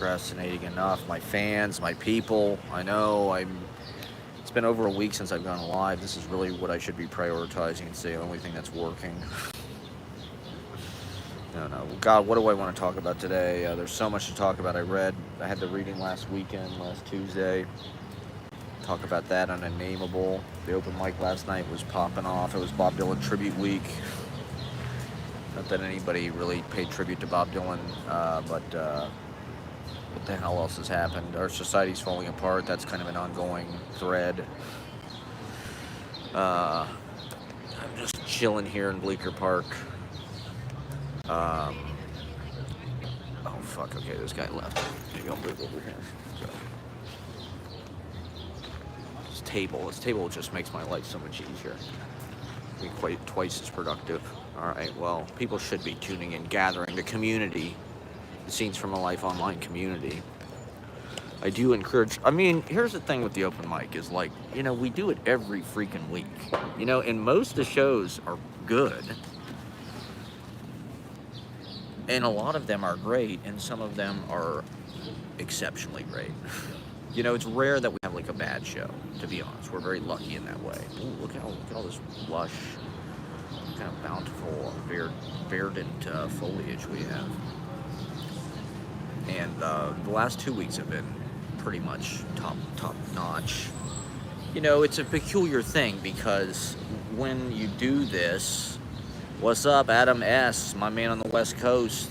procrastinating enough. My fans, my people. I know It's been over a week since I've gone live. This is really what I should be prioritizing. It's the only thing that's working. No. God, what do I want to talk about today? There's so much to talk about. I had the reading last Tuesday. Talk about that on Unnameable. The open mic last night was popping off. It was Bob Dylan tribute week. Not that anybody really paid tribute to Bob Dylan, but what the hell else has happened? Our society's falling apart. That's kind of an ongoing thread. I'm just chilling here in Bleecker Park. Oh fuck, okay, this guy left. Maybe I'll move over here. So. This table just makes my life so much easier. Be quite twice as productive. Alright, well, people should be tuning in, gathering, the community, the Scenes from a Life online community. I do encourage, here's the thing with the open mic is like, we do it every freaking week. And most of the shows are good. And a lot of them are great, and some of them are exceptionally great. It's rare that we have like a bad show, to be honest. We're very lucky in that way. Ooh, look at all this lush, kind of bountiful, verdant foliage we have. And the last 2 weeks have been pretty much top notch. It's a peculiar thing because when you do this, what's up, Adam S., my man on the West Coast?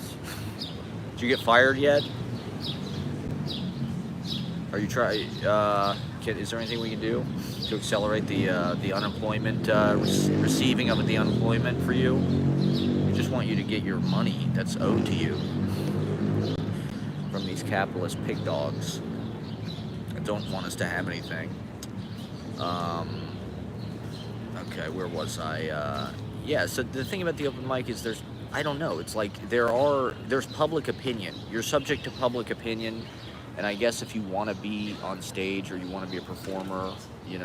Did you get fired yet? Are you trying? Is there anything we can do to accelerate the unemployment receiving of the unemployment for you? We just want you to get your money that's owed to you from these capitalist pig dogs that don't want us to have anything. Okay, where was I? Yeah. So the thing about the open mic is I don't know. It's like there's public opinion. You're subject to public opinion. And I guess if you want to be on stage or you want to be a performer, you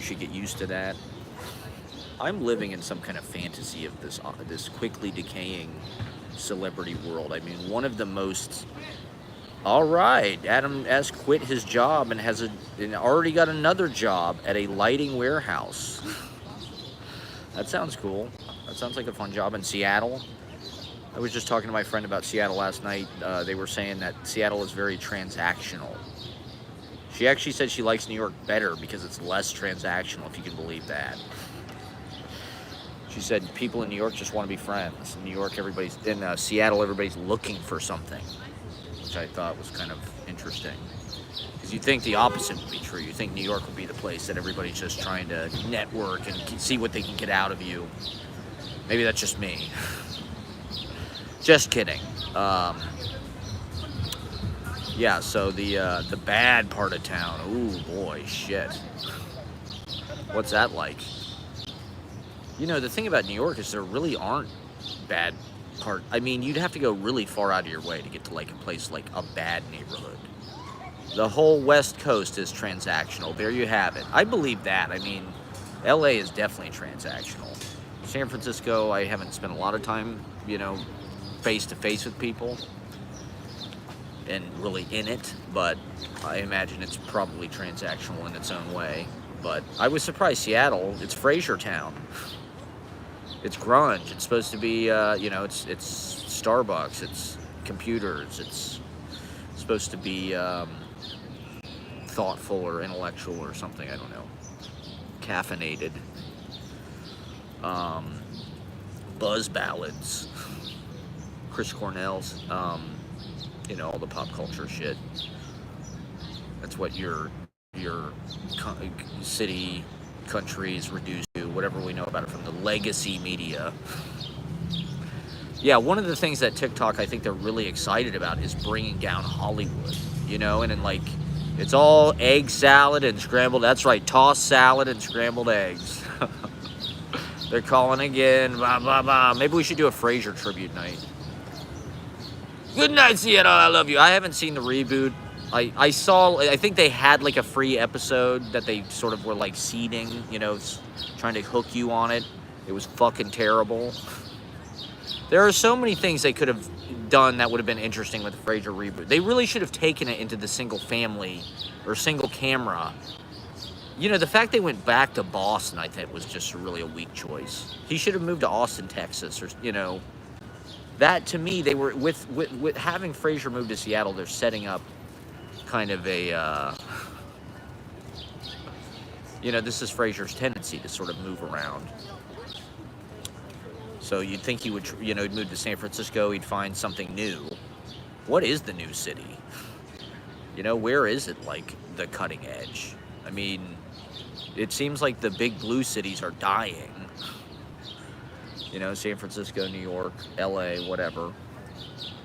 should get used to that. I'm living in some kind of fantasy of this quickly decaying celebrity world. One of the most... All right, Adam S. quit his job and and already got another job at a lighting warehouse. That sounds cool. That sounds like a fun job in Seattle. I was just talking to my friend about Seattle last night. They were saying that Seattle is very transactional. She actually said she likes New York better because it's less transactional, if you can believe that. She said people in New York just want to be friends. In Seattle, everybody's looking for something, which I thought was kind of interesting. Because you'd think the opposite would be true. You think New York would be the place that everybody's just trying to network and see what they can get out of you. Maybe that's just me. Just kidding. Yeah, so the bad part of town. Ooh, boy, shit. What's that like? The thing about New York is there really aren't bad part. You'd have to go really far out of your way to get to like a place like a bad neighborhood. The whole West Coast is transactional. There you have it. I believe that. LA is definitely transactional. San Francisco, I haven't spent a lot of time, face to face with people and really in it, but I imagine it's probably transactional in its own way. But I was surprised. Seattle, it's Fraser Town. It's grunge. It's supposed to be, it's Starbucks. It's computers. It's supposed to be thoughtful or intellectual or something. I don't know. Caffeinated. Buzz ballads. Chris Cornell's, all the pop culture shit. That's what your city, country is reduced to, whatever we know about it from the legacy media. Yeah, one of the things that TikTok, I think they're really excited about is bringing down Hollywood, and then like, it's all egg salad and scrambled, that's right, tossed salad and scrambled eggs. They're calling again, blah, blah, blah. Maybe we should do a Frasier tribute night. Good night, Seattle, I love you. I haven't seen the reboot. I think they had like a free episode that they sort of were like seeding, trying to hook you on it. It was fucking terrible. There are so many things they could have done that would have been interesting with the Frasier reboot. They really should have taken it into the single family or single camera. You know, the fact they went back to Boston, I think, was just really a weak choice. He should have moved to Austin, Texas, or, you know, that to me, they were, with having Frasier move to Seattle, they're setting up kind of a, you know, this is Frasier's tendency to sort of move around. So you'd think he would, you know, he'd move to San Francisco, he'd find something new. What is the new city? You know, where is it, like, the cutting edge? I mean, it seems like the big blue cities are dying. You know, San Francisco, New York, LA, whatever.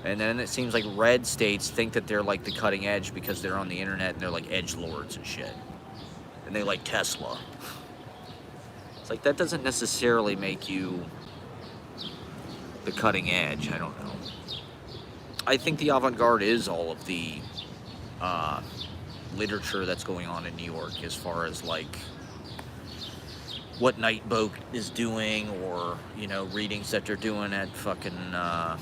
And then it seems like red states think that they're like the cutting edge because they're on the internet and they're like edgelords and shit. And they like Tesla. It's like, that doesn't necessarily make you the cutting edge. I don't know. I think the avant-garde is all of the literature that's going on in New York, as far as like what Night Boat is doing, or, you know, readings that they're doing at fucking I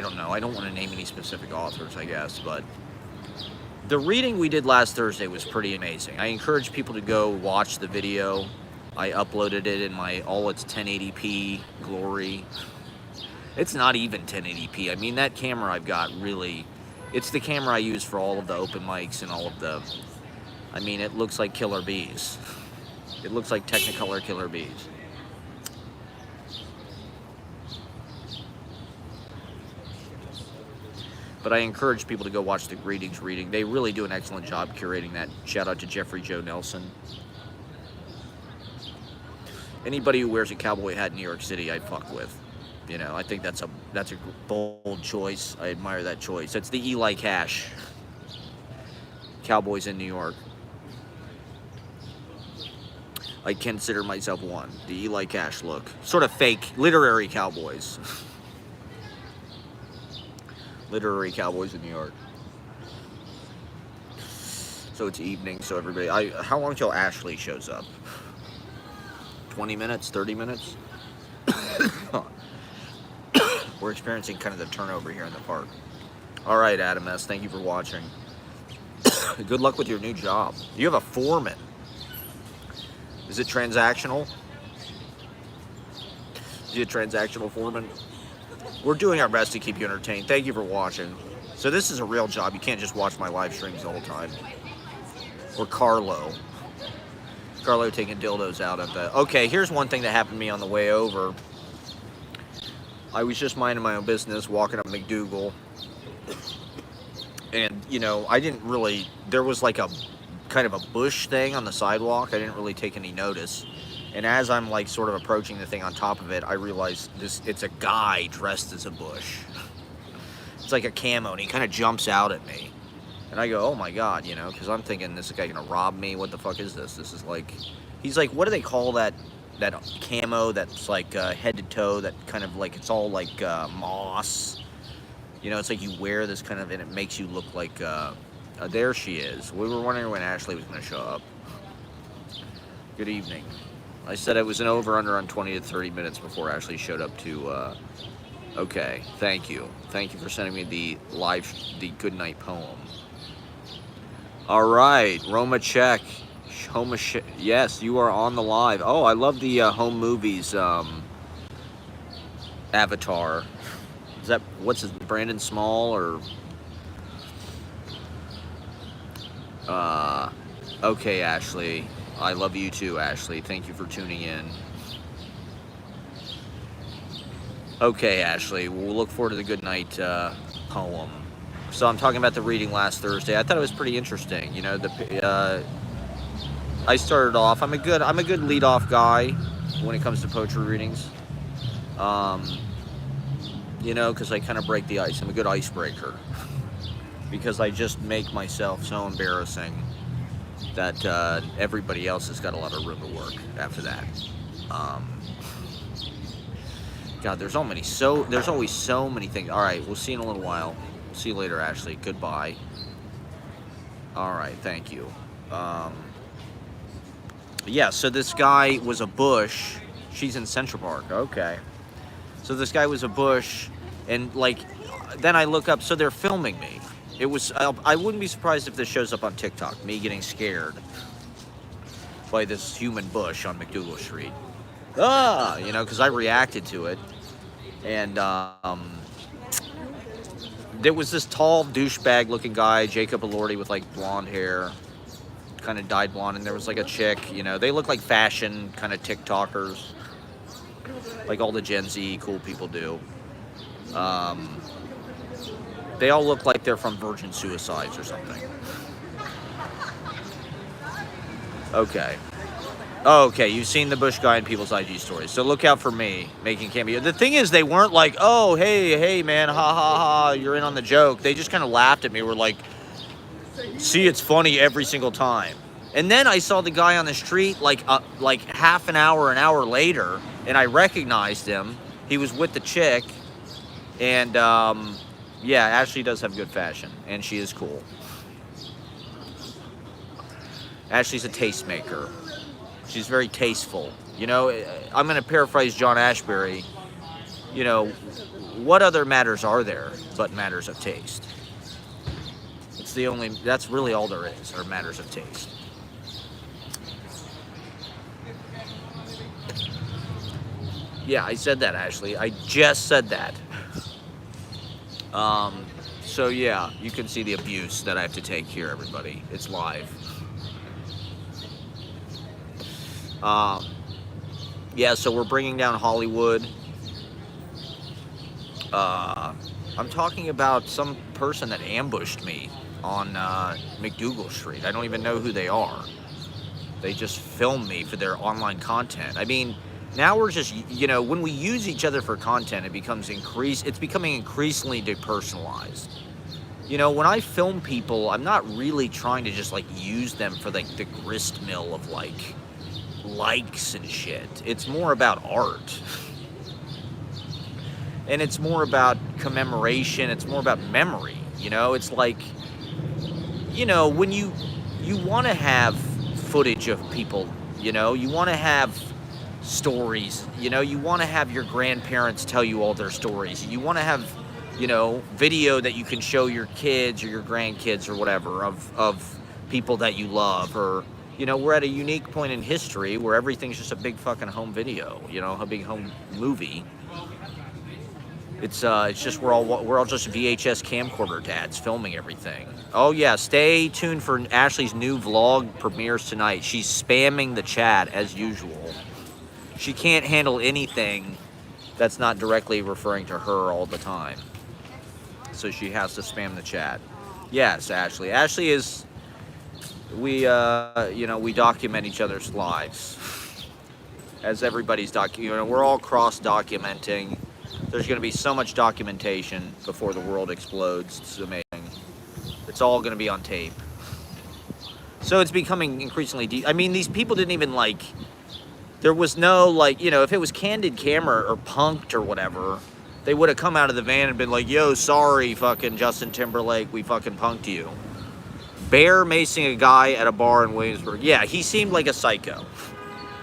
don't know, I don't want to name any specific authors, I guess, but the reading we did last Thursday was pretty amazing. I encourage people to go watch the video. I uploaded it in my all its 1080p glory. It's not even 1080p. I mean, that camera I've got really, it's the camera I use for all of the open mics and all of the, I mean, it looks like Killer Bees. It looks like Technicolor Killer Bees. But I encourage people to go watch the readings reading. They really do an excellent job curating that. Shout out to Jeffrey Joe Nelson. Anybody who wears a cowboy hat in New York City, I'd fuck with. You know, I think that's a bold choice. I admire that choice. It's the Eli Cash. Cowboys in New York. I consider myself one. The Eli Cash look. Sort of fake, literary cowboys. Literary cowboys in New York. So it's evening, so everybody... how long till Ashley shows up? 20 minutes? 30 minutes? We're experiencing kind of the turnover here in the park. All right, Adam S., thank you for watching. Good luck with your new job. You have a foreman. Is it transactional? Is he a transactional foreman? We're doing our best to keep you entertained. Thank you for watching. So this is a real job. You can't just watch my live streams the whole time. Or Carlo. Carlo taking dildos out at the... Okay, here's one thing that happened to me on the way over. I was just minding my own business, walking up McDougal. And, you know, I didn't really... There was like a kind of a bush thing on the sidewalk. I didn't really take any notice. And as I'm like sort of approaching the thing on top of it, I realized it's a guy dressed as a bush. It's like a camo, and he kind of jumps out at me. And I go, oh my God, you know, because I'm thinking, this guy gonna rob me? What the fuck is this? This is like... He's like, what do they call that camo that's like head to toe, that kind of like, it's all like moss. You know, it's like you wear this kind of, and it makes you look like, there she is. We were wondering when Ashley was going to show up. Good evening. I said it was an over-under on 20 to 30 minutes before Ashley showed up to, okay, thank you. Thank you for sending me the good night poem. All right, Roma Check. Yes, you are on the live. Oh, I love the home movies avatar. Is that, what's his, Brandon Small or? Okay, Ashley. I love you too, Ashley. Thank you for tuning in. Okay, Ashley. We'll look forward to the good night poem. So I'm talking about the reading last Thursday. I thought it was pretty interesting. You know, I started off. I'm a good lead-off guy when it comes to poetry readings. You know, because I kind of break the ice. I'm a good icebreaker because I just make myself so embarrassing that everybody else has got a lot of room to work after that. God, there's always so many things. All right, we'll see you in a little while. See you later, Ashley. Goodbye. All right, thank you. Yeah, so this guy was a Bush. She's in Central Park. Okay. So this guy was a Bush, and like, then I look up. So they're filming me. It was. I wouldn't be surprised if this shows up on TikTok. Me getting scared by this human bush on McDougal Street. Ah, you know, because I reacted to it, and there was this tall douchebag-looking guy, Jacob Elordi, with like blonde hair, kind of dyed blonde, and there was like a chick. You know, they look like fashion kind of TikTokers, like all the Gen Z cool people do. They all look like they're from Virgin Suicides or something. Okay. Oh, okay, you've seen the Bush guy in people's IG stories, so look out for me making cameo. The thing is, they weren't like, oh, hey, man, ha, ha, ha, you're in on the joke. They just kind of laughed at me. Were like, see, it's funny every single time. And then I saw the guy on the street like half an hour later, and I recognized him. He was with the chick, and yeah, Ashley does have good fashion, and she is cool. Ashley's a tastemaker. She's very tasteful. You know, I'm going to paraphrase John Ashbery. You know, what other matters are there but matters of taste? That's really all there is, are matters of taste. Yeah, I said that, Ashley. I just said that. So yeah, you can see the abuse that I have to take here, everybody. It's live. Yeah, so we're bringing down Hollywood. I'm talking about some person that ambushed me on McDougal Street. I don't even know who they are. They just filmed me for their online content. I mean, now we're just, you know, when we use each other for content, it's becoming increasingly depersonalized. You know, when I film people, I'm not really trying to just like use them for like the grist mill of like likes and shit. It's more about art. And it's more about commemoration. It's more about memory. You know, it's like, you know, when you want to have footage of people, you know, you want to have stories, you know, you want to have your grandparents tell you all their stories. You want to have, you know, video that you can show your kids or your grandkids or whatever of people that you love. Or, you know, we're at a unique point in history where everything's just a big fucking home video, you know, a big home movie. It's just we're all just VHS camcorder dads filming everything. Oh yeah, stay tuned for Ashley's new vlog premieres tonight. She's spamming the chat as usual. She can't handle anything that's not directly referring to her all the time. So she has to spam the chat. Yes, Ashley. Ashley is, we document each other's lives. As everybody's we're all cross-documenting. There's going to be so much documentation before the world explodes. It's amazing. It's all going to be on tape. So it's becoming increasingly deep. I mean, these people didn't even like, there was no like, you know, if it was Candid Camera or Punked or whatever, they would have come out of the van and been like, yo, sorry, fucking Justin Timberlake, we fucking punked you. Bear macing a guy at a bar in Williamsburg. Yeah, he seemed like a psycho.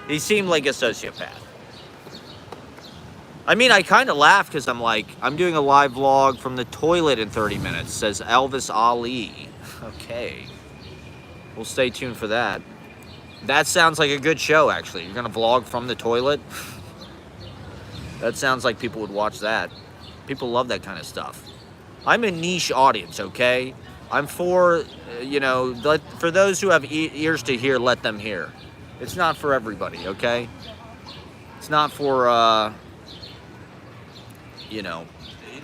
He seemed like a sociopath. I mean, I kind of laugh because I'm like, I'm doing a live vlog from the toilet in 30 minutes, says Elvis Ali. Okay. We'll stay tuned for that. That sounds like a good show, actually. You're going to vlog from the toilet? That sounds like people would watch that. People love that kind of stuff. I'm a niche audience, okay? I'm for, you know, for those who have ears to hear, let them hear. It's not for everybody, okay? It's not for, you know,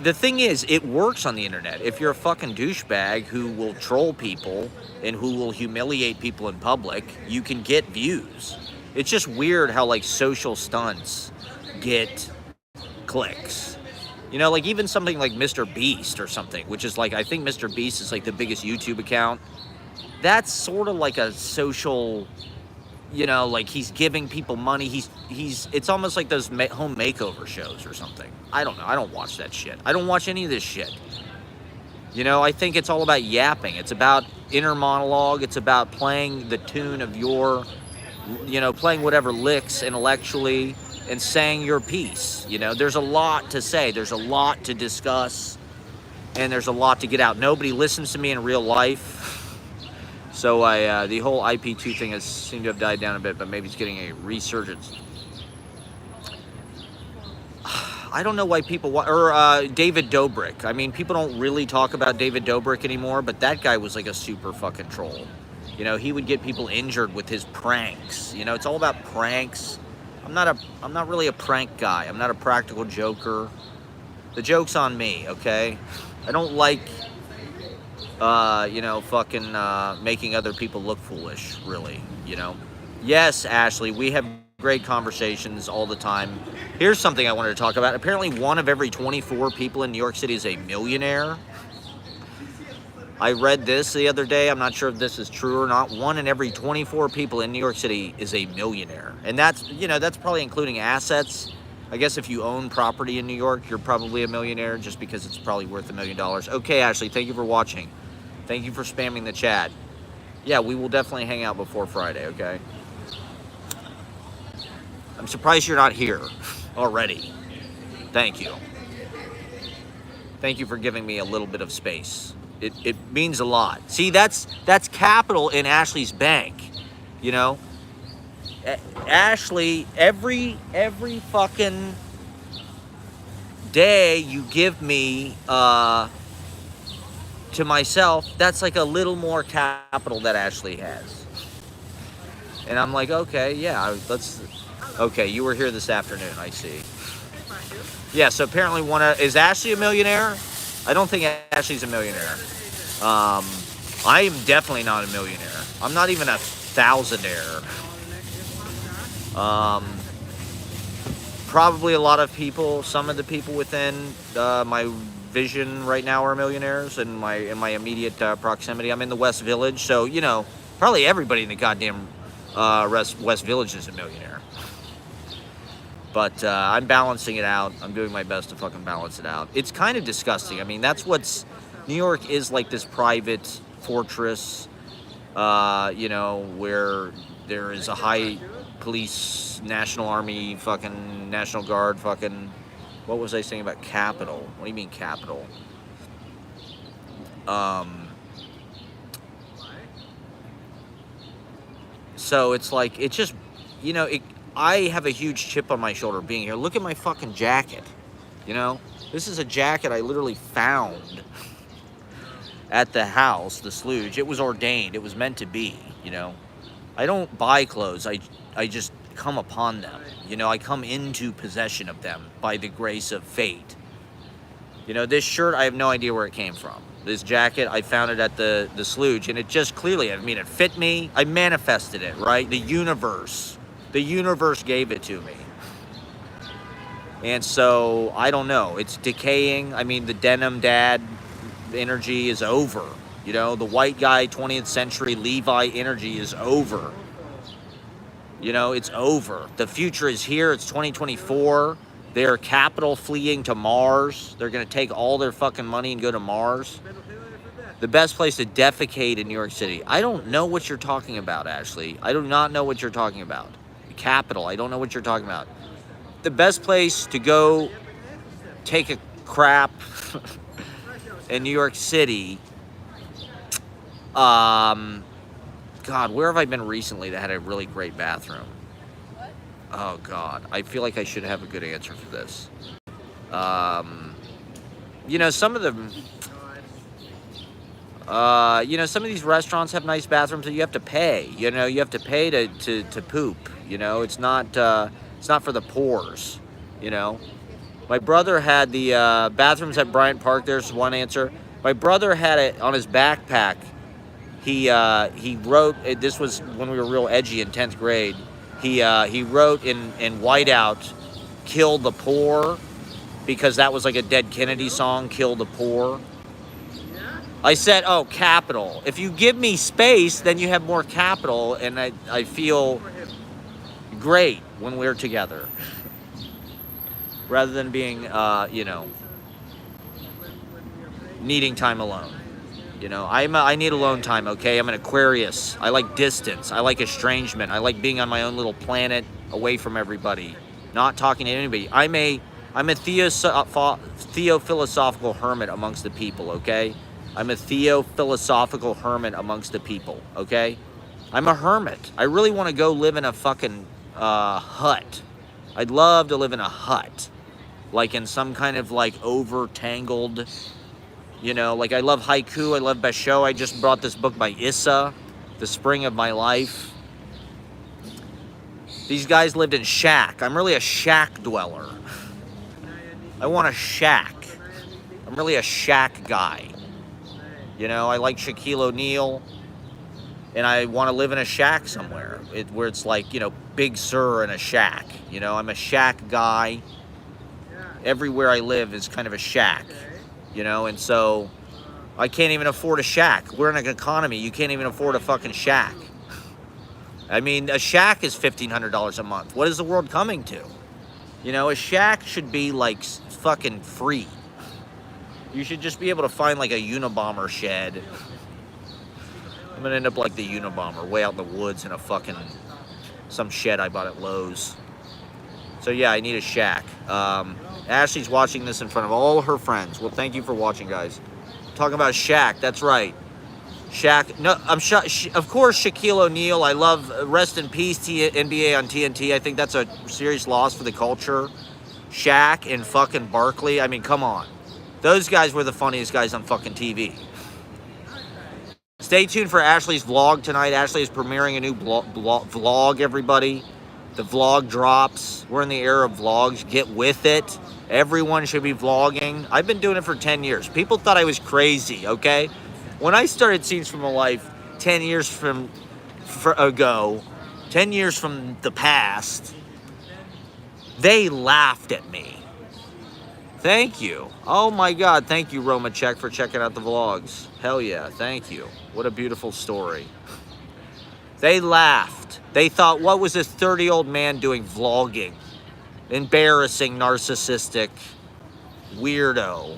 the thing is, it works on the internet. If you're a fucking douchebag who will troll people and who will humiliate people in public, you can get views. It's just weird how, like, social stunts get clicks. You know, like, even something like Mr. Beast or something, which is, like, I think Mr. Beast is, like, the biggest YouTube account. That's sort of like a social, you know, like, he's giving people money. It's almost like those home makeover shows or something. I don't know. I don't watch that shit. I don't watch any of this shit. You know, I think it's all about yapping. It's about inner monologue. It's about playing the tune of your you know, playing whatever licks intellectually and saying your piece. You know, there's a lot to say, there's a lot to discuss, and there's a lot to get out. Nobody listens to me in real life, so the whole IP2 thing has seemed to have died down a bit, but maybe it's getting a resurgence. I don't know why people David Dobrik. I mean, people don't really talk about David Dobrik anymore, but that guy was like a super fucking troll. You know, he would get people injured with his pranks. You know, it's all about pranks. I'm not really a prank guy. I'm not a practical joker. The joke's on me, okay? I don't like, you know, fucking making other people look foolish, really, you know? Yes, Ashley, we have great conversations all the time. Here's something I wanted to talk about. Apparently 1 of every 24 people in New York City is a millionaire. I read this the other day. I'm not sure if this is true or not. 1 in every 24 people in New York City is a millionaire. And that's, you know, that's probably including assets. I guess if you own property in New York, you're probably a millionaire just because it's probably worth $1 million. Okay, Ashley, thank you for watching. Thank you for spamming the chat. Yeah, we will definitely hang out before Friday, okay? I'm surprised you're not here already. Thank you. Thank you for giving me a little bit of space. It means a lot. See, that's capital in Ashley's bank, you know? Ashley, every fucking day you give me to myself, that's like a little more capital that Ashley has. And I'm like, okay, yeah, okay, you were here this afternoon, I see. Yeah, so apparently is Ashley a millionaire? I don't think Ashley's a millionaire. I am definitely not a millionaire. I'm not even a thousandaire. Probably a lot of people, some of the people within my vision right now are millionaires in my immediate proximity. I'm in the West Village, so, you know, probably everybody in the goddamn West Village is a millionaire. But I'm balancing it out. I'm doing my best to fucking balance it out. It's kind of disgusting. I mean, that's New York is like this private fortress, you know, where there is a high police, National Army, fucking National Guard, fucking, what was I saying about Capitol? What do you mean Capitol? So it's like, it's just, you know, I have a huge chip on my shoulder being here. Look at my fucking jacket, you know? This is a jacket I literally found at the house, the Slooge. It was ordained. It was meant to be, you know? I don't buy clothes. I just come upon them. You know, I come into possession of them by the grace of fate. You know, this shirt, I have no idea where it came from. This jacket, I found it at the Slooge, and it just clearly, I mean, it fit me. I manifested it, right? The universe gave it to me. And so, I don't know. It's decaying. I mean, the denim dad energy is over. You know, the white guy 20th century Levi energy is over. You know, it's over. The future is here. It's 2024. They're capital fleeing to Mars. They're going to take all their fucking money and go to Mars. The best place to defecate in New York City. I don't know what you're talking about, Ashley. I do not know what you're talking about. Capital. I don't know what you're talking about. The best place to go take a crap in New York City, God, where have I been recently that had a really great bathroom? Oh, God. I feel like I should have a good answer for this. You know, some of them, you know, some of these restaurants have nice bathrooms that you have to pay. You know, you have to pay to poop. You know, it's not for the pores, you know. My brother had the bathrooms at Bryant Park. There's one answer. My brother had it on his backpack. He wrote, this was when we were real edgy in 10th grade. He wrote in whiteout, "Kill the poor," because that was like a Dead Kennedy song, "Kill the Poor." I said, oh, capital. If you give me space, then you have more capital, and I feel great when we're together. Rather than being, you know, needing time alone. You know, I need alone time, okay? I'm an Aquarius. I like distance. I like estrangement. I like being on my own little planet away from everybody, not talking to anybody. I'm a theophilosophical hermit amongst the people, okay? I'm a theophilosophical hermit amongst the people, okay? I'm a hermit. I really want to go live in a fucking hut. I'd love to live in a hut, like in some kind of like over-tangled, you know, like I love haiku, I love basho. I just brought this book by Issa, The Spring of My Life. These guys lived in shack. I'm really a shack dweller. I want a shack. I'm really a shack guy. You know, I like Shaquille O'Neal, and I want to live in a shack somewhere where it's like, you know, Big Sur in a shack. You know, I'm a shack guy. Everywhere I live is kind of a shack, you know, and so I can't even afford a shack. We're in an economy. You can't even afford a fucking shack. I mean, a shack is $1,500 a month. What is the world coming to? You know, a shack should be like fucking free. You should just be able to find like a Unabomber shed. I'm gonna end up like the Unabomber, way out in the woods in a fucking, some shed I bought at Lowe's. So yeah, I need a shack. Ashley's watching this in front of all her friends. Well, thank you for watching, guys. Talking about Shaq, that's right. Shaq, no, of course, Shaquille O'Neal. I love, rest in peace, NBA on TNT. I think that's a serious loss for the culture. Shaq and fucking Barkley. I mean, come on. Those guys were the funniest guys on fucking TV. Stay tuned for Ashley's vlog tonight. Ashley is premiering a new vlog, everybody. The vlog drops. We're in the era of vlogs. Get with it. Everyone should be vlogging. I've been doing it for 10 years. People thought I was crazy, okay? When I started Scenes from a Life 10 years ago, 10 years from the past, they laughed at me. Thank you. Oh my God, thank you, Roma Check, for checking out the vlogs. Hell yeah, thank you. What a beautiful story. They laughed. They thought, what was this 30-year-old man doing vlogging? Embarrassing, narcissistic, weirdo.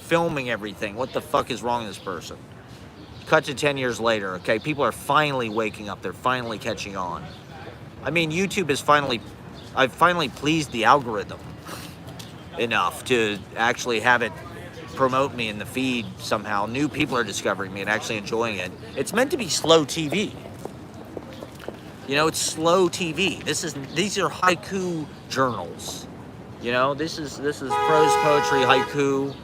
Filming everything. What the fuck is wrong with this person? Cut to 10 years later, okay? People are finally waking up. They're finally catching on. I mean, YouTube is I've finally pleased the algorithm enough to actually have it promote me in the feed somehow. New people are discovering me and actually enjoying it. It's meant to be slow TV. You know, it's slow TV. These are haiku journals. You know, this is prose poetry, haiku,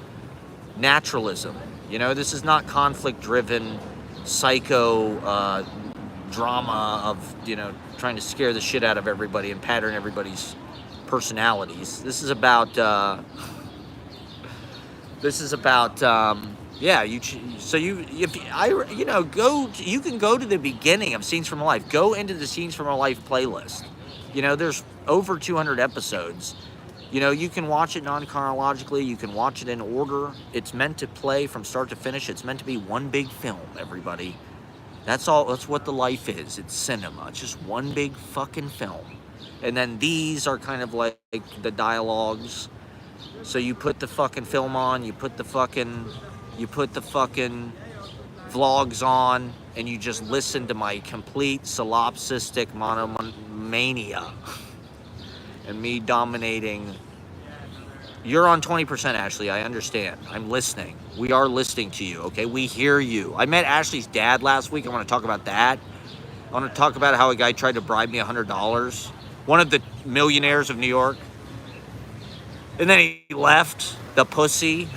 naturalism. You know, this is not conflict-driven psycho drama of, you know, trying to scare the shit out of everybody and pattern everybody's personalities. This is about yeah, you can go to the beginning of Scenes from a Life. Go into the Scenes from a Life playlist. You know, there's over 200 episodes. You know, you can watch it non-chronologically. You can watch it in order. It's meant to play from start to finish. It's meant to be one big film, everybody. That's all. That's what the life is. It's cinema. It's just one big fucking film. And then these are kind of like the dialogues. So you put the fucking film on, you put the fucking vlogs on, and you just listen to my complete solipsistic monomania and me dominating. You're on 20%, Ashley. I understand. I'm listening. We are listening to you, okay? We hear you. I met Ashley's dad last week. I want to talk about that. I want to talk about how a guy tried to bribe me $100. One of the millionaires of New York. And then he left, the pussy.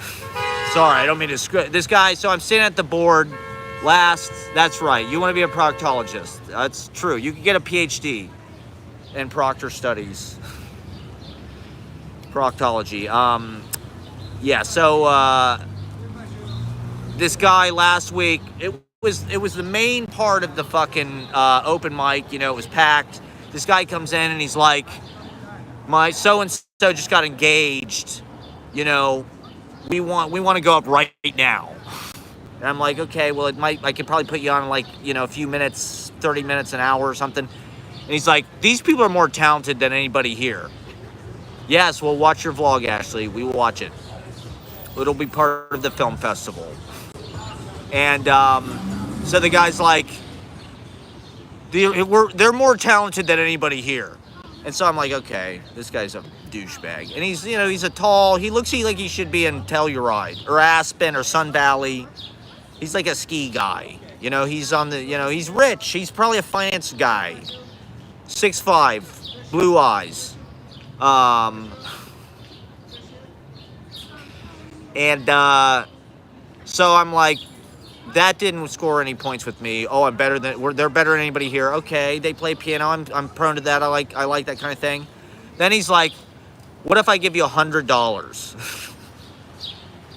Sorry, I don't mean to screw this guy. So I'm sitting at the board that's right. You want to be a proctologist. That's true. You can get a PhD in proctor studies. Proctology. Yeah, so this guy last week, it was the main part of the fucking open mic, you know, it was packed. This guy comes in and he's like, my so-and-so just got engaged, you know, we want to go up right now. And I'm like, okay, well, I could probably put you on like, you know, a few minutes, 30 minutes, an hour or something. And he's like, these people are more talented than anybody here. Yes, we'll watch your vlog, Ashley. We will watch it. It'll be part of the film festival. And so the guy's like, they're more talented than anybody here. And so I'm like, okay, this guy's a douchebag. And he's, he's he looks like he should be in Telluride or Aspen or Sun Valley. He's like a ski guy. He's on the, he's rich. He's probably a finance guy. 6'5", blue eyes. So I'm like, that didn't score any points with me. Oh, they're better than anybody here. Okay, they play piano. I'm prone to that. I like that kind of thing. Then he's like, what if I give you $100?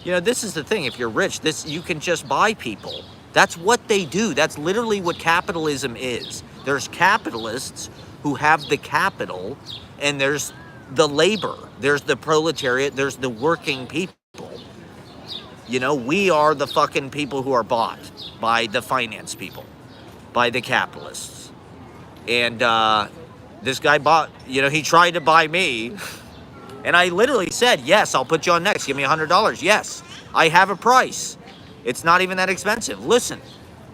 This is the thing. If you're rich, you can just buy people. That's what they do. That's literally what capitalism is. There's capitalists who have the capital, and there's the labor. There's the proletariat. There's the working people. We are the fucking people who are bought by the finance people, by the capitalists. And this guy he tried to buy me. And I literally said, yes, I'll put you on next. Give me $100. Yes, I have a price. It's not even that expensive. Listen,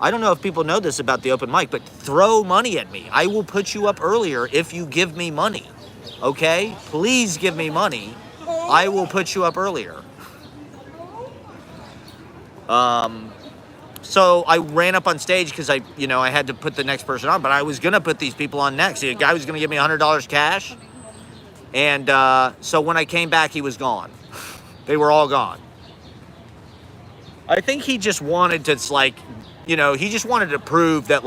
I don't know if people know this about the open mic, but throw money at me. I will put you up earlier if you give me money. Okay? Please give me money. I will put you up earlier. So I ran up on stage because I had to put the next person on, but I was going to put these people on next. The guy was going to give me $100 cash. And so when I came back, he was gone. They were all gone. I think he just wanted to, he just wanted to prove that,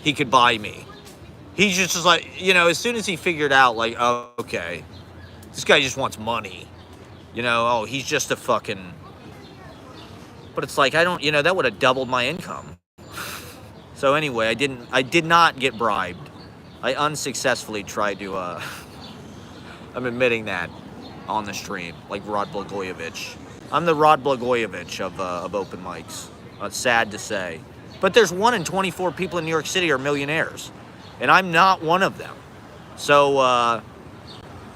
he could buy me. He just was like, as soon as he figured out, oh, okay, this guy just wants money. He's just a fucking... But it's like, that would have doubled my income. So anyway, I did not get bribed. I unsuccessfully tried to, I'm admitting that on the stream, like Rod Blagojevich. I'm the Rod Blagojevich of open mics. It's sad to say. But there's 1 in 24 people in New York City are millionaires. And I'm not one of them. So,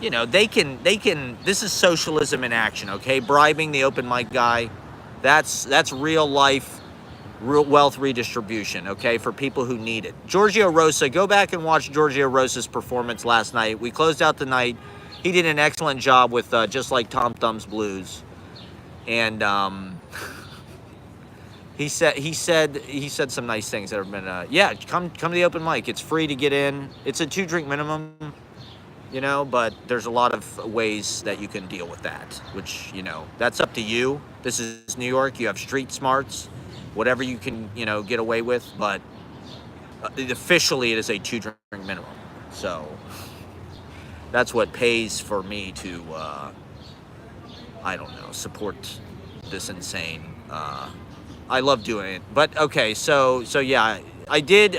they can, this is socialism in action, okay? Bribing the open mic guy. That's real life, real wealth redistribution, okay, for people who need it. Giorgio Rosa, go back and watch Giorgio Rosa's performance last night. We closed out the night. He did an excellent job with Just Like Tom Thumb's Blues. And he said some nice things that have been, come to the open mic. It's free to get in. It's a 2-drink minimum. But there's a lot of ways that you can deal with that, which, that's up to you. This is New York. You have street smarts, whatever you can, get away with. But officially, it is a 2-drink minimum. So that's what pays for me to, support this insane. I love doing it. But, okay, so yeah, I did.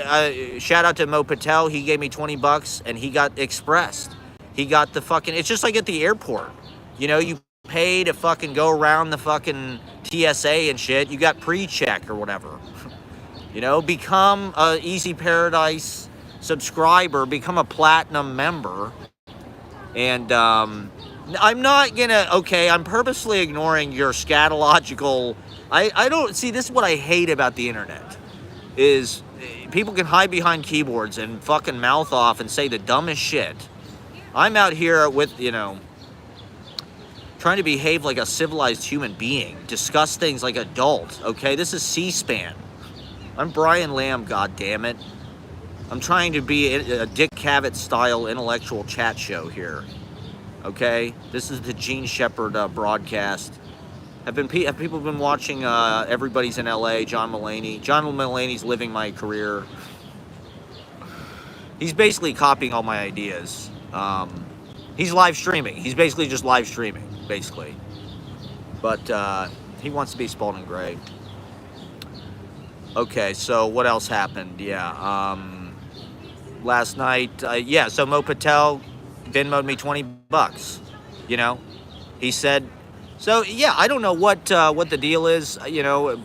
Shout out to Mo Patel. He gave me $20 and he got expressed. He got the fucking, it's just like at the airport. You pay to fucking go around the fucking TSA and shit. You got pre-check or whatever. Become a Easy Paradise subscriber, become a platinum member. And I'm not gonna, I'm purposely ignoring your scatological, I don't, see, this is what I hate about the internet, is people can hide behind keyboards and fucking mouth off and say the dumbest shit. I'm out here with, trying to behave like a civilized human being, discuss things like adults, okay? This is C-SPAN. I'm Brian Lamb, goddammit. I'm trying to be a Dick Cavett-style intellectual chat show here, okay? This is the Gene Shepard broadcast. Have people been watching Everybody's in L.A., John Mulaney? John Mulaney's living my career. He's basically copying all my ideas. He's live streaming. He's basically just live streaming, basically. But he wants to be Spalding Gray. Okay, so what else happened? Yeah, last night, so Mo Patel Venmo'd me $20. He said, so yeah, I don't know what the deal is.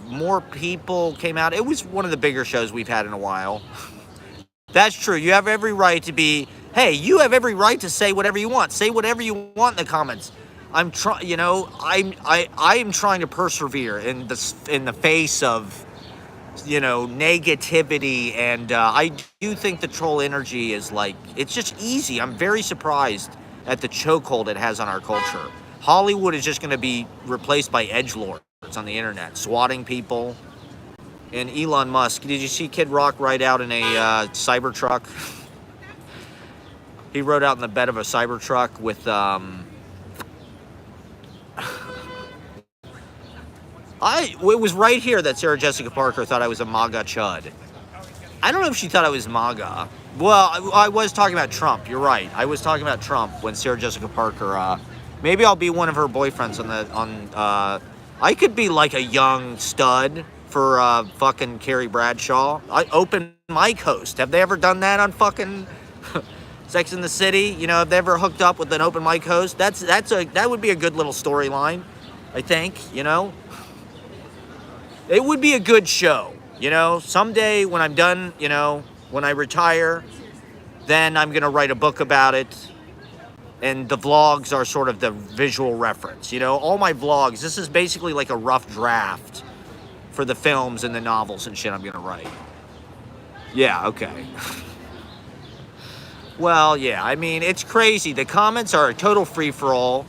More people came out. It was one of the bigger shows we've had in a while. That's true. You have every right to be. Hey, you have every right to say whatever you want. Say whatever you want in the comments. I'm trying, you know, I am trying to persevere in the face of, you know, negativity, and I do think the troll energy is like, it's just easy. I'm very surprised at the chokehold it has on our culture. Hollywood is just going to be replaced by edgelords on the internet, swatting people. And Elon Musk, did you see Kid Rock ride out in a Cybertruck? He rode out in the bed of a Cybertruck with it was right here that Sarah Jessica Parker thought I was a MAGA chud. I don't know if she thought I was MAGA. Well, I was talking about Trump. You're right. I was talking about Trump when Sarah Jessica Parker. Maybe I'll be one of her boyfriends I could be like a young stud for fucking Carrie Bradshaw. I open mic host. Have they ever done that on fucking Sex in the City? You know, have they ever hooked up with an open mic host? That would be a good little storyline, I think. You know. It would be a good show, you know. Someday when I'm done, you know, when I retire, then I'm going to write a book about it. And the vlogs are sort of the visual reference, you know. All my vlogs, this is basically like a rough draft for the films and the novels and shit I'm going to write. Yeah, okay. Well, yeah, I mean, it's crazy. The comments are a total free-for-all.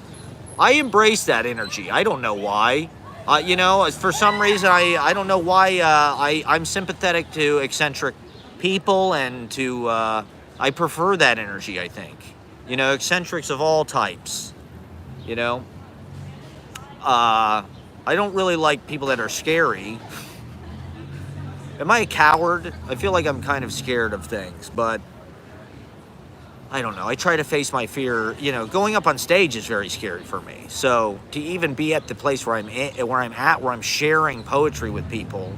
I embrace that energy. I don't know why. You know, for some reason, I don't know why I'm sympathetic to eccentric people, and to, I prefer that energy, I think. You know, eccentrics of all types, you know. I don't really like people that are scary. Am I a coward? I feel like I'm kind of scared of things, but I don't know. I try to face my fear. You know, going up on stage is very scary for me. So to even be at the place where I'm sharing poetry with people,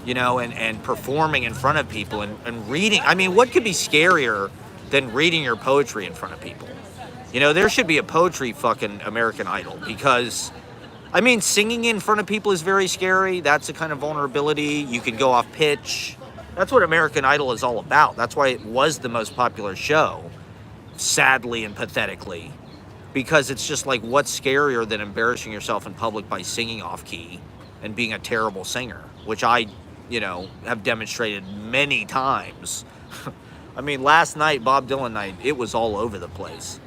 you know, and performing in front of people and reading. I mean, what could be scarier than reading your poetry in front of people? You know, there should be a poetry fucking American Idol, because, I mean, singing in front of people is very scary. That's a kind of vulnerability. You can go off pitch. That's what American Idol is all about. That's why it was the most popular show, sadly and pathetically, because it's just like, what's scarier than embarrassing yourself in public by singing off key and being a terrible singer, which I, you know, have demonstrated many times. I mean, last night, Bob Dylan night, it was all over the place.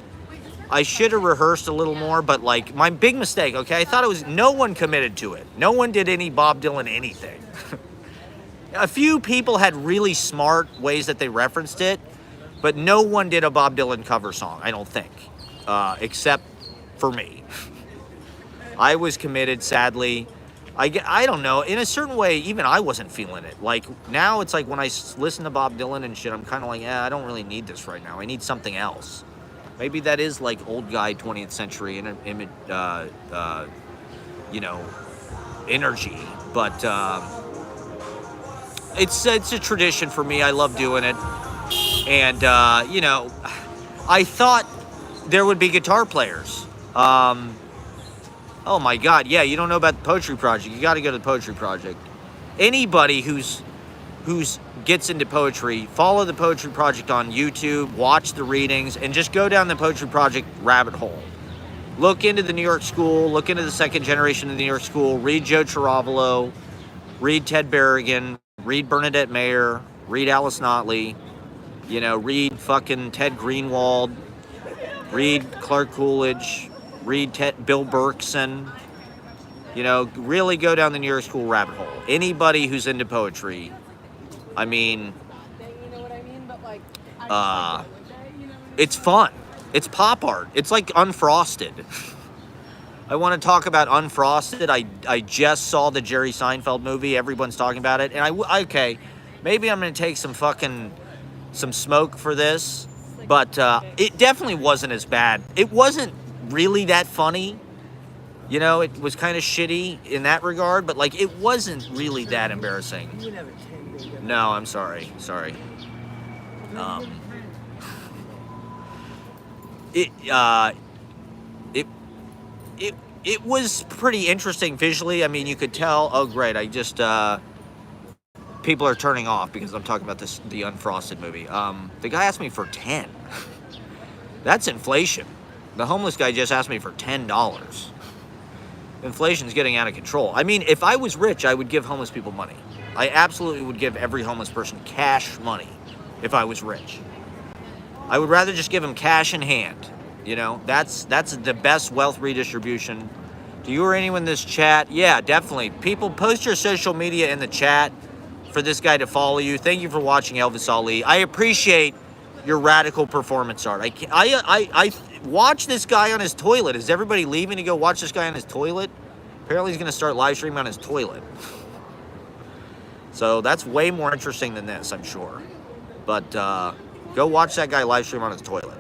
I should have rehearsed a little more, but like, my big mistake, okay, I thought it was, no one committed to it. No one did any Bob Dylan anything. A few people had really smart ways that they referenced it, but no one did a Bob Dylan cover song, I don't think, except for me. I was committed, sadly. I don't know, in a certain way, even I wasn't feeling it. Like, now it's like when I listen to Bob Dylan and shit, I'm kind of like, I don't really need this right now. I need something else. Maybe that is like old guy 20th century, you know, energy, but it's a tradition for me. I love doing it. And, you know, I thought there would be guitar players. Oh my God, yeah, you don't know about the Poetry Project. You got to go to the Poetry Project. Anybody who's gets into poetry, follow the Poetry Project on YouTube, watch the readings, and just go down the Poetry Project rabbit hole. Look into the New York School, look into the second generation of the New York School, read Joe Chiaravalo, read Ted Berrigan, read Bernadette Mayer, read Alice Notley, you know, read fucking Ted Greenwald, read Clark Coolidge, read Bill Berkson, you know, really go down the New York School rabbit hole. Anybody who's into poetry, I mean, it's fun. It's pop art. It's like Unfrosted. I want to talk about Unfrosted. I just saw the Jerry Seinfeld movie. Everyone's talking about it. And okay, maybe I'm going to take some smoke for this. But it definitely wasn't as bad. It wasn't really that funny. You know, it was kind of shitty in that regard. But, like, it wasn't really that embarrassing. No, I'm sorry. Sorry. It was pretty interesting visually. I mean, you could tell. Oh, great! I just people are turning off because I'm talking about the Unfrosted movie. The guy asked me for 10. That's inflation. The homeless guy just asked me for $10. Inflation's getting out of control. I mean, if I was rich, I would give homeless people money. I absolutely would give every homeless person cash money if I was rich. I would rather just give them cash in hand. You know, that's the best wealth redistribution. Do you or anyone in this chat? Yeah, definitely. People, post your social media in the chat for this guy to follow you. Thank you for watching Elvis Ali. I appreciate your radical performance art. I watch this guy on his toilet. Is everybody leaving to go watch this guy on his toilet? Apparently he's going to start live streaming on his toilet. So that's way more interesting than this, I'm sure. But go watch that guy live stream on his toilet.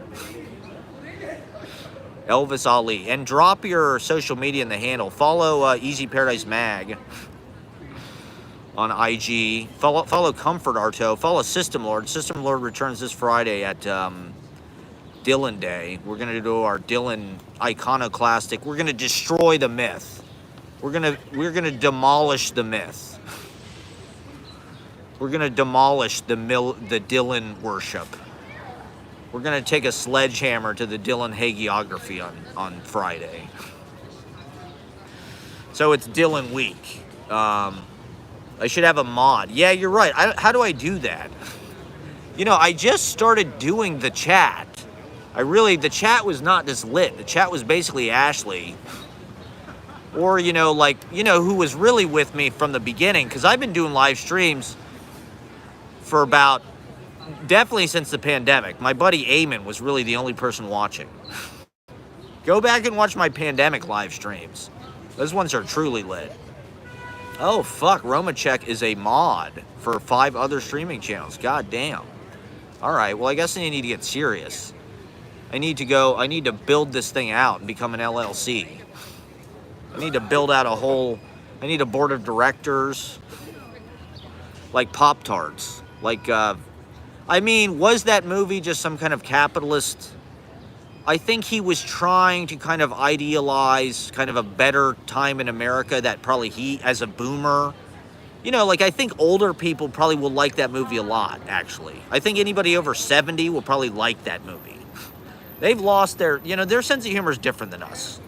Elvis Ali. And drop your social media in the handle. Follow Easy Paradise Mag on IG. Follow Comfort Arto. Follow System Lord. System Lord returns this Friday at Dylan Day. We're going to do our Dylan iconoclastic. We're going to destroy the myth. We're going to demolish the myth. We're going to demolish the Dylan worship. We're going to take a sledgehammer to the Dylan hagiography on Friday. So it's Dylan week. I should have a mod. Yeah, you're right. How do I do that? You know, I just started doing the chat. The chat was not this lit. The chat was basically Ashley. Or, who was really with me from the beginning. Because I've been doing live streams for definitely since the pandemic. My buddy Eamon was really the only person watching. Go back and watch my pandemic live streams. Those ones are truly lit. Oh, fuck. Romachek is a mod for 5 other streaming channels. God damn. All right. Well, I guess I need to get serious. I need to build this thing out and become an LLC. I need to build out I need a board of directors. Like Pop-Tarts. Was that movie just some kind of capitalist? I think he was trying to kind of idealize kind of a better time in America that probably he, as a boomer, I think older people probably will like that movie a lot, actually. I think anybody over 70 will probably like that movie. They've lost their sense of humor is different than us.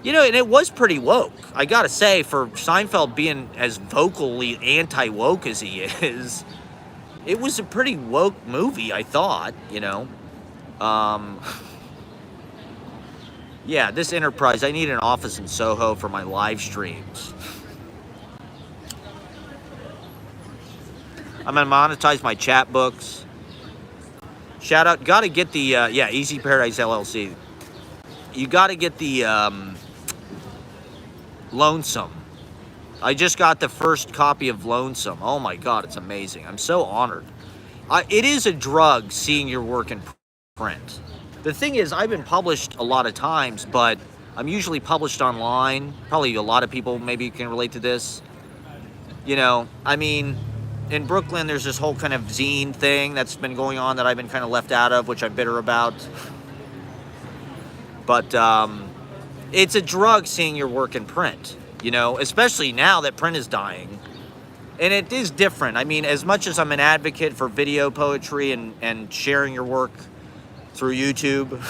And it was pretty woke. I gotta say, for Seinfeld being as vocally anti-woke as he is, it was a pretty woke movie, I thought, Yeah, this enterprise, I need an office in Soho for my live streams. I'm gonna monetize my chat books. Shout out, gotta get the, Easy Paradise LLC. You gotta get the, Lonesome. I just got the first copy of Lonesome. Oh my God, it's amazing. I'm so honored. It is a drug seeing your work in print. The thing is, I've been published a lot of times, but I'm usually published online. Probably a lot of people maybe can relate to this. In Brooklyn, there's this whole kind of zine thing that's been going on that I've been kind of left out of, which I'm bitter about. But, it's a drug seeing your work in print, especially now that print is dying. And it is different. As much as I'm an advocate for video poetry and sharing your work through YouTube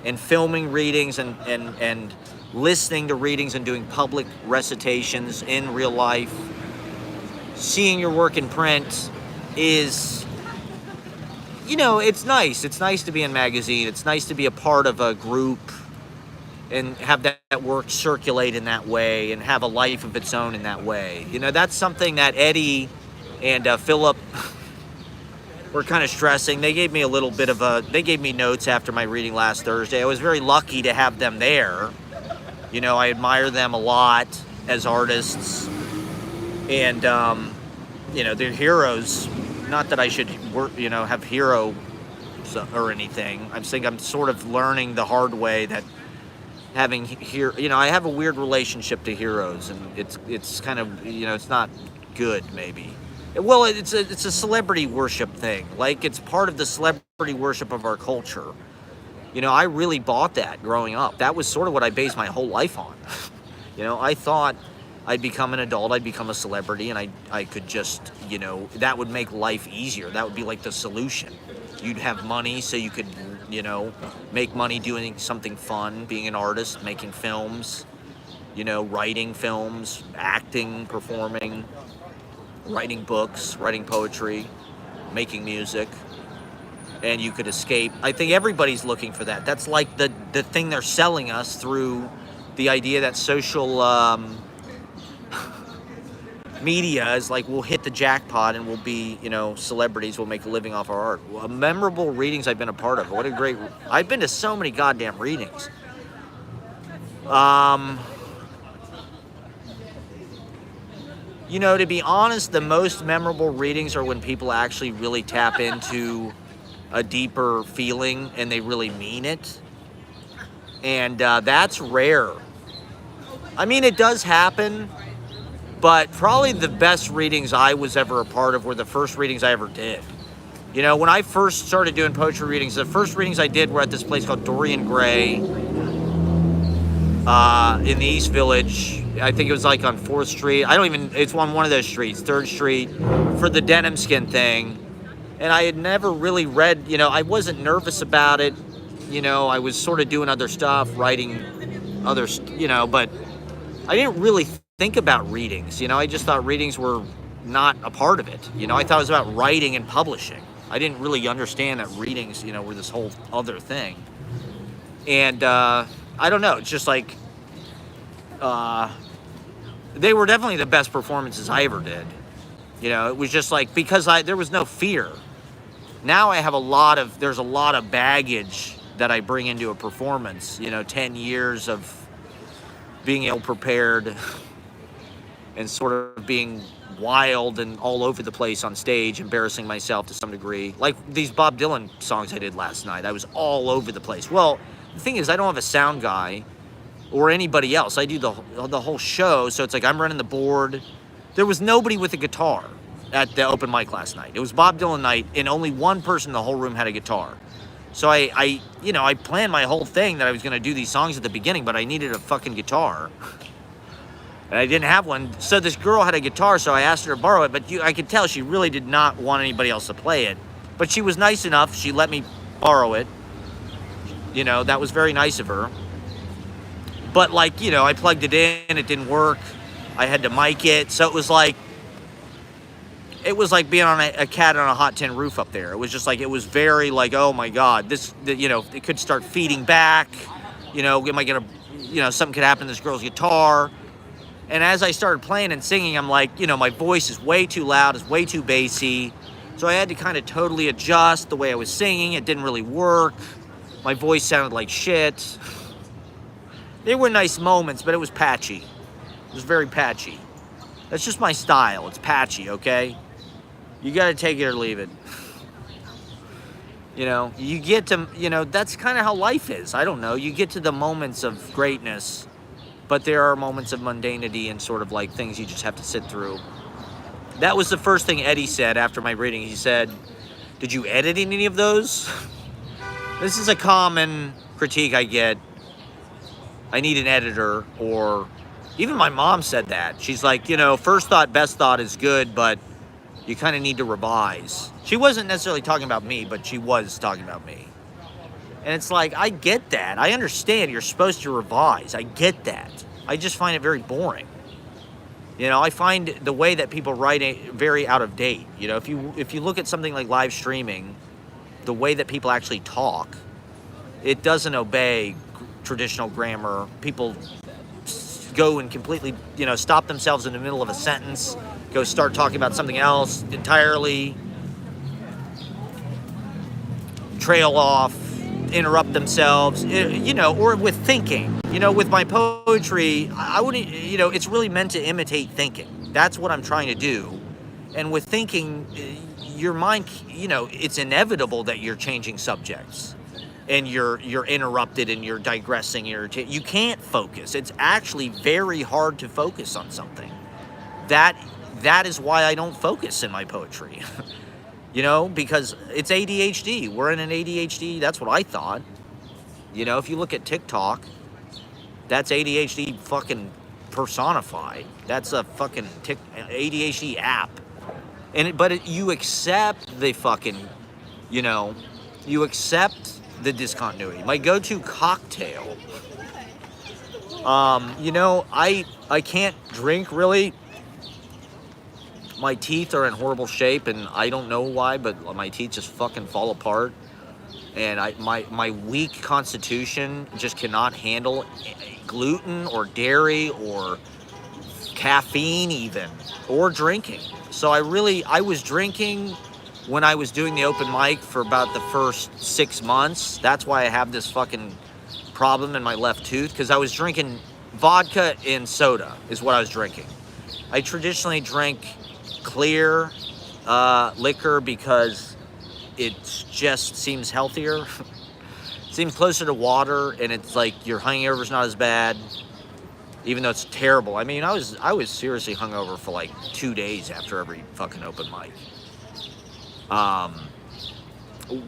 and filming readings and listening to readings and doing public recitations in real life, seeing your work in print is, it's nice. It's nice to be in a magazine. It's nice to be a part of a group and have that work circulate in that way and have a life of its own in that way. That's something that Eddie and Philip were kind of stressing. They gave me they gave me notes after my reading last Thursday. I was very lucky to have them there. I admire them a lot as artists. And, they're heroes. Not that I should have hero or anything. I'm saying I'm sort of learning the hard way that having I have a weird relationship to heroes, and it's kind of, it's not good, maybe. Well, it's a celebrity worship thing. It's part of the celebrity worship of our culture. I really bought that growing up. That was sort of what I based my whole life on. I thought I'd become an adult, I'd become a celebrity, and I could just, that would make life easier. That would be like the solution. You'd have money so you could, make money doing something fun, being an artist, making films, writing films, acting, performing, writing books, writing poetry, making music, and you could escape. I think everybody's looking for that. That's like the thing they're selling us through the idea that social media is like, we'll hit the jackpot and we'll be, celebrities, we'll make a living off our art. Well, memorable readings I've been a part of. I've been to so many goddamn readings. To be honest, the most memorable readings are when people actually really tap into a deeper feeling and they really mean it. And that's rare. I mean, it does happen, but probably the best readings I was ever a part of were the first readings I ever did. When I first started doing poetry readings, the first readings I did were at this place called Dorian Gray in the East Village. I think it was like on 4th Street. It's on one of those streets, 3rd Street, for the Denim Skin thing. And I had never really read, I wasn't nervous about it. I was sort of doing other stuff, writing other, but I didn't really think about readings. I just thought readings were not a part of it. I thought it was about writing and publishing. I didn't really understand that readings, were this whole other thing. And I don't know, it's just like, they were definitely the best performances I ever did. It was just like, because there was no fear. Now there's a lot of baggage that I bring into a performance, 10 years of being ill-prepared and sort of being wild and all over the place on stage, embarrassing myself to some degree. Like these Bob Dylan songs I did last night, I was all over the place. Well, the thing is, I don't have a sound guy or anybody else. I do the whole show, so it's like I'm running the board. There was nobody with a guitar at the open mic last night. It was Bob Dylan night, and only one person in the whole room had a guitar. So I planned my whole thing that I was going to do these songs at the beginning, but I needed a fucking guitar. And I didn't have one. So this girl had a guitar, so I asked her to borrow it, but I could tell she really did not want anybody else to play it. But she was nice enough. She let me borrow it. That was very nice of her. But I plugged it in, it didn't work. I had to mic it. So it was like being on a cat on a hot tin roof up there. It was just like, it was very like, oh my God, it could start feeding back. Am I gonna, something could happen to this girl's guitar. And as I started playing and singing, I'm like, my voice is way too loud, it's way too bassy. So I had to kind of totally adjust the way I was singing. It didn't really work. My voice sounded like shit. They were nice moments, but it was patchy. It was very patchy. That's just my style. It's patchy, okay? You got to take it or leave it. You get to, that's kind of how life is. I don't know. You get to the moments of greatness, but there are moments of mundanity and sort of like things you just have to sit through. That was the first thing Eddie said after my reading. He said, "Did you edit any of those?" This is a common critique I get. I need an editor, or even my mom said that. She's like, first thought, best thought is good, but you kind of need to revise. She wasn't necessarily talking about me, but she was talking about me. And it's like, I get that. I understand you're supposed to revise. I get that. I just find it very boring. I find the way that people write it very out of date. If you look at something like live streaming, the way that people actually talk, it doesn't obey traditional grammar. People go and completely, stop themselves in the middle of a sentence, go start talking about something else entirely, trail off, interrupt themselves, or with thinking. With my poetry, I wouldn't, it's really meant to imitate thinking. That's what I'm trying to do. And with thinking, your mind, it's inevitable that you're changing subjects and you're interrupted and you're digressing. You can't focus. It's actually very hard to focus on something. That is why I don't focus in my poetry. Because it's ADHD. We're in an ADHD. That's what I thought. If you look at TikTok, that's ADHD fucking personified. That's a fucking ADHD app. But you accept the fucking, you accept the discontinuity. My go-to cocktail. I can't drink really. My teeth are in horrible shape, and I don't know why, but my teeth just fucking fall apart. And my weak constitution just cannot handle gluten or dairy or caffeine even, or drinking. So I was drinking when I was doing the open mic for about the first 6 months. That's why I have this fucking problem in my left tooth, because I was drinking vodka and soda is what I was drinking. I traditionally drink clear liquor because it just seems healthier. Seems closer to water, and it's like your hangover's not as bad, even though it's terrible. I mean, I was seriously hungover for like 2 days after every fucking open mic.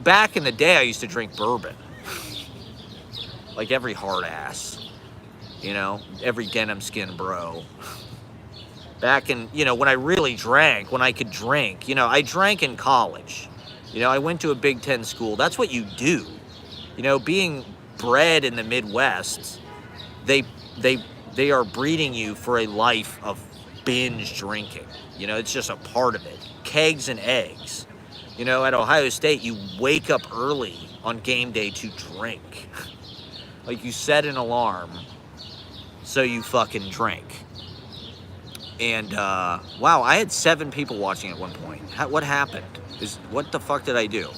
Back in the day, I used to drink bourbon, like every hard ass, every denim skin bro. Back in, when I really drank, when I could drink, I drank in college. I went to a Big Ten school. That's what you do. Being bred in the Midwest, they are breeding you for a life of binge drinking. It's just a part of it. Kegs and eggs. At Ohio State, you wake up early on game day to drink. Like, you set an alarm so you fucking drink. And, wow, I had 7 people watching at one point. What happened? What the fuck did I do?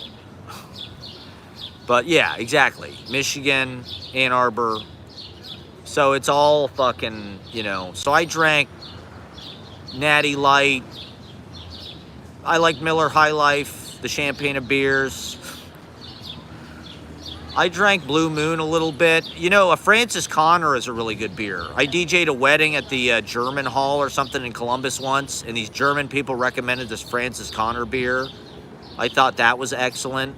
But yeah, exactly. Michigan, Ann Arbor. So it's all fucking, So I drank Natty Light. I like Miller High Life, the champagne of beers. I drank Blue Moon a little bit. A Francis Conner is a really good beer. I DJ'd a wedding at the German Hall or something in Columbus once, and these German people recommended this Francis Conner beer. I thought that was excellent.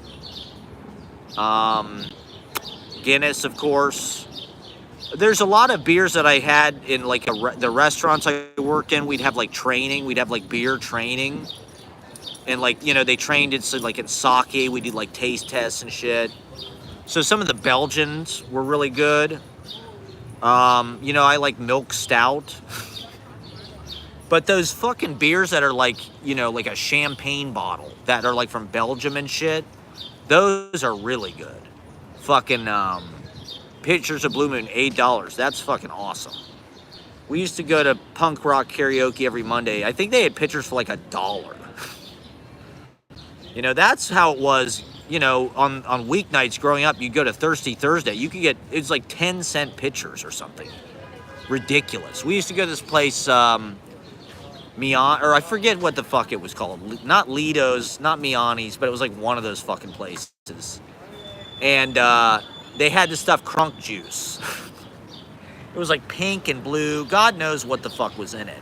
Guinness, of course. There's a lot of beers that I had in like the restaurants I worked in. We'd have like training. We'd have like beer training. And like, they trained in like in sake. We did like taste tests and shit. So some of the Belgians were really good. I like milk stout. But those fucking beers that are like, like a champagne bottle that are like from Belgium and shit, those are really good. Fucking pitchers of Blue Moon, $8. That's fucking awesome. We used to go to punk rock karaoke every Monday. I think they had pitchers for like $1. That's how it was. On weeknights growing up, you'd go to Thirsty Thursday. You could get, it's like 10-cent pitchers or something. Ridiculous. We used to go to this place, or I forget what the fuck it was called. Not Lido's, not Miani's, but it was like one of those fucking places. And they had this stuff, Crunk Juice. It was like pink and blue. God knows what the fuck was in it.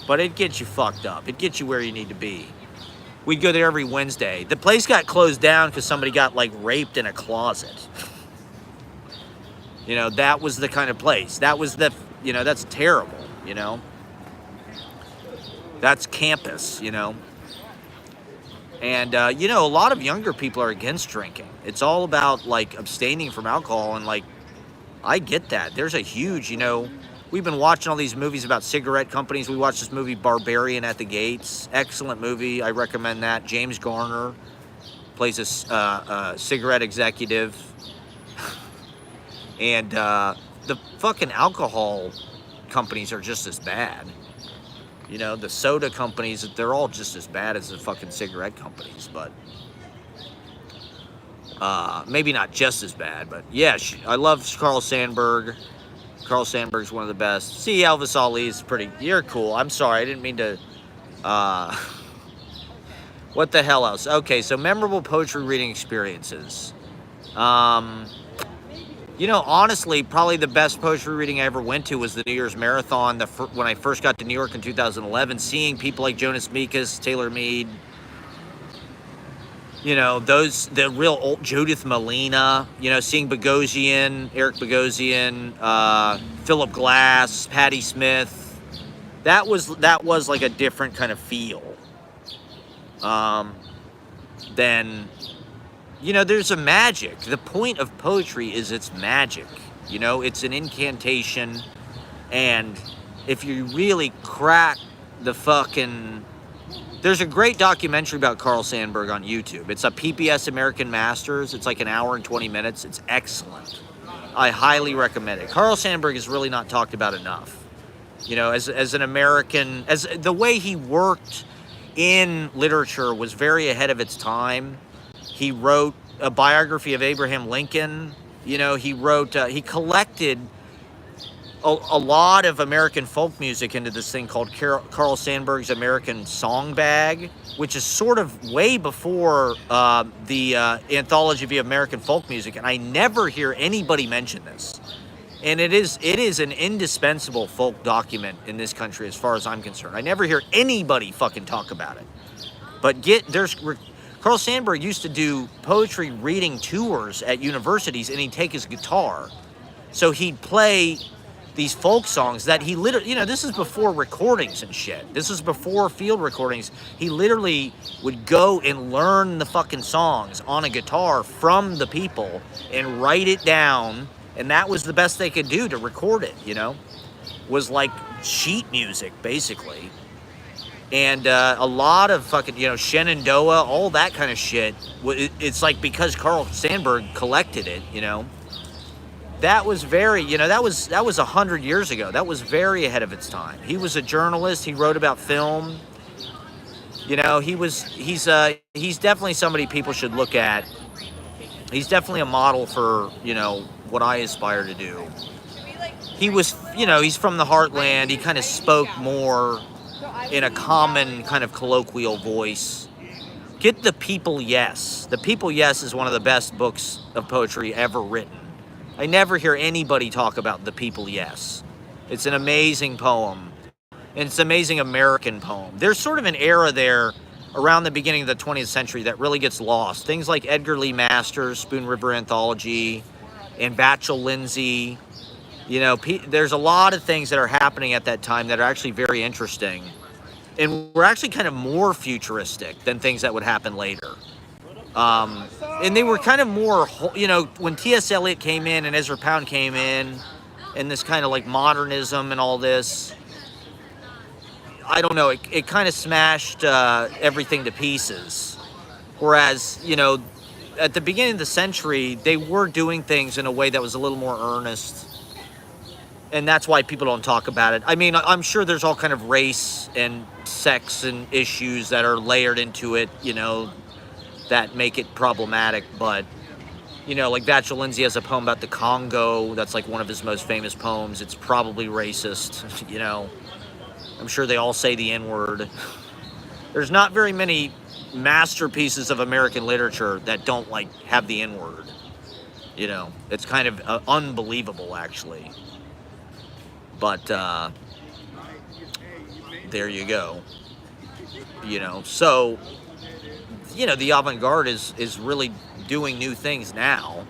But it'd get you fucked up. It'd get you where you need to be. We'd go there every Wednesday. The place got closed down because somebody got like raped in a closet. That was the kind of place. That was that's terrible, That's campus, And, a lot of younger people are against drinking. It's all about, like, abstaining from alcohol, and, like, I get that. There's a huge, we've been watching all these movies about cigarette companies. We watched this movie, Barbarian at the Gates. Excellent movie. I recommend that. James Garner plays a cigarette executive. And the fucking alcohol companies are just as bad. The soda companies, they're all just as bad as the fucking cigarette companies, but maybe not just as bad, but yeah, I love Carl Sandburg. Carl Sandburg's one of the best. See, Elvis Ali's you're cool. I'm sorry, I didn't mean to, what the hell else? Okay, so memorable poetry reading experiences. Honestly, probably the best poetry reading I ever went to was the New Year's Marathon. When I first got to New York in 2011, seeing people like Jonas Mekas, Taylor Mead, the real old Judith Malina, seeing Bogosian, Eric Bogosian, Philip Glass, Patti Smith. That was like a different kind of feel than you know, there's a magic. The point of poetry is it's magic. You know, it's an incantation. And if you really crack the fucking... There's a great documentary about Carl Sandburg on YouTube. It's a PBS American Masters. It's like an hour and 20 minutes. It's excellent. I highly recommend it. Carl Sandburg is really not talked about enough. You know, as an American, as the way he worked in literature was very ahead of its time. He wrote a biography of Abraham Lincoln. You know, he collected a lot of American folk music into this thing called Carl Sandburg's American Song Bag, which is sort of way before the Anthology of American Folk Music, and I never hear anybody mention this. And it is an indispensable folk document in this country as far as I'm concerned. I never hear anybody fucking talk about it. But Carl Sandburg used to do poetry reading tours at universities, and he'd take his guitar. So he'd play these folk songs that he literally, you know, this is before recordings and shit. This is before field recordings. He literally would go and learn the fucking songs on a guitar from the people and write it down. And that was the best they could do to record it, you know, was like sheet music, basically. And a lot of fucking, you know, Shenandoah, all that kind of shit. It's like because Carl Sandburg collected it, you know. That was very, you know, that was 100 years ago. That was very ahead of its time. He was a journalist. He wrote about film. You know, he's definitely somebody people should look at. He's definitely a model for, you know, what I aspire to do. He was, you know, he's from the heartland. He kind of spoke more in a common kind of colloquial voice. Get The People Yes. The People Yes is one of the best books of poetry ever written. I never hear anybody talk about The People Yes. It's an amazing poem. And it's an amazing American poem. There's sort of an era there around the beginning of the 20th century that really gets lost. Things like Edgar Lee Masters, Spoon River Anthology, and Vachel Lindsay. You know, there's a lot of things that are happening at that time that are actually very interesting. And we're actually kind of more futuristic than things that would happen later. And they were kind of more, you know, when T.S. Eliot came in and Ezra Pound came in, and this kind of like modernism and all this, I don't know, it kind of smashed everything to pieces. Whereas, you know, at the beginning of the century, they were doing things in a way that was a little more earnest. And that's why people don't talk about it. I mean, I'm sure there's all kind of race and sex and issues that are layered into it, you know, that make it problematic. But, you know, like Vachel Lindsay has a poem about the Congo. That's like one of his most famous poems. It's probably racist, you know. I'm sure they all say the N-word. There's not very many masterpieces of American literature that don't, like, have the N-word. You know, it's kind of unbelievable, actually. But, there you go. You know, so, you know, the avant-garde is really doing new things now.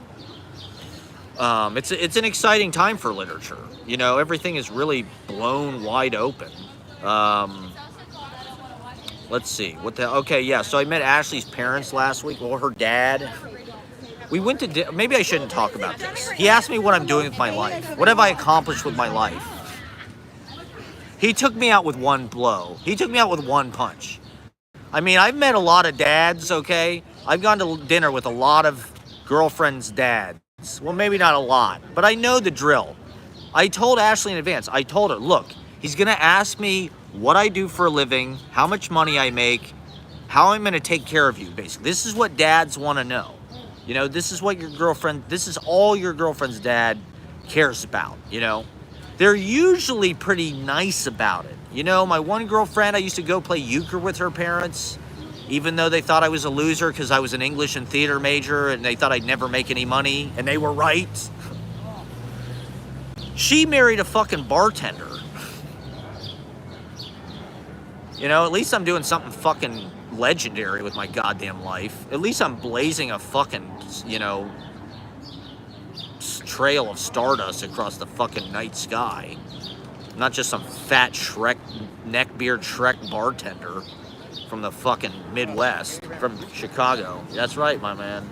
It's an exciting time for literature. You know, everything is really blown wide open. Let's see. Okay, yeah, so I met Ashley's parents last week, or her dad. We went to, maybe I shouldn't talk about this. He asked me what I'm doing with my life. What have I accomplished with my life? He took me out with one blow. He took me out with one punch. I mean, I've met a lot of dads, okay? I've gone to dinner with a lot of girlfriends' dads. Well, maybe not a lot, but I know the drill. I told Ashley in advance. I told her, look, he's going to ask me what I do for a living, how much money I make, how I'm going to take care of you, basically. This is what dads want to know. You know, this is what this is all your girlfriend's dad cares about, you know? They're usually pretty nice about it. You know, my one girlfriend, I used to go play euchre with her parents, even though they thought I was a loser because I was an English and theater major and they thought I'd never make any money, and they were right. She married a fucking bartender. You know, at least I'm doing something fucking legendary with my goddamn life. At least I'm blazing a fucking, you know, trail of stardust across the fucking night sky. Not just some fat neckbeard Shrek bartender from the fucking Midwest, from Chicago. That's right, my man.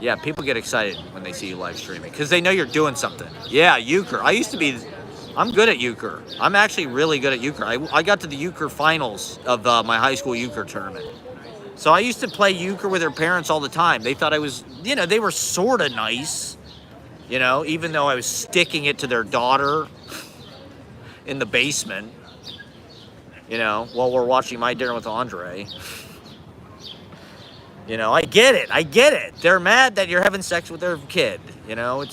Yeah, people get excited when they see you live streaming because they know you're doing something. Yeah, euchre. I'm good at euchre. I'm actually really good at euchre. I got to the euchre finals of my high school euchre tournament. So I used to play euchre with their parents all the time. They thought I was, they were sort of nice, even though I was sticking it to their daughter in the basement, while we're watching My Dinner with Andre. I get it. They're mad that you're having sex with their kid, or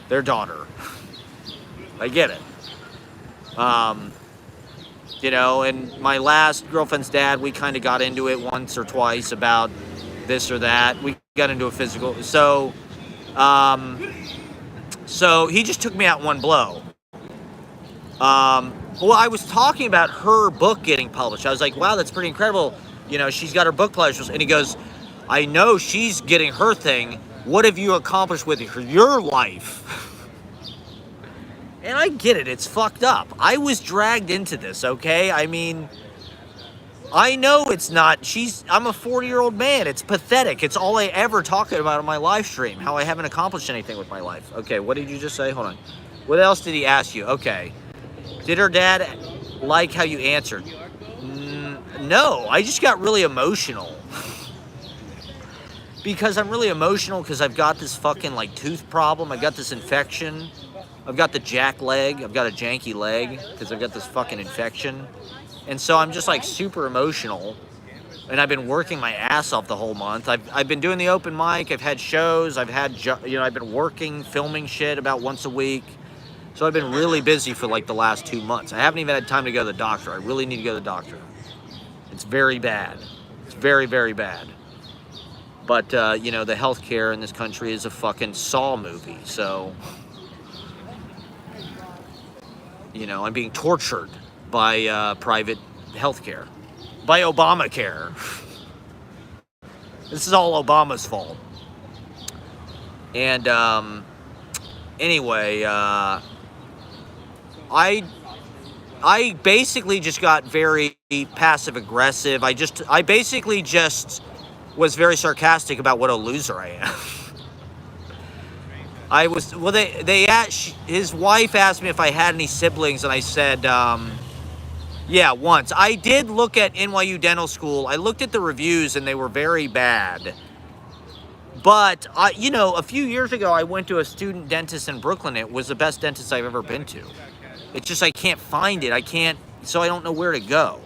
their daughter. I get it. And my last girlfriend's dad, we kind of got into it once or twice about this or that. We got into a physical. So he just took me out in one blow. Well, I was talking about her book getting published. I was like, wow, that's pretty incredible. She's got her book published. And he goes, I know she's getting her thing. What have you accomplished with your life? And I get it. It's fucked up. I was dragged into this, okay? I mean, I know it's not. I'm a 40-year-old man. It's pathetic. It's all I ever talk about on my live stream, how I haven't accomplished anything with my life. Okay, what did you just say? Hold on. What else did he ask you? Okay. Did her dad like how you answered? No, I just got really emotional. Because I'm really emotional because I've got this fucking tooth problem. I got this infection. I've got the jack leg. I've got a janky leg because I've got this fucking infection. And so I'm just super emotional. And I've been working my ass off the whole month. I've been doing the open mic. I've had shows. I've been working, filming shit about once a week. So I've been really busy for the last 2 months. I haven't even had time to go to the doctor. I really need to go to the doctor. It's very bad. It's very, very bad. But, the healthcare in this country is a fucking Saw movie. So, I'm being tortured by private healthcare. By Obamacare. This is all Obama's fault. And, anyway, I basically just got very passive aggressive. I basically just was very sarcastic about what a loser I am. His wife asked me if I had any siblings, and I said, yeah, once. I did look at NYU Dental School. I looked at the reviews, and they were very bad. But, a few years ago, I went to a student dentist in Brooklyn. It was the best dentist I've ever been to. It's just I can't find it. So I don't know where to go.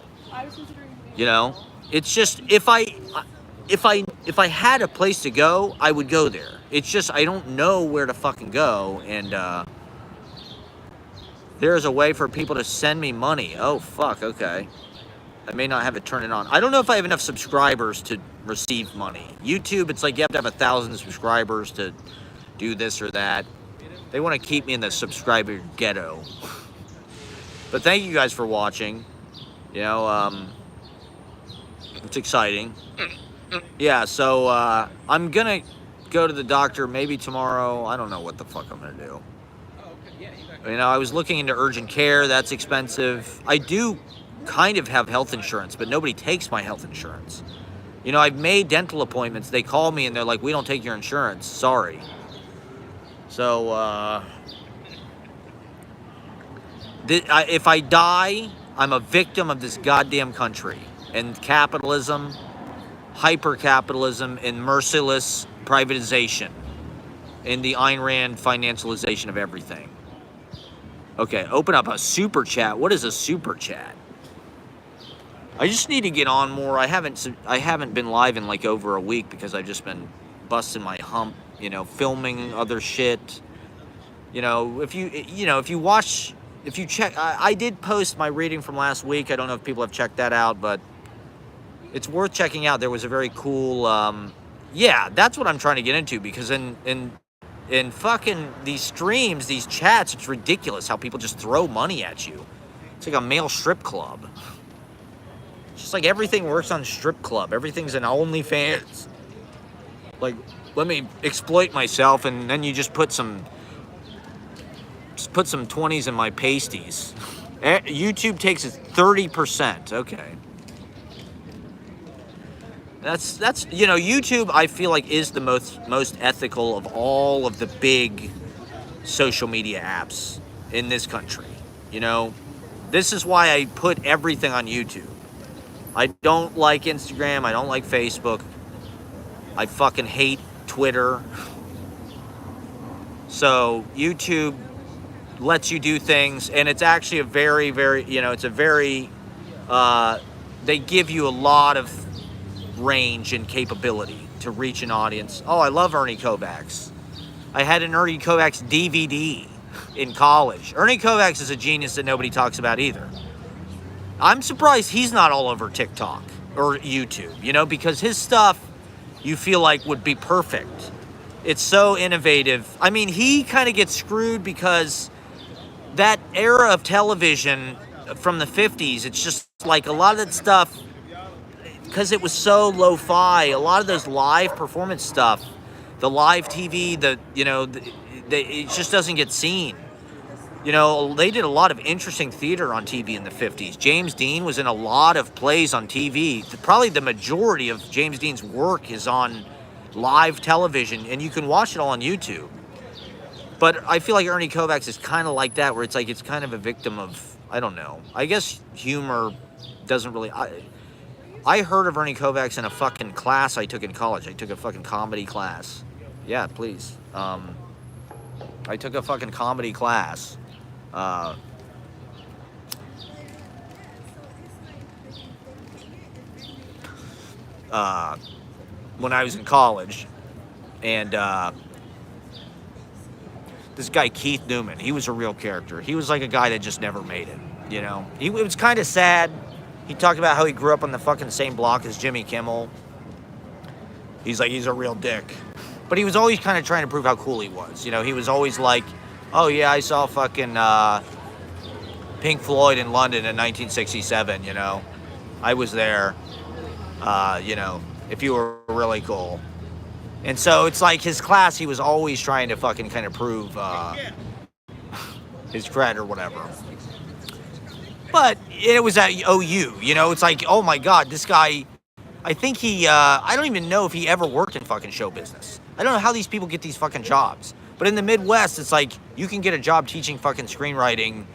It's just if I had a place to go, I would go there. It's just I don't know where to fucking go, and there's a way for people to send me money. Oh fuck, okay. I may not have it turned on. I don't know if I have enough subscribers to receive money. YouTube, it's you have to have 1,000 subscribers to do this or that. They want to keep me in the subscriber ghetto. But thank you guys for watching. It's exciting. Yeah, so I'm gonna go to the doctor maybe tomorrow. I don't know what the fuck I'm gonna do. I was looking into urgent care. That's expensive. I do kind of have health insurance, but nobody takes my health insurance. I've made dental appointments. They call me and they're like, we don't take your insurance. Sorry. So, if I die, I'm a victim of this goddamn country and capitalism, hyper-capitalism, and merciless privatization and the Ayn Rand financialization of everything. Okay, open up a super chat. What is a super chat? I just need to get on more. I haven't been live in over a week because I've just been busting my hump, filming other shit. If you check, I did post my reading from last week. I don't know if people have checked that out, but it's worth checking out. There was a very cool, yeah, that's what I'm trying to get into, because in fucking these streams, these chats, it's ridiculous how people just throw money at you. It's like a male strip club. It's just everything works on strip club. Everything's an OnlyFans. Let me exploit myself, and then you just put some 20s in my pasties. YouTube takes it 30%. Okay. That's YouTube, I feel like, is the most ethical of all of the big social media apps in this country. You know, this is why I put everything on YouTube. I don't like Instagram. I don't like Facebook. I fucking hate Twitter. So YouTube lets you do things, and it's actually a very, very, it's a very, they give you a lot of range and capability to reach an audience. Oh, I love Ernie Kovacs. I had an Ernie Kovacs DVD in college. Ernie Kovacs is a genius that nobody talks about either. I'm surprised he's not all over TikTok or YouTube, because his stuff you feel like would be perfect. It's so innovative. I mean, he kind of gets screwed because that era of television from the 50s, it's just like a lot of that stuff, because it was so lo-fi, a lot of those live performance stuff, the live TV, it just doesn't get seen. They did a lot of interesting theater on TV in the 50s. James Dean was in a lot of plays on TV. Probably the majority of James Dean's work is on live television, and you can watch it all on YouTube. But I feel like Ernie Kovacs is kind of like that, where it's like it's kind of a victim of, I don't know. I guess humor doesn't really... I heard of Ernie Kovacs in a fucking class I took in college. I took a fucking comedy class. Yeah, please. I took a fucking comedy class. When I was in college, and this guy Keith Newman, he was a real character. He was like a guy that just never made it. It was kind of sad. He talked about how he grew up on the fucking same block as Jimmy Kimmel. He's a real dick, but he was always kind of trying to prove how cool he was. He was always like, oh yeah, I saw fucking Pink Floyd in London in 1967, I was there, if you were really cool. And so it's like his class, he was always trying to fucking kind of prove his cred or whatever. But it was at OU, it's like, oh my God, this guy, I think I don't even know if he ever worked in fucking show business. I don't know how these people get these fucking jobs. But in the Midwest, it's like, you can get a job teaching fucking screenwriting,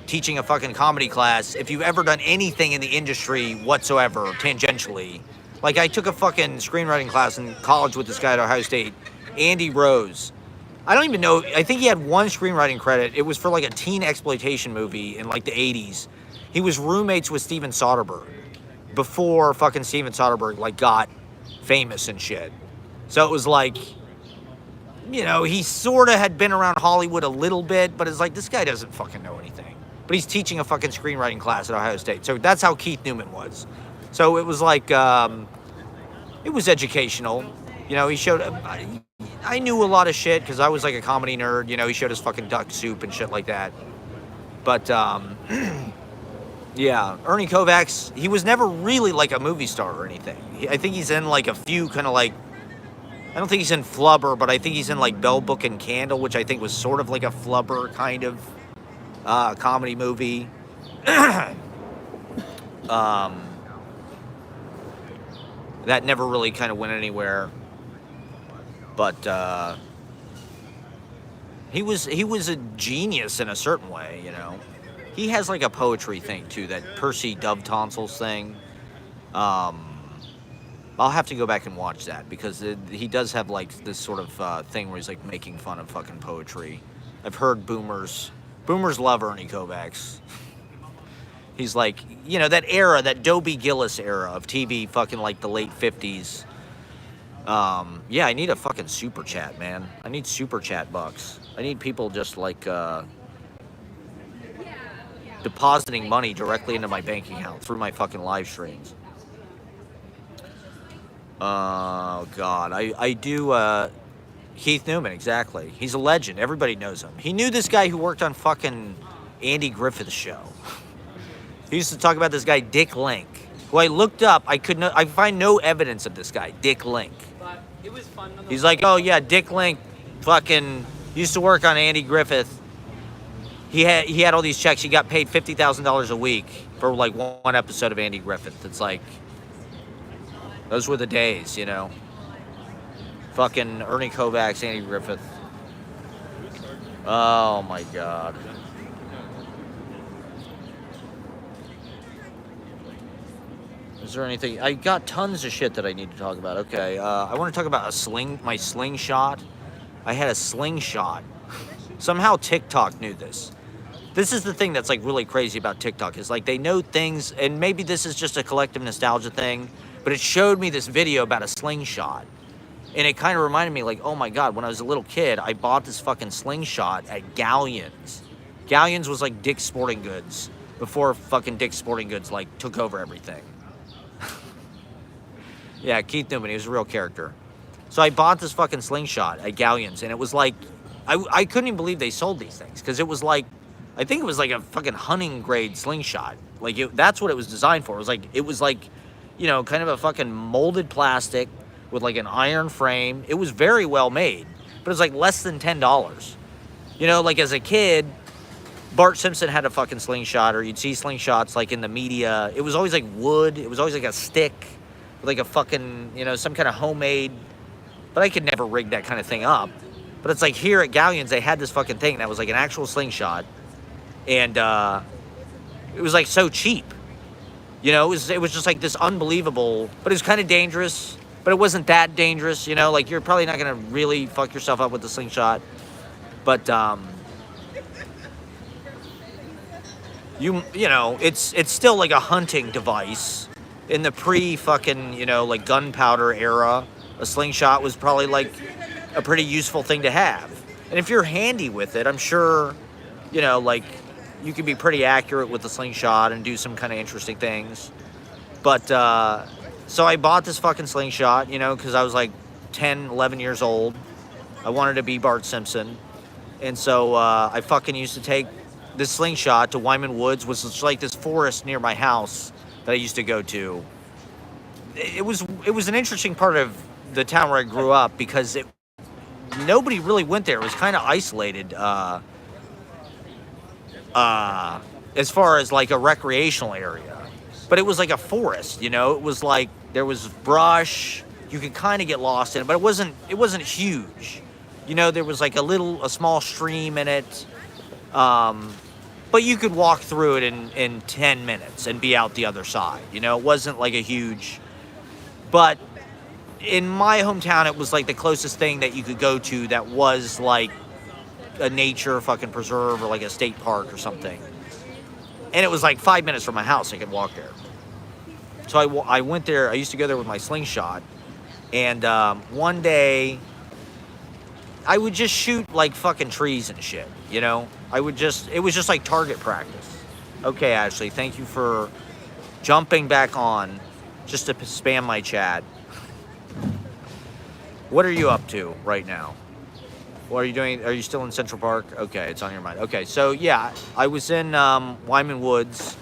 teaching a fucking comedy class, if you've ever done anything in the industry whatsoever, tangentially. Like, I took a fucking screenwriting class in college with this guy at Ohio State, Andy Rose. I don't even know, I think he had one screenwriting credit. It was for like a teen exploitation movie in like the 80s. He was roommates with Steven Soderbergh before fucking Steven Soderbergh like got famous and shit. So it was like, he sort of had been around Hollywood a little bit, but it's like, this guy doesn't fucking know anything. But he's teaching a fucking screenwriting class at Ohio State. So that's how Keith Newman was. So it was like, it was educational. He showed, I knew a lot of shit because I was like a comedy nerd. He showed us fucking Duck Soup and shit like that. But, yeah, Ernie Kovacs, he was never really like a movie star or anything. I think he's in like a few kind of like, I don't think he's in Flubber, but I think he's in like Bell Book and Candle, which I think was sort of like a Flubber kind of comedy movie. That never really kind of went anywhere. But he was a genius in a certain way, He has like a poetry thing too, that Percy Dove Tonsils thing. I'll have to go back and watch that because he does have like this sort of thing where he's like making fun of fucking poetry. I've heard boomers love Ernie Kovacs. He's like, that era, that Dobie Gillis era of TV, fucking like the late 50s. Yeah, I need a fucking super chat, man. I need super chat bucks. I need people just like depositing money directly into my bank account through my fucking live streams. Oh, God. I do, Keith Newman, exactly. He's a legend. Everybody knows him. He knew this guy who worked on fucking Andy Griffith's show. He used to talk about this guy, Dick Link, who I looked up. I find no evidence of this guy, Dick Link. But it was fun. He's like, oh, yeah, Dick Link fucking used to work on Andy Griffith. He had all these checks. He got paid $50,000 a week for like one episode of Andy Griffith. It's like, Those were the days, you know. Fucking Ernie Kovacs, Andy Griffith. Oh my God. Is there anything? I got tons of shit that I need to talk about. Okay, I want to talk about my slingshot. I had a slingshot. Somehow TikTok knew this. This is the thing that's like really crazy about TikTok is like they know things, and maybe this is just a collective nostalgia thing, but it showed me this video about a slingshot. And it kind of reminded me like, oh my God, when I was a little kid, I bought this fucking slingshot at Galleons. Galleons was like Dick's Sporting Goods before fucking Dick's Sporting Goods like took over everything. Yeah, Keith Newman, he was a real character. So I bought this fucking slingshot at Galleons, and it was like, I couldn't even believe they sold these things, because it was like, I think it was like a fucking hunting grade slingshot. Like, that's what it was designed for. It was like, you know, kind of a fucking molded plastic with like an iron frame. It was very well made, but it was like less than $10. You know, like as a kid, Bart Simpson had a fucking slingshot, or you'd see slingshots like in the media. It was always like wood. It was always like a stick, like a fucking, you know, some kind of homemade, but I could never rig that kind of thing up. But it's like here at Galleons, they had this fucking thing that was like an actual slingshot, and it was like so cheap. You know, it was just like this unbelievable, but it was kind of dangerous, but it wasn't that dangerous, you know, like you're probably not going to really fuck yourself up with the slingshot, but you know, it's still like a hunting device. In the pre-fucking, you know, like gunpowder era, a slingshot was probably like a pretty useful thing to have. And if you're handy with it, I'm sure, you know, like you can be pretty accurate with the slingshot and do some kind of interesting things. But, so I bought this fucking slingshot, you know, because I was like 10, 11 years old. I wanted to be Bart Simpson. And so I fucking used to take this slingshot to Wyman Woods, which was like this forest near my house that I used to go to. It was an interesting part of the town where I grew up, because nobody really went there. It was kind of isolated as far as like a recreational area. But it was like a forest, you know? It was like there was brush. You could kind of get lost in it, but it wasn't huge. You know, there was like a small stream in it. But you could walk through it in 10 minutes and be out the other side. You know, it wasn't like a huge, but in my hometown, it was like the closest thing that you could go to that was like a nature fucking preserve or like a state park or something. And it was like 5 minutes from my house. I could walk there. So I went there. I used to go there with my slingshot. And one day I would just shoot like fucking trees and shit, you know? it was just like target practice. Okay, Ashley, thank you for jumping back on just to spam my chat. What are you up to right now? What are you doing? Are you still in Central Park? Okay, it's on your mind. Okay, so yeah, I was in Wyman Woods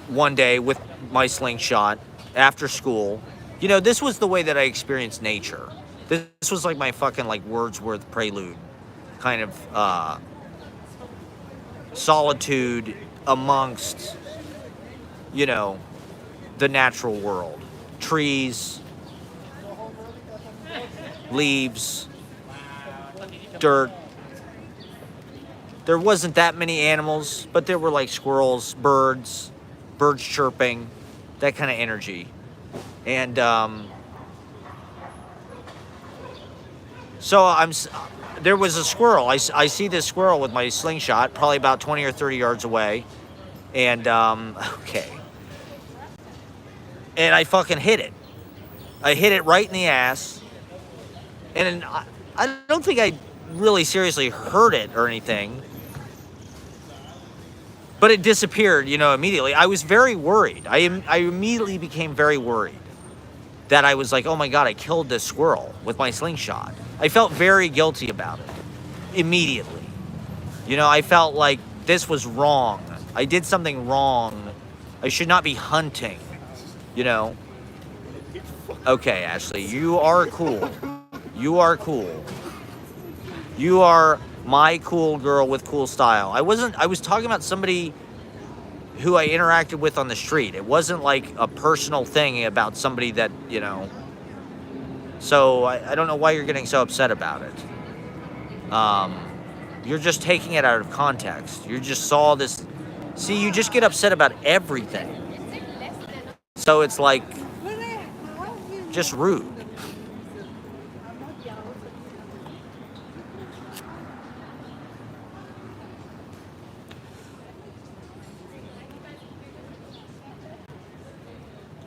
one day with my slingshot after school. You know, this was the way that I experienced nature. This was like my fucking like Wordsworth prelude, kind of solitude amongst, you know, the natural world. Trees, leaves, dirt. There wasn't that many animals, but there were like squirrels, birds chirping, that kind of energy. And so there was a squirrel. I see this squirrel with my slingshot, probably about 20 or 30 yards away. And, okay. And I fucking hit it. I hit it right in the ass. And I don't think I really seriously hurt it or anything. But it disappeared, you know, immediately. I was very worried. I immediately became very worried that I was like, oh my God, I killed this squirrel with my slingshot. I felt very guilty about it immediately. You know, I felt like this was wrong. I did something wrong. I should not be hunting, you know. Okay, Ashley, you are cool. You are cool. You are my cool girl with cool style. I was talking about somebody who I interacted with on the street. It wasn't like a personal thing about somebody that, you know. So I don't know why you're getting so upset about it. You're just taking it out of context. You just saw this. See, you just get upset about everything. So it's like just rude.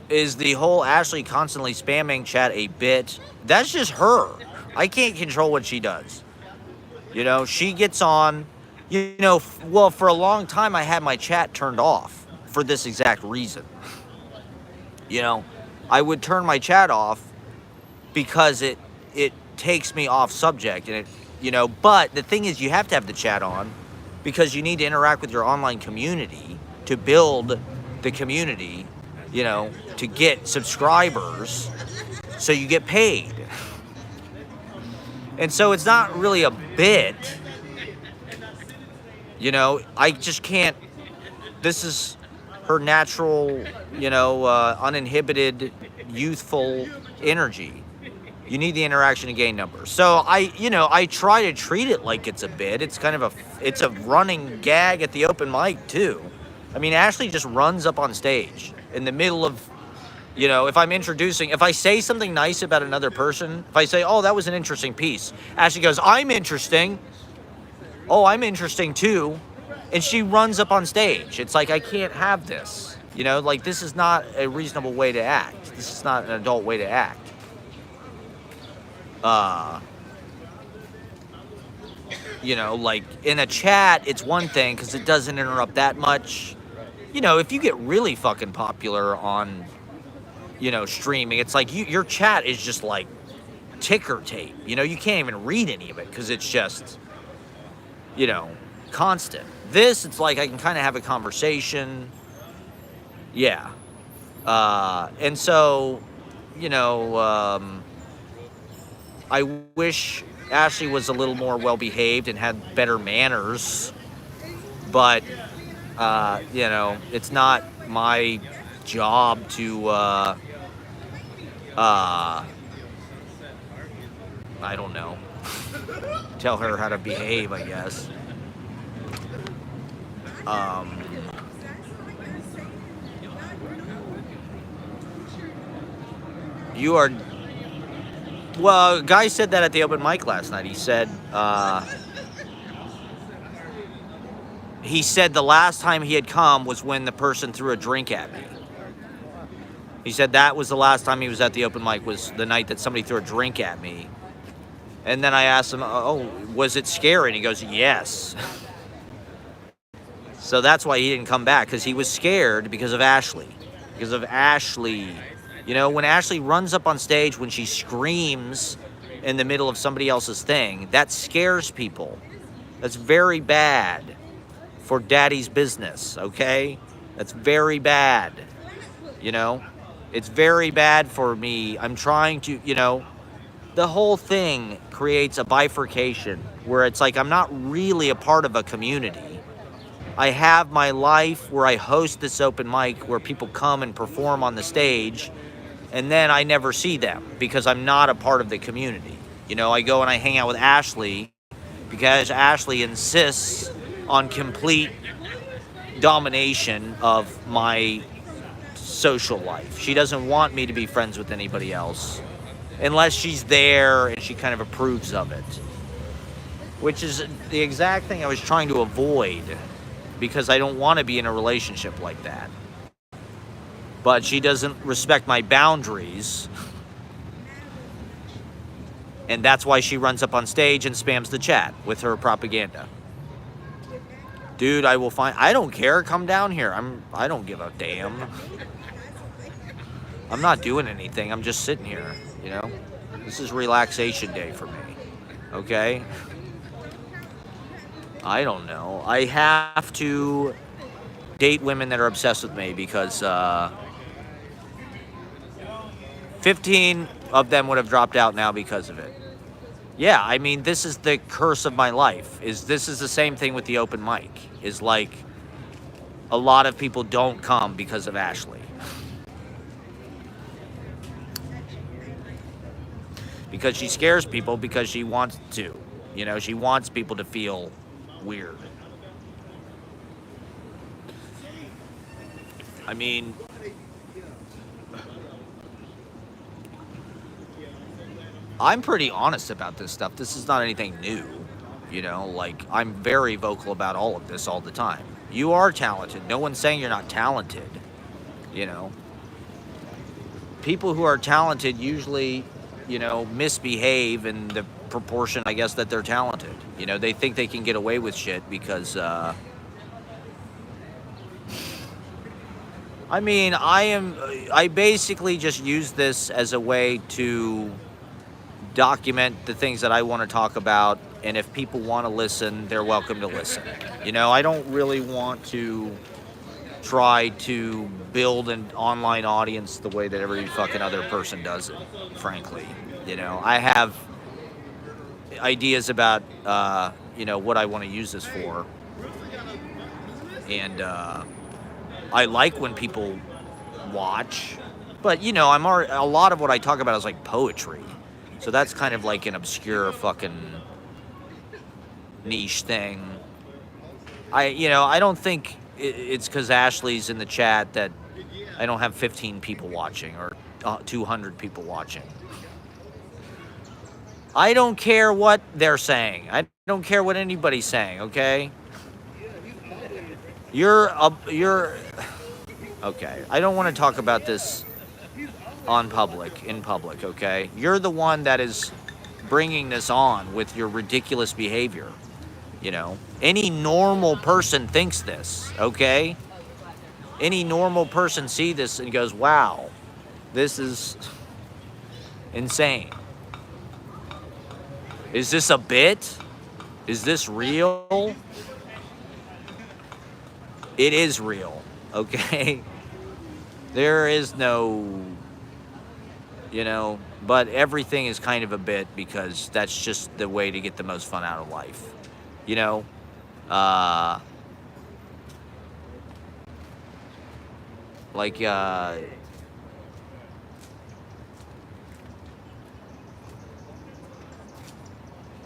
Is the whole Ashley constantly spamming chat a bit? That's just her. I can't control what she does. You know, she gets on, you know, well, for a long time I had my chat turned off for this exact reason. You know, I would turn my chat off because it takes me off subject, and it, you know, but the thing is you have to have the chat on because you need to interact with your online community to build the community, you know, to get subscribers so you get paid. And so it's not really a bit, you know, I just can't, this is her natural, you know, uninhibited, youthful energy. You need the interaction to gain numbers. So I try to treat it like it's a bit. It's kind of it's a running gag at the open mic too. I mean, Ashley just runs up on stage in the middle of, you know, if I say something nice about another person, if I say, oh, that was an interesting piece, Ashley goes, I'm interesting. Oh, I'm interesting too. And she runs up on stage. It's like, I can't have this. You know, like, this is not a reasonable way to act. This is not an adult way to act. You know, like, in a chat, it's one thing because it doesn't interrupt that much. You know, if you get really fucking popular on, you know, streaming, it's like your chat is just like ticker tape. You know, you can't even read any of it because it's just, you know, constant. This, it's like I can kind of have a conversation. Yeah. And so, you know, I wish Ashley was a little more well-behaved and had better manners. But, you know, it's not my job to, I don't know, tell her how to behave, I guess. You are, well, a guy said that at the open mic last night. He said the last time he had come was when the person threw a drink at me. He said that was the last time he was at the open mic, was the night that somebody threw a drink at me. And then I asked him, oh, was it scary? And he goes, yes. So that's why he didn't come back, because he was scared because of Ashley. Because of Ashley. You know, when Ashley runs up on stage, when she screams in the middle of somebody else's thing, that scares people. That's very bad for daddy's business, okay? That's very bad, you know? It's very bad for me. I'm trying to, you know, the whole thing creates a bifurcation where it's like I'm not really a part of a community. I have my life where I host this open mic where people come and perform on the stage, and then I never see them because I'm not a part of the community. You know, I go and I hang out with Ashley because Ashley insists on complete domination of my social life. She doesn't want me to be friends with anybody else unless she's there and she kind of approves of it, which is the exact thing I was trying to avoid because I don't want to be in a relationship like that. But she doesn't respect my boundaries, and that's why she runs up on stage and spams the chat with her propaganda. Dude, I don't care. Come down here. I don't give a damn. I'm not doing anything. I'm just sitting here, you know? This is relaxation day for me, okay? I don't know. I have to date women that are obsessed with me because 15 of them would have dropped out now because of it. Yeah, I mean, this is the curse of my life. This is the same thing with the open mic. Is like, a lot of people don't come because of Ashley. Because she scares people because she wants to. You know, she wants people to feel weird. I mean, I'm pretty honest about this stuff. This is not anything new. You know, like, I'm very vocal about all of this all the time. You are talented. No one's saying you're not talented. You know, people who are talented usually, you know, misbehave in the proportion, I guess, that they're talented. You know, they think they can get away with shit because, I mean, I basically just use this as a way to document the things that I want to talk about, and if people want to listen, they're welcome to listen. You know, I don't really want to try to build an online audience the way that every fucking other person does it, frankly. You know, I have ideas about, you know, what I want to use this for, and I like when people watch, but, you know, a lot of what I talk about is like poetry. So that's kind of like an obscure fucking niche thing. You know, I don't think it's because Ashley's in the chat that I don't have 15 people watching or 200 people watching. I don't care what they're saying. I don't care what anybody's saying, okay? Okay. I don't want to talk about this in public, okay? You're the one that is bringing this on with your ridiculous behavior, you know? Any normal person thinks this, okay? Any normal person see this and goes, wow, this is insane. Is this a bit? Is this real? It is real, okay? There is no, you know, but everything is kind of a bit because that's just the way to get the most fun out of life, you know?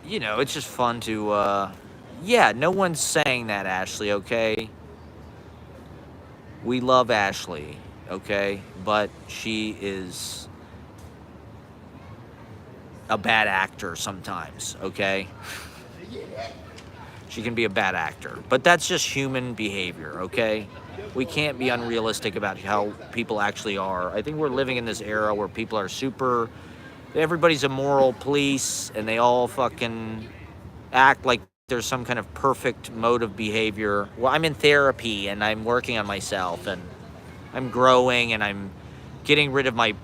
You know, it's just fun to, yeah, no one's saying that, Ashley, okay? We love Ashley, okay? But she is a bad actor sometimes, okay? She can be a bad actor, but that's just human behavior, okay? We can't be unrealistic about how people actually are. I think we're living in this era where people are everybody's a moral police, and they all fucking act like there's some kind of perfect mode of behavior. Well, I'm in therapy, and I'm working on myself, and I'm growing, and I'm getting rid of my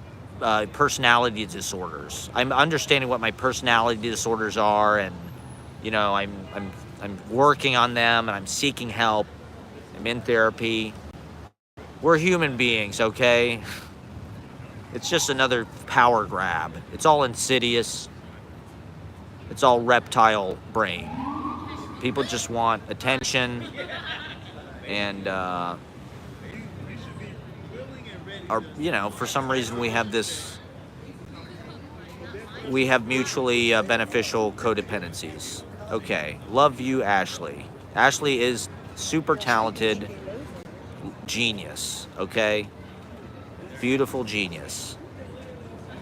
personality disorders. I'm understanding what my personality disorders are, and, you know, I'm working on them, and I'm seeking help. I'm in therapy. We're human beings, okay? It's just another power grab. It's all insidious. It's all reptile brain. People just want attention, and you know, for some reason we have mutually beneficial codependencies. Okay, love you, Ashley. Ashley is super talented, genius, okay? Beautiful genius.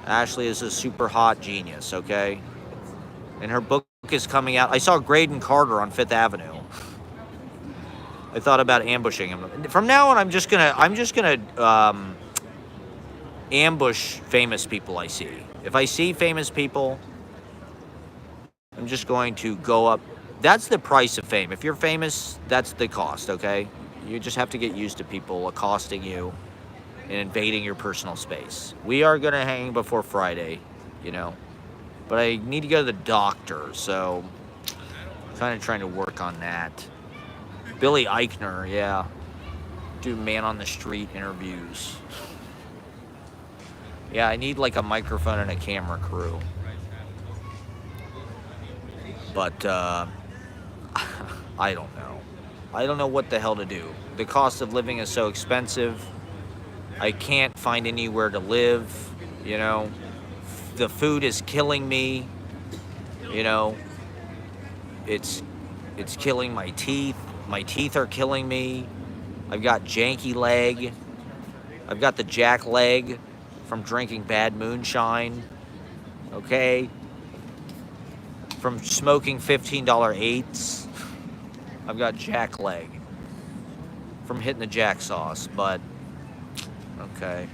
Ashley is a super hot genius, okay? And her book is coming out. I saw Graydon Carter on Fifth Avenue. I thought about ambushing him. From now on, I'm just gonna ambush famous people I see. If I see famous people, I'm just going to go up. That's the price of fame. If you're famous, that's the cost, okay? You just have to get used to people accosting you and invading your personal space. We are gonna hang before Friday, you know, but I need to go to the doctor, so I'm kind of trying to work on that. Billy Eichner, yeah, do man on the street interviews. Yeah, I need like a microphone and a camera crew. But I don't know. I don't know what the hell to do. The cost of living is so expensive. I can't find anywhere to live, you know. The food is killing me, you know. It's killing my teeth. My teeth are killing me. I've got janky leg. I've got the jack leg from drinking bad moonshine. Okay? From smoking $15 eights. I've got jack leg from hitting the jack sauce, but okay.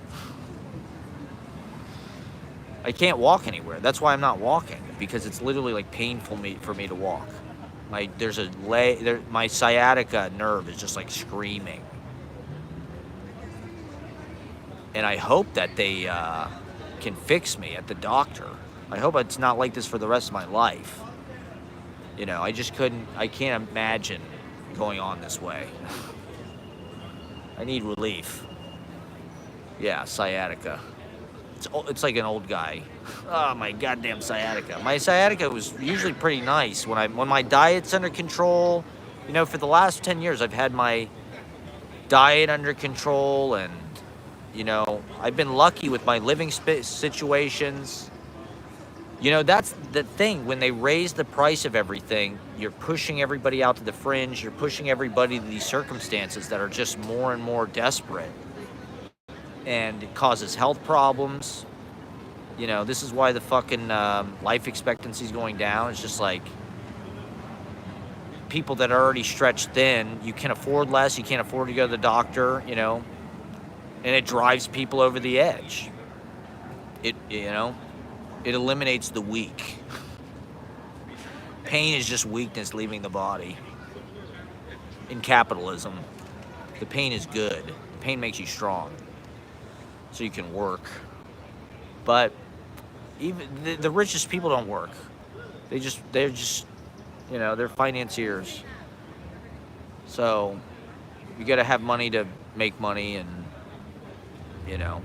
I can't walk anywhere. That's why I'm not walking, because it's literally like painful for me to walk. My sciatica nerve is just like screaming. And I hope that they can fix me at the doctor. I hope it's not like this for the rest of my life. You know, I can't imagine going on this way. I need relief. Yeah, sciatica. It's like an old guy. Oh, my goddamn sciatica. My sciatica was usually pretty nice when my diet's under control. You know, for the last 10 years, I've had my diet under control, and, you know, I've been lucky with my living situations. You know, that's the thing. When they raise the price of everything, you're pushing everybody out to the fringe. You're pushing everybody to these circumstances that are just more and more desperate. And it causes health problems. You know, this is why the fucking life expectancy is going down. It's just like people that are already stretched thin, you can afford less, you can't afford to go to the doctor, you know, and it drives people over the edge. It eliminates the weak. Pain is just weakness leaving the body. In capitalism, the pain is good. Pain makes you strong, so you can work. But even the richest people don't work. They're just, you know, they're financiers. So you got to have money to make money, and, you know.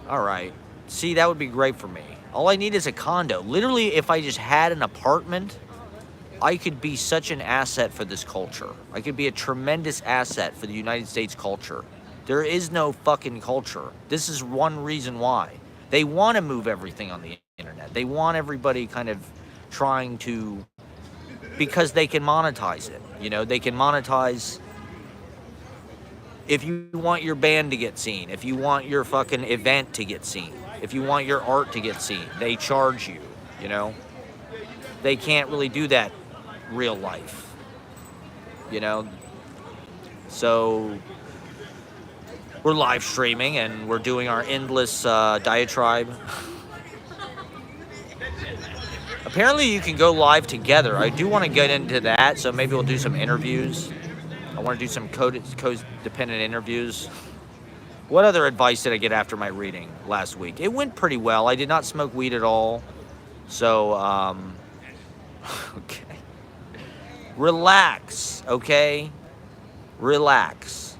All right. See, that would be great for me. All I need is a condo. Literally, if I just had an apartment, I could be such an asset for this culture. I could be a tremendous asset for the United States culture. There is no fucking culture. This is one reason why. They want to move everything on the internet. They want everybody kind of trying to, because they can monetize it. You know, they can monetize. If you want your band to get seen, if you want your fucking event to get seen, if you want your art to get seen, they charge you, you know? They can't really do that real life, you know? So we're live streaming and we're doing our endless diatribe. Apparently you can go live together. I do want to get into that, so maybe we'll do some interviews. I want to do some codependent interviews. What other advice did I get after my reading last week? It went pretty well. I did not smoke weed at all. So, okay. Relax, okay? Relax.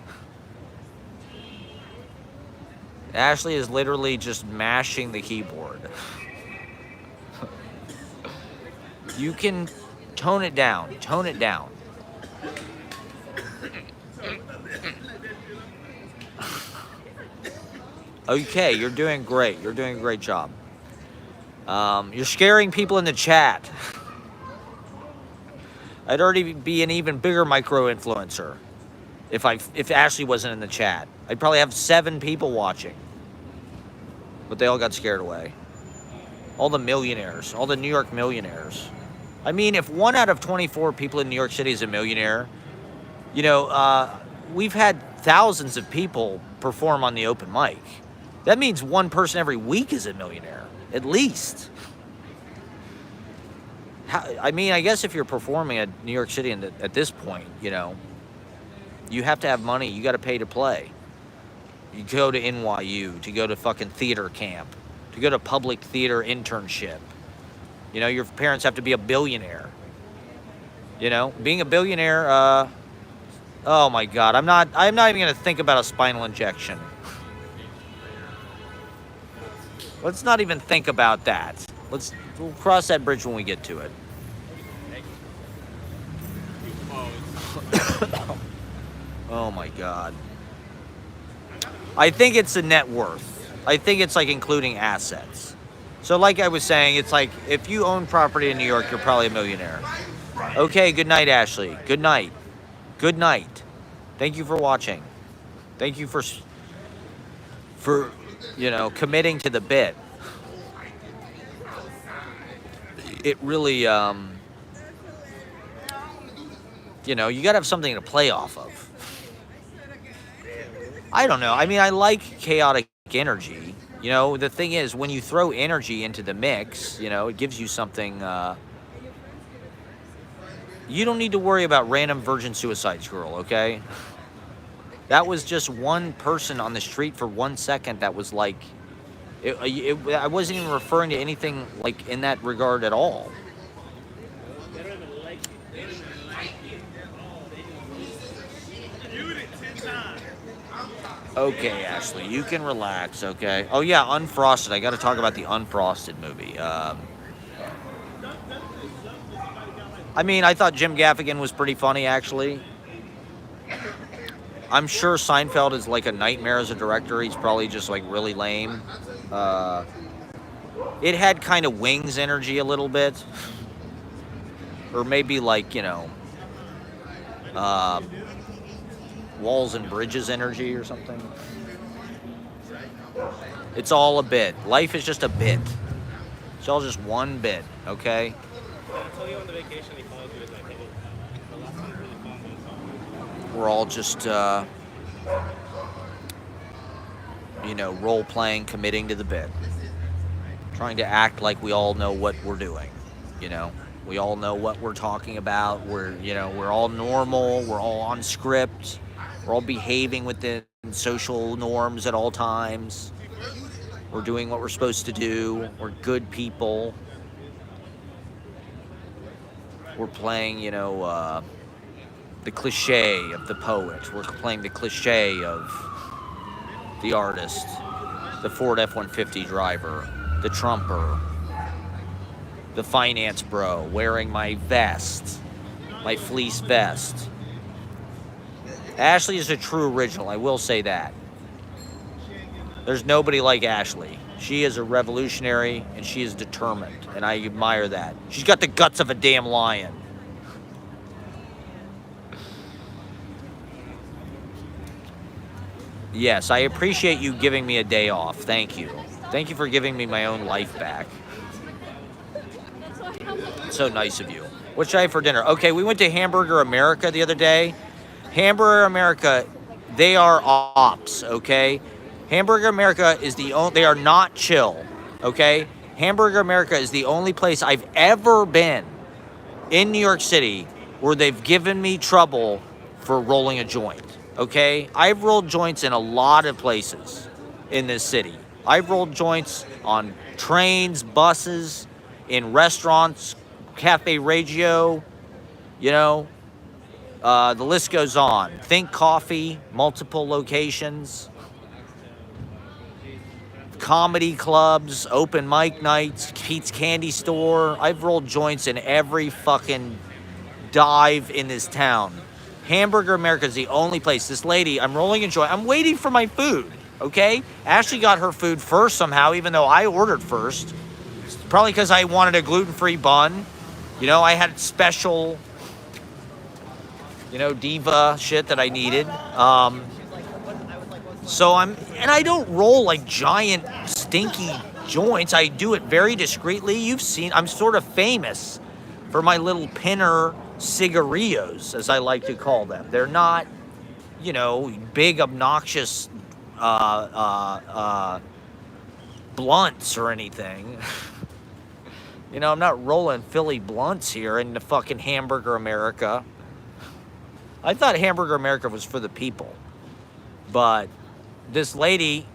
Ashley is literally just mashing the keyboard. You can tone it down. Tone it down. Okay, you're doing great. You're doing a great job. You're scaring people in the chat. I'd already be an even bigger micro-influencer if Ashley wasn't in the chat. I'd probably have 7 people watching. But they all got scared away. All the millionaires. All the New York millionaires. I mean, if 1 out of 24 people in New York City is a millionaire, you know, we've had thousands of people perform on the open mic. That means 1 person every week is a millionaire, at least. I mean, I guess if you're performing at New York City at this point, you know, you have to have money. You got to pay to play. You go to NYU, to go to fucking theater camp, to go to public theater internship. You know, your parents have to be a billionaire. You know, being a billionaire, oh my God, I'm not even going to think about a spinal injection. Let's not even think about that. We'll cross that bridge when we get to it. Oh my God. I think it's the net worth. I think it's like including assets. So like I was saying, it's like if you own property in New York, you're probably a millionaire. Okay, good night, Ashley. Good night. Good night. Thank you for watching. Thank you for committing to the bit. It really you got to have something to play off of. I don't know. I mean, I like chaotic energy. The thing is, when you throw energy into the mix, it gives you something. You don't need to worry about random virgin suicides, girl, okay? That was just one person on the street for 1 second that was like, I wasn't even referring to anything like in that regard at all. Okay, Ashley, you can relax, okay? Oh, yeah, Unfrosted. I got to talk about the Unfrosted movie. I mean, I thought Jim Gaffigan was pretty funny, actually. I'm sure Seinfeld is like a nightmare as a director. He's probably just like really lame. It had kind of Wings energy a little bit. Or maybe like, Walls and Bridges energy or something. It's all a bit. Life is just a bit. It's all just one bit, okay? We're all just, role-playing, committing to the bit. Trying to act like we all know what we're doing, We all know what we're talking about. We're all normal. We're all on script. We're all behaving within social norms at all times. We're doing what we're supposed to do. We're good people. We're playing, the cliche of the poet. We're playing the cliche of the artist, the Ford F-150 driver, the Trumper, the finance bro, wearing my vest, my fleece vest. Ashley is a true original, I will say that. There's nobody like Ashley. She is a revolutionary, and she is determined, and I admire that. She's got the guts of a damn lion. Yes, I appreciate you giving me a day off. Thank you. Thank you for giving me my own life back. It's so nice of you. What should I have for dinner? Okay, we went to Hamburger America the other day. Hamburger America, they are ops, okay? Hamburger America is they are not chill, okay? Hamburger America is the only place I've ever been in New York City where they've given me trouble for rolling a joint, okay? I've rolled joints in a lot of places in this city. I've rolled joints on trains, buses, in restaurants, Cafe Reggio, the list goes on. Think Coffee, multiple locations, comedy clubs, open mic nights, Pete's Candy Store. I've rolled joints in every fucking dive in this town. Hamburger America is the only place. This lady, I'm rolling a joint. I'm waiting for my food, okay? Ashley got her food first somehow, even though I ordered first. Probably because I wanted a gluten-free bun. I had special, diva shit that I needed. And I don't roll like giant stinky joints. I do it very discreetly. You've seen, I'm sort of famous for my little pinner cigarillos, as I like to call them. They're not, big, obnoxious blunts or anything. I'm not rolling Philly blunts here in the fucking Hamburger America. I thought Hamburger America was for the people. But this lady,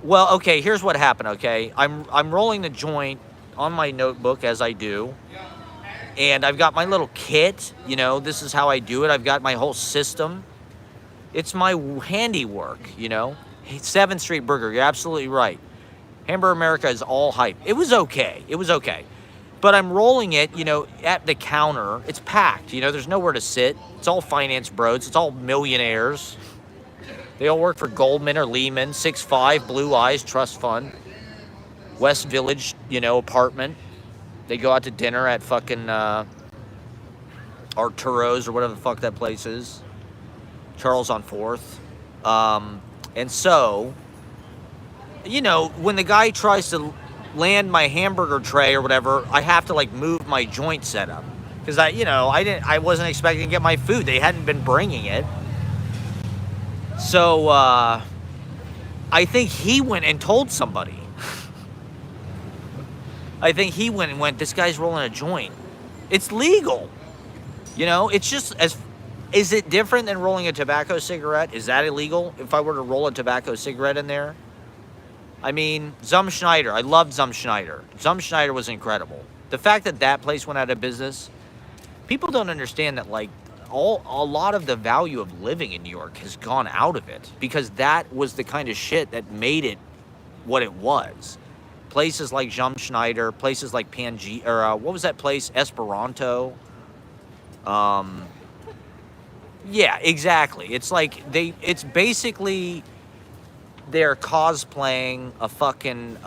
well, okay, here's what happened, okay? I'm rolling the joint on my notebook, as I do. And I've got my little kit, this is how I do it. I've got my whole system. It's my handiwork, 7th Street Burger, you're absolutely right. Hamburger America is all hype. It was okay. But I'm rolling it, you know, at the counter. It's packed, you know, there's nowhere to sit. It's all finance bros. It's all millionaires. They all work for Goldman or Lehman, 6'5", Blue Eyes, Trust Fund, West Village, you know, apartment. They go out to dinner at fucking Arturo's or whatever the fuck that place is. Charles on 4th. And so, you know, when the guy tries to land my hamburger tray or whatever, I have to like move my joint setup because I wasn't expecting to get my food. They hadn't been bringing it. So I think he went and told somebody. I think he went and went, this guy's rolling a joint. It's legal. You know, it's just is it different than rolling a tobacco cigarette? Is that illegal if I were to roll a tobacco cigarette in there? I mean, Zum Schneider. I loved Zum Schneider. Zum Schneider was incredible. The fact that that place went out of business, people don't understand that, like, a lot of the value of living in New York has gone out of it because that was the kind of shit that made it what it was. Places like Zum Schneider, places like what was that place? Esperanto. Yeah, exactly. It's like it's basically they're cosplaying a fucking,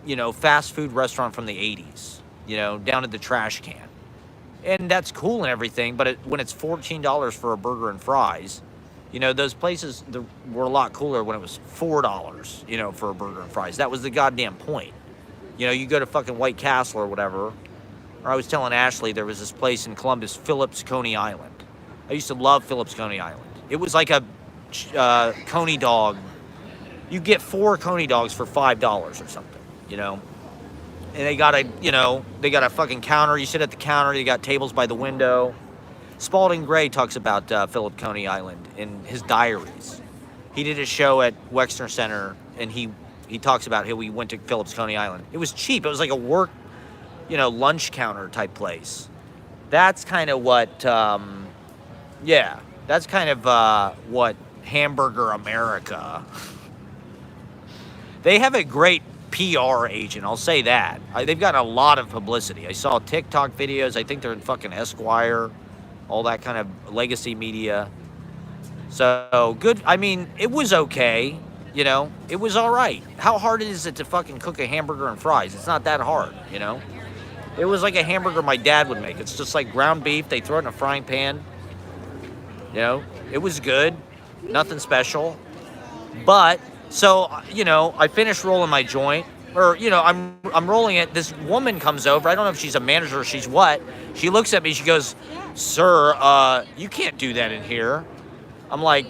you know, fast food restaurant from the 80s, you know, down at the trash can. And that's cool and everything, but when it's $14 for a burger and fries, you know, those places were a lot cooler when it was $4, you know, for a burger and fries. That was the goddamn point. You know, you go to fucking White Castle or whatever, or I was telling Ashley there was this place in Columbus, Phillips Coney Island. I used to love Phillips Coney Island. It was like a Coney dog. You get 4 Coney dogs for $5 or something, you know. And they got a fucking counter. You sit at the counter. You got tables by the window. Spalding Gray talks about Philip Coney Island in his diaries. He did a show at Wexner Center, and he talks about how we went to Phillips Coney Island. It was cheap. It was like a work, you know, lunch counter type place. That's kind of what, that's kind of what Hamburger America. They have a great PR agent, I'll say that. They've got a lot of publicity. I saw TikTok videos. I think they're in fucking Esquire, all that kind of legacy media. So good. I mean, it was okay. You know, it was all right. How hard is it to fucking cook a hamburger and fries? It's not that hard, you know. It was like a hamburger my dad would make. It's just like ground beef. They throw it in a frying pan. You know, it was good. Nothing special. But so, you know, I finished rolling my joint, or, you know, I'm rolling it. This woman comes over. I don't know if she's a manager or she's what. She looks at me. She goes, "Sir, you can't do that in here." I'm like,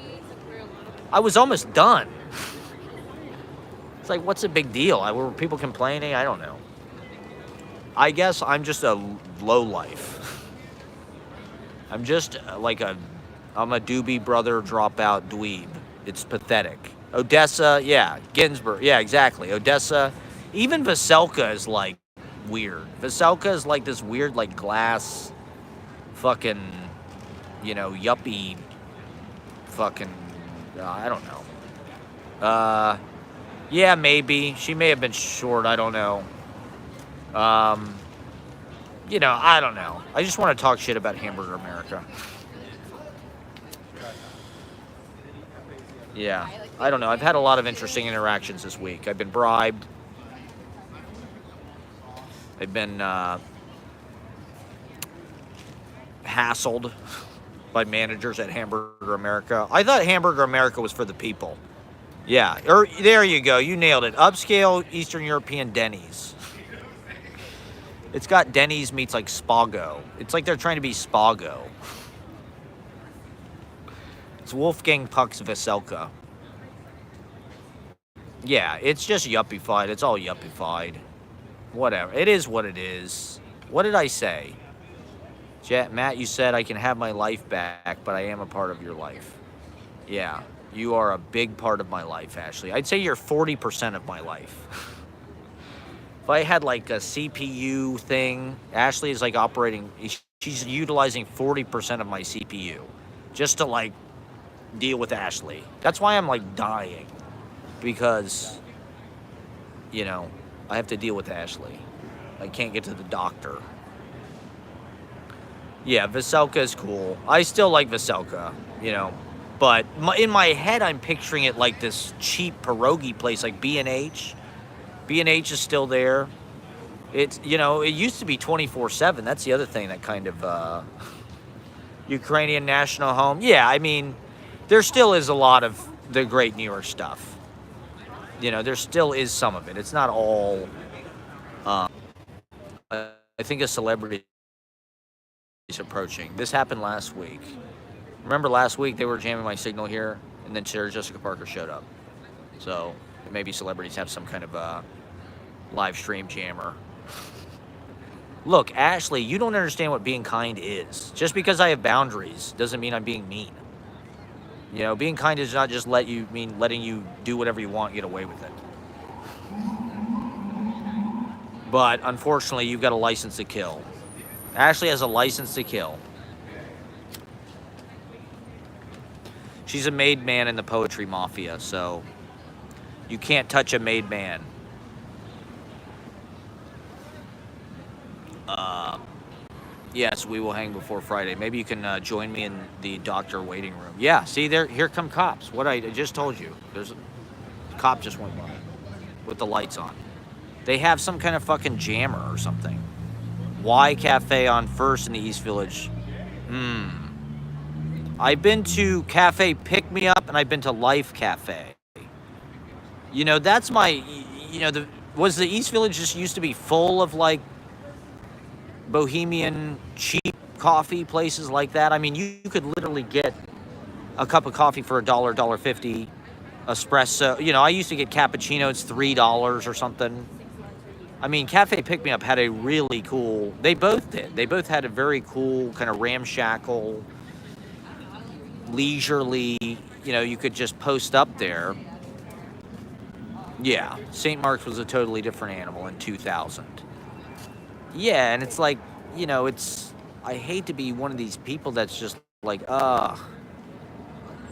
I was almost done. It's like, what's the big deal? Were people complaining? I don't know. I guess I'm just a lowlife. I'm just I'm a Doobie Brother dropout dweeb. It's pathetic. Odessa, yeah. Ginsburg, yeah, exactly. Odessa. Even Veselka is, like, weird. Veselka is, like, this weird, like, glass fucking, you know, yuppie fucking, I don't know. Yeah, maybe. She may have been short. I don't know. You know, I don't know. I just want to talk shit about Hamburger America. Yeah, I don't know. I've had a lot of interesting interactions this week. I've been bribed. I've been hassled by managers at Hamburger America. I thought Hamburger America was for the people. Yeah, there you go. You nailed it. Upscale Eastern European Denny's. It's got Denny's meets like Spago. It's like they're trying to be Spago. It's Wolfgang Puck's Veselka. Yeah, it's just yuppified. It's all yuppified. Whatever. It is what it is. What did I say? Matt, you said I can have my life back, but I am a part of your life. Yeah, you are a big part of my life, Ashley. I'd say you're 40% of my life. If I had like a CPU thing, Ashley is like operating, she's utilizing 40% of my CPU just to like deal with Ashley. That's why I'm like dying, because, you know, I have to deal with Ashley. I can't get to the doctor. Yeah, Veselka is cool. I still like Veselka, you know. But in my head, I'm picturing it like this cheap pierogi place like B&H. B&H is still there. It's, you know, it used to be 24/7. That's the other thing that kind of... Ukrainian National Home. Yeah, I mean, there still is a lot of the great New York stuff. You know, there still is some of it. It's not all... I think a celebrity is approaching. This happened last week. Remember last week they were jamming my signal here, and then Sarah Jessica Parker showed up. So maybe celebrities have some kind of live stream jammer. Look, Ashley, you don't understand what being kind is. Just because I have boundaries doesn't mean I'm being mean. You know, being kind does not just letting you do whatever you want and get away with it. But unfortunately, you've got a license to kill. Ashley has a license to kill. She's a made man in the poetry mafia, so you can't touch a made man. Yes, we will hang before Friday. Maybe you can join me in the doctor waiting room. Yeah, see there, here come cops. What I just told you. There's a cop just went by with the lights on. They have some kind of fucking jammer or something. Y Cafe on First in the East Village. I've been to Cafe Pick Me Up and I've been to Life Cafe. You know, that's my, you know, was the East Village just used to be full of like bohemian cheap coffee places like that? I mean, you could literally get a cup of coffee for $1, $1.50, espresso. You know, I used to get cappuccino, it's $3 or something. I mean, Cafe Pick Me Up had a really cool, they both did. They both had a very cool kind of ramshackle, leisurely, you know, you could just post up there. Yeah, St. Mark's was a totally different animal in 2000. Yeah, and it's like, you know, I hate to be one of these people that's just like,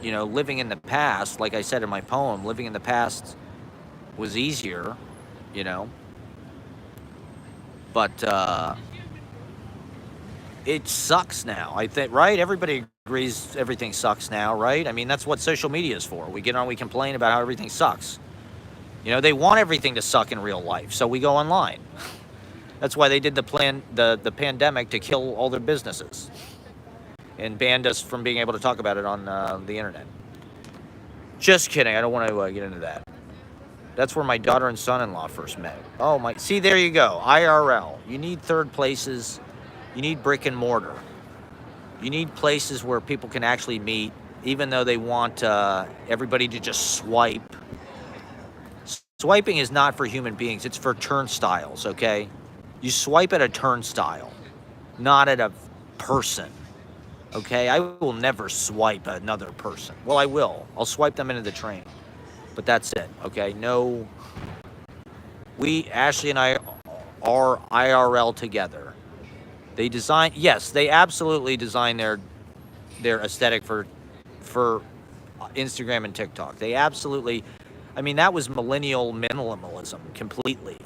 you know, living in the past, like I said in my poem, living in the past was easier, you know. But it sucks now, I think, right? Everybody agrees everything sucks now, right? I mean, that's what social media is for. We get on, we complain about how everything sucks. You know, they want everything to suck in real life, so we go online. That's why they did the pandemic to kill all their businesses and banned us from being able to talk about it on the internet. Just kidding. I don't want to get into that. That's where my daughter and son-in-law first met. Oh my! See, there you go. IRL. You need third places. You need brick and mortar. You need places where people can actually meet, even though they want everybody to just swipe. Swiping is not for human beings. It's for turnstiles, okay? You swipe at a turnstile, not at a person, okay? I will never swipe another person. Well, I will. I'll swipe them into the train, but that's it, okay? No, Ashley and I are IRL together. They design, yes, they absolutely design their aesthetic for Instagram and TikTok. They absolutely, I mean, that was millennial minimalism completely.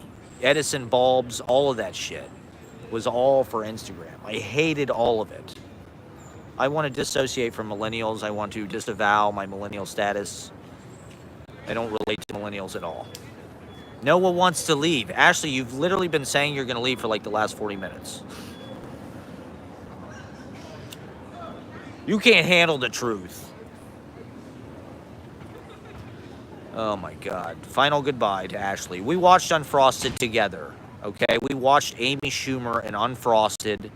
Edison bulbs, all of that shit was all for Instagram. I hated all of it. I want to dissociate from millennials. I want to disavow my millennial status. I don't relate to millennials at all. Noah wants to leave. Ashley, you've literally been saying you're going to leave for like the last 40 minutes. You can't handle the truth. Oh my God. Final goodbye to Ashley. We watched Unfrosted together, okay? We watched Amy Schumer and Unfrosted,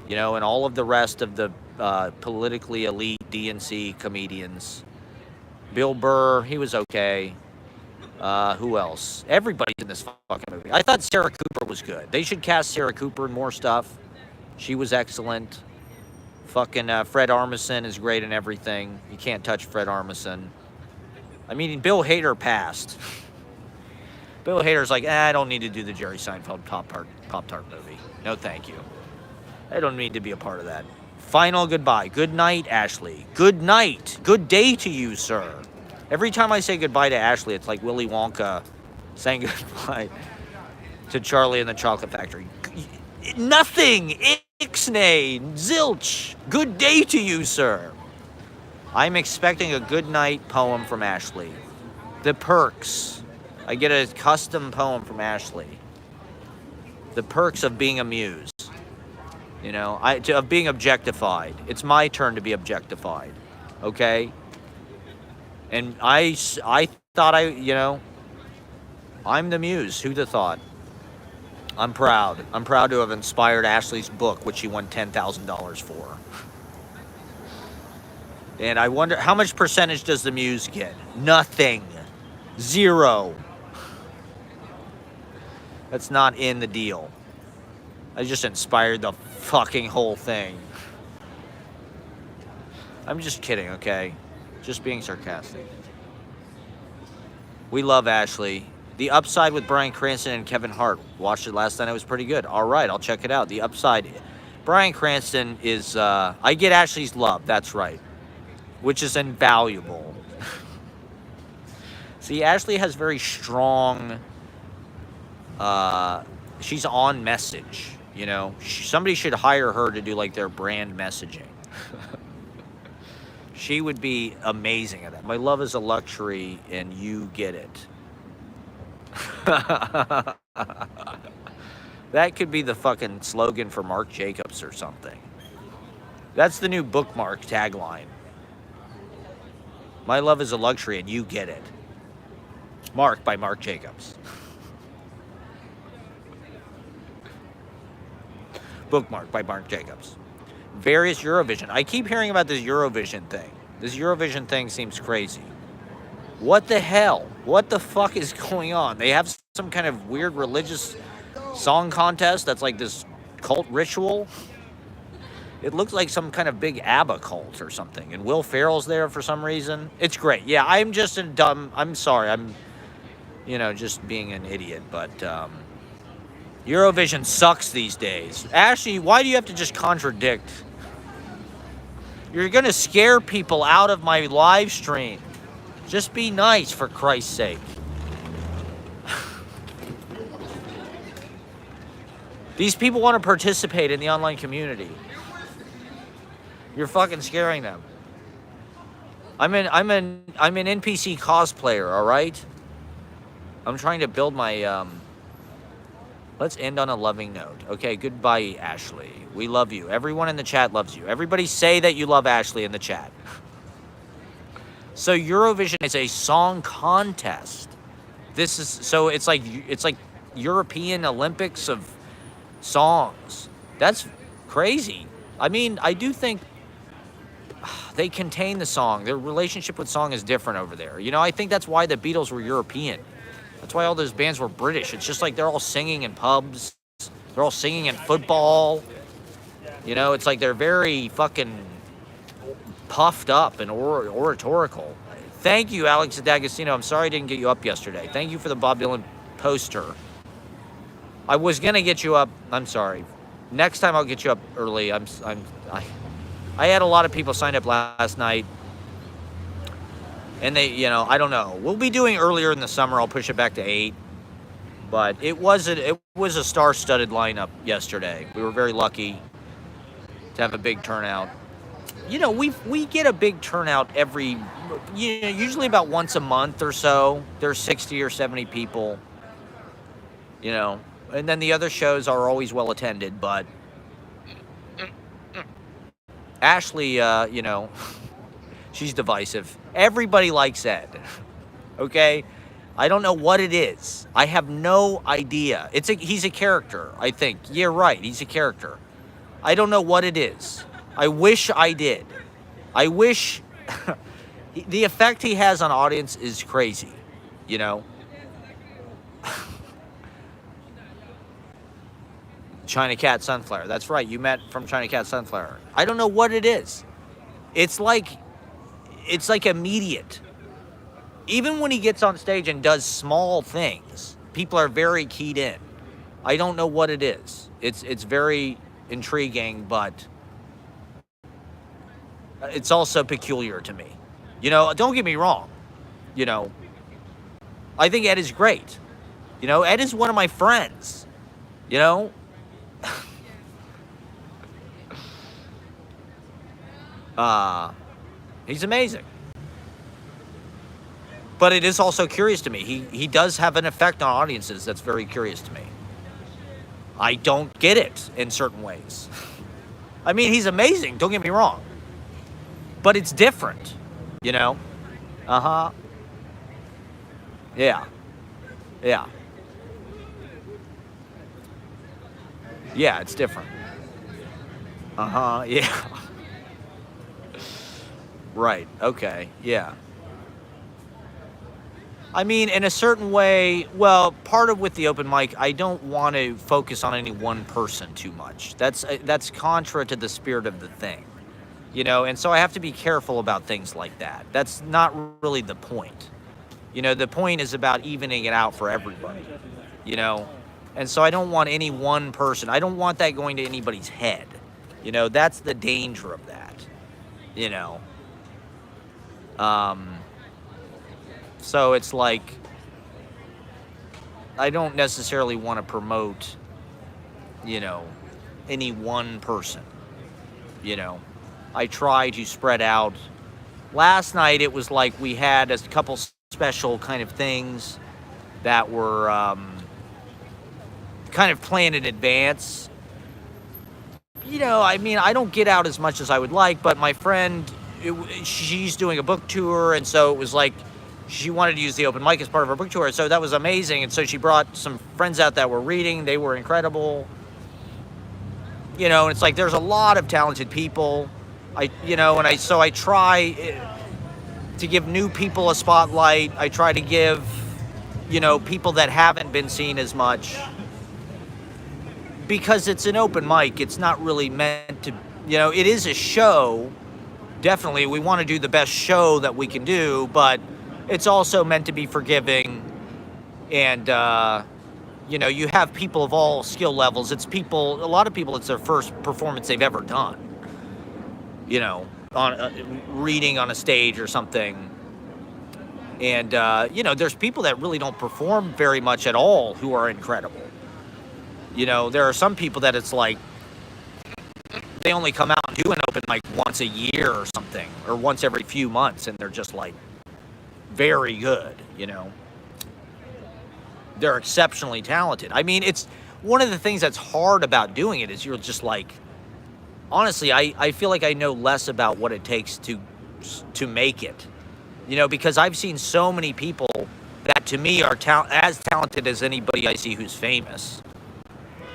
you know, and all of the rest of the politically elite DNC comedians. Bill Burr, he was okay. Who else? Everybody's in this fucking movie. I thought Sarah Cooper was good. They should cast Sarah Cooper in more stuff. She was excellent. Fucking Fred Armisen is great in everything. You can't touch Fred Armisen. I mean, Bill Hader passed. Bill Hader's like, I don't need to do the Jerry Seinfeld Pop-Tart movie. No, thank you. I don't need to be a part of that. Final goodbye. Good night, Ashley. Good night. Good day to you, sir. Every time I say goodbye to Ashley, it's like Willy Wonka saying goodbye. to Charlie and the Chocolate Factory. Nothing! Ixnay! Zilch! Good day to you, sir. I'm expecting a good night poem from Ashley. The perks. I get a custom poem from Ashley. The perks of being a muse. You know, of being objectified. It's my turn to be objectified. Okay? And I thought you know, I'm the muse. Who'd have thought? I'm proud. I'm proud to have inspired Ashley's book, which she won $10,000 for. And I wonder, how much percentage does the muse get? Nothing. Zero. That's not in the deal. I just inspired the fucking whole thing. I'm just kidding, okay? Just being sarcastic. We love Ashley. The Upside with Bryan Cranston and Kevin Hart. Watched it last night. It was pretty good. All right, I'll check it out. The Upside. Bryan Cranston is... I get Ashley's love. That's right. Which is invaluable. See, Ashley has very strong... she's on message, you know? Somebody should hire her to do, like, their brand messaging. She would be amazing at that. My love is a luxury, and you get it. That could be the fucking slogan for Marc Jacobs or something. That's the new bookmark tagline. My love is a luxury and you get it. Mark by Marc Jacobs. Bookmark by Marc Jacobs. Various Eurovision. I keep hearing about this Eurovision thing. This Eurovision thing seems crazy. What the hell? What the fuck is going on? They have some kind of weird religious song contest that's like this cult ritual. It looks like some kind of big ABBA cult or something. And Will Ferrell's there for some reason. It's great. Yeah, I'm just I'm sorry. I'm, you know, just being an idiot. But Eurovision sucks these days. Ashley, why do you have to just contradict? You're going to scare people out of my live stream. Just be nice, for Christ's sake. These people want to participate in the online community. You're fucking scaring them. I'm an NPC cosplayer, all right? I'm trying to build my let's end on a loving note. Okay, goodbye, Ashley. We love you. Everyone in the chat loves you. Everybody say that you love Ashley in the chat. So Eurovision is a song contest. This is so it's like European Olympics of songs. That's crazy. I mean, I do think they contain the song. Their relationship with song is different over there. You know, I think that's why the Beatles were European. That's why all those bands were British. It's just like they're all singing in pubs. They're all singing in football. You know, it's like they're very fucking puffed up and oratorical. Thank you, Alex D'Agostino. I'm sorry I didn't get you up yesterday. Thank you for the Bob Dylan poster. I was gonna get you up. I'm sorry. Next time I'll get you up early. I had a lot of people sign up last night, and they, you know, I don't know. We'll be doing earlier in the summer. I'll push it back to 8. But it was a star-studded lineup yesterday. We were very lucky to have a big turnout. You know, we get a big turnout every, you know, usually about once a month or so. There's 60 or 70 people, you know. And then the other shows are always well attended, but Ashley, you know, she's divisive. Everybody likes Ed, okay? I don't know what it is. I have no idea. He's a character, I think. Yeah, right, he's a character. I don't know what it is. I wish I did. I wish... the effect he has on audience is crazy, you know? China Cat Sunflower. That's right. You met from China Cat Sunflower. I don't know what it is. It's like immediate. Even when he gets on stage and does small things, people are very keyed in. I don't know what it is. It's very intriguing, but it's also peculiar to me. You know, don't get me wrong. You know, I think Ed is great. You know, Ed is one of my friends. You know, he's amazing. But it is also curious to me. He does have an effect on audiences that's very curious to me. I don't get it in certain ways. I mean, he's amazing, don't get me wrong. But it's different, you know? Uh-huh. Yeah. Yeah. Yeah, it's different. Uh-huh. Yeah. Right. Okay. Yeah. I mean, in a certain way, well, part of with the open mic, I don't want to focus on any one person too much. That's contra to the spirit of the thing, you know. And so I have to be careful about things like that. That's not really the point. You know, the point is about evening it out for everybody, you know. And so I don't want any one person. I don't want that going to anybody's head. You know, that's the danger of that, you know. Um, so it's like, I don't necessarily want to promote, you know, any one person, you know. I try to spread out. Last night it was like we had a couple special kind of things that were kind of planned in advance. You know, I mean, I don't get out as much as I would like, but my friend, she's doing a book tour, and so it was like she wanted to use the open mic as part of her book tour, so that was amazing. And so she brought some friends out that were reading. They were incredible. You know, and it's like there's a lot of talented people. I try to give new people a spotlight. I try to give, you know, people that haven't been seen as much, because it's an open mic. It's not really meant to, you know, it is a show. Definitely, we want to do the best show that we can do, but it's also meant to be forgiving. And, you know, you have people of all skill levels. It's people, a lot of people, it's their first performance they've ever done, you know, on reading on a stage or something. And, you know, there's people that really don't perform very much at all who are incredible. You know, there are some people that it's like they only come out and do an open mic once a year or something, or once every few months, and they're just like very good, you know. They're exceptionally talented. I mean, it's one of the things that's hard about doing it is you're just like, honestly, I feel like I know less about what it takes to make it, you know, because I've seen so many people that to me are as talented as anybody I see who's famous.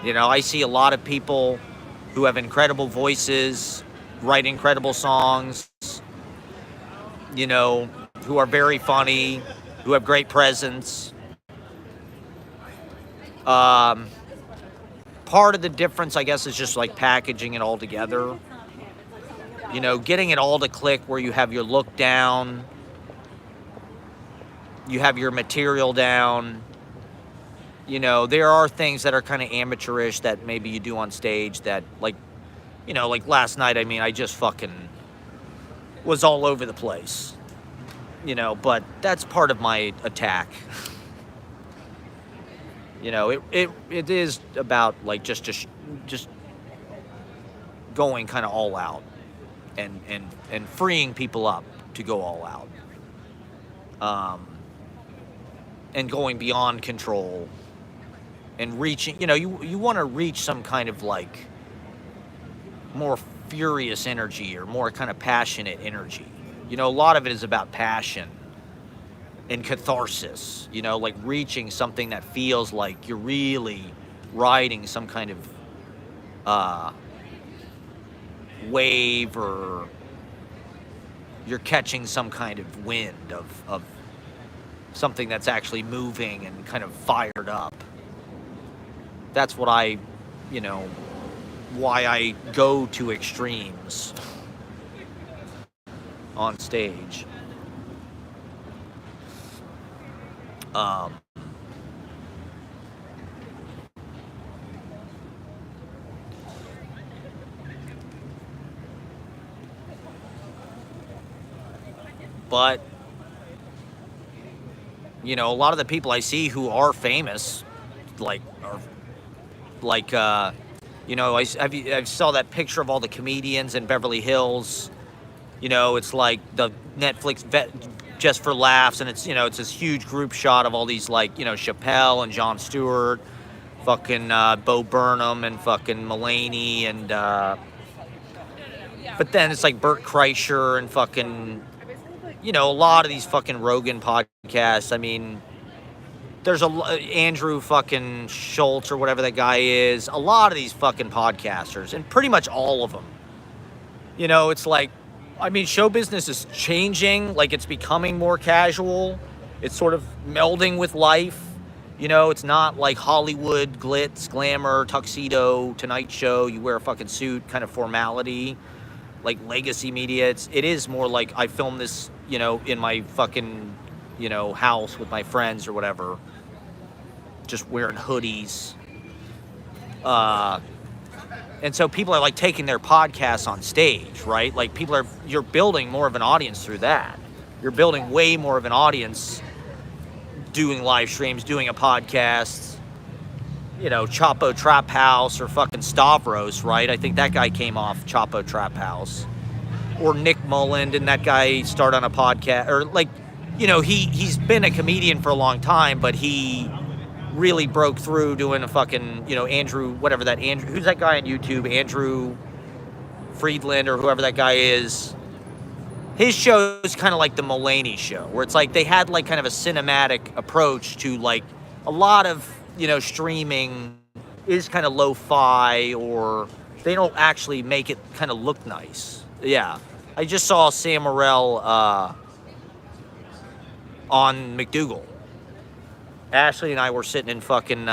You know, I see a lot of people who have incredible voices, write incredible songs, you know, who are very funny, who have great presence. Part of the difference, I guess, is just like packaging it all together. You know, getting it all to click where you have your look down, you have your material down. You know, there are things that are kind of amateurish that maybe you do on stage that, like, you know, like last night, I mean, I just fucking was all over the place, you know, but that's part of my attack. You know, it is about, like, just going kind of all out and freeing people up to go all out. And going beyond control. And reaching, you know, you want to reach some kind of like more furious energy or more kind of passionate energy. You know, a lot of it is about passion and catharsis, you know, like reaching something that feels like you're really riding some kind of wave, or you're catching some kind of wind of something that's actually moving and kind of fired up. That's what you know, why I go to extremes on stage. But You know, a lot of the people I see who are famous, like, are, like, you know, I saw that picture of all the comedians in Beverly Hills. You know, it's like the Netflix Just for Laughs, and it's, you know, it's this huge group shot of all these, like, you know, Chappelle and Jon Stewart, fucking Bo Burnham and fucking Mulaney, and but then it's like Bert Kreischer and fucking, you know, a lot of these fucking Rogan podcasts. I mean, there's Andrew fucking Schultz or whatever that guy is. A lot of these fucking podcasters, and pretty much all of them. You know, it's like, I mean, show business is changing. Like, it's becoming more casual. It's sort of melding with life. You know, it's not like Hollywood glitz, glamour, tuxedo, Tonight Show. You wear a fucking suit, kind of formality, like legacy media. It is more like I film this, you know, in my fucking, you know, house with my friends or whatever, just wearing hoodies. And so people are like taking their podcasts on stage, right? Like you're building more of an audience through that. You're building way more of an audience doing live streams, doing a podcast, you know, Chapo Trap House or fucking Stavros, right? I think that guy came off Chapo Trap House. Or Nick Mullen, didn't that guy start on a podcast? Or like, you know, he's been a comedian for a long time, but he really broke through doing a fucking, you know, who's that guy on YouTube? Andrew Friedland or whoever that guy is. His show is kind of like the Mulaney show, where it's like they had like kind of a cinematic approach to like a lot of, you know, streaming is kind of lo-fi, or they don't actually make it kind of look nice. Yeah. I just saw Sam Morril on McDougal. Ashley and I were sitting in fucking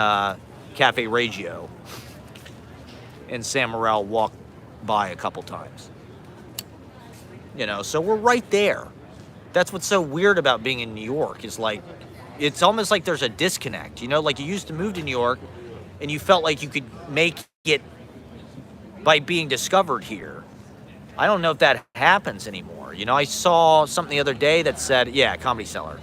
Cafe Reggio, and Sam Morril walked by a couple times. You know, so we're right there. That's what's so weird about being in New York, is like, it's almost like there's a disconnect. You know, like you used to move to New York, and you felt like you could make it by being discovered here. I don't know if that happens anymore. You know, I saw something the other day that said, yeah, Comedy Cellar.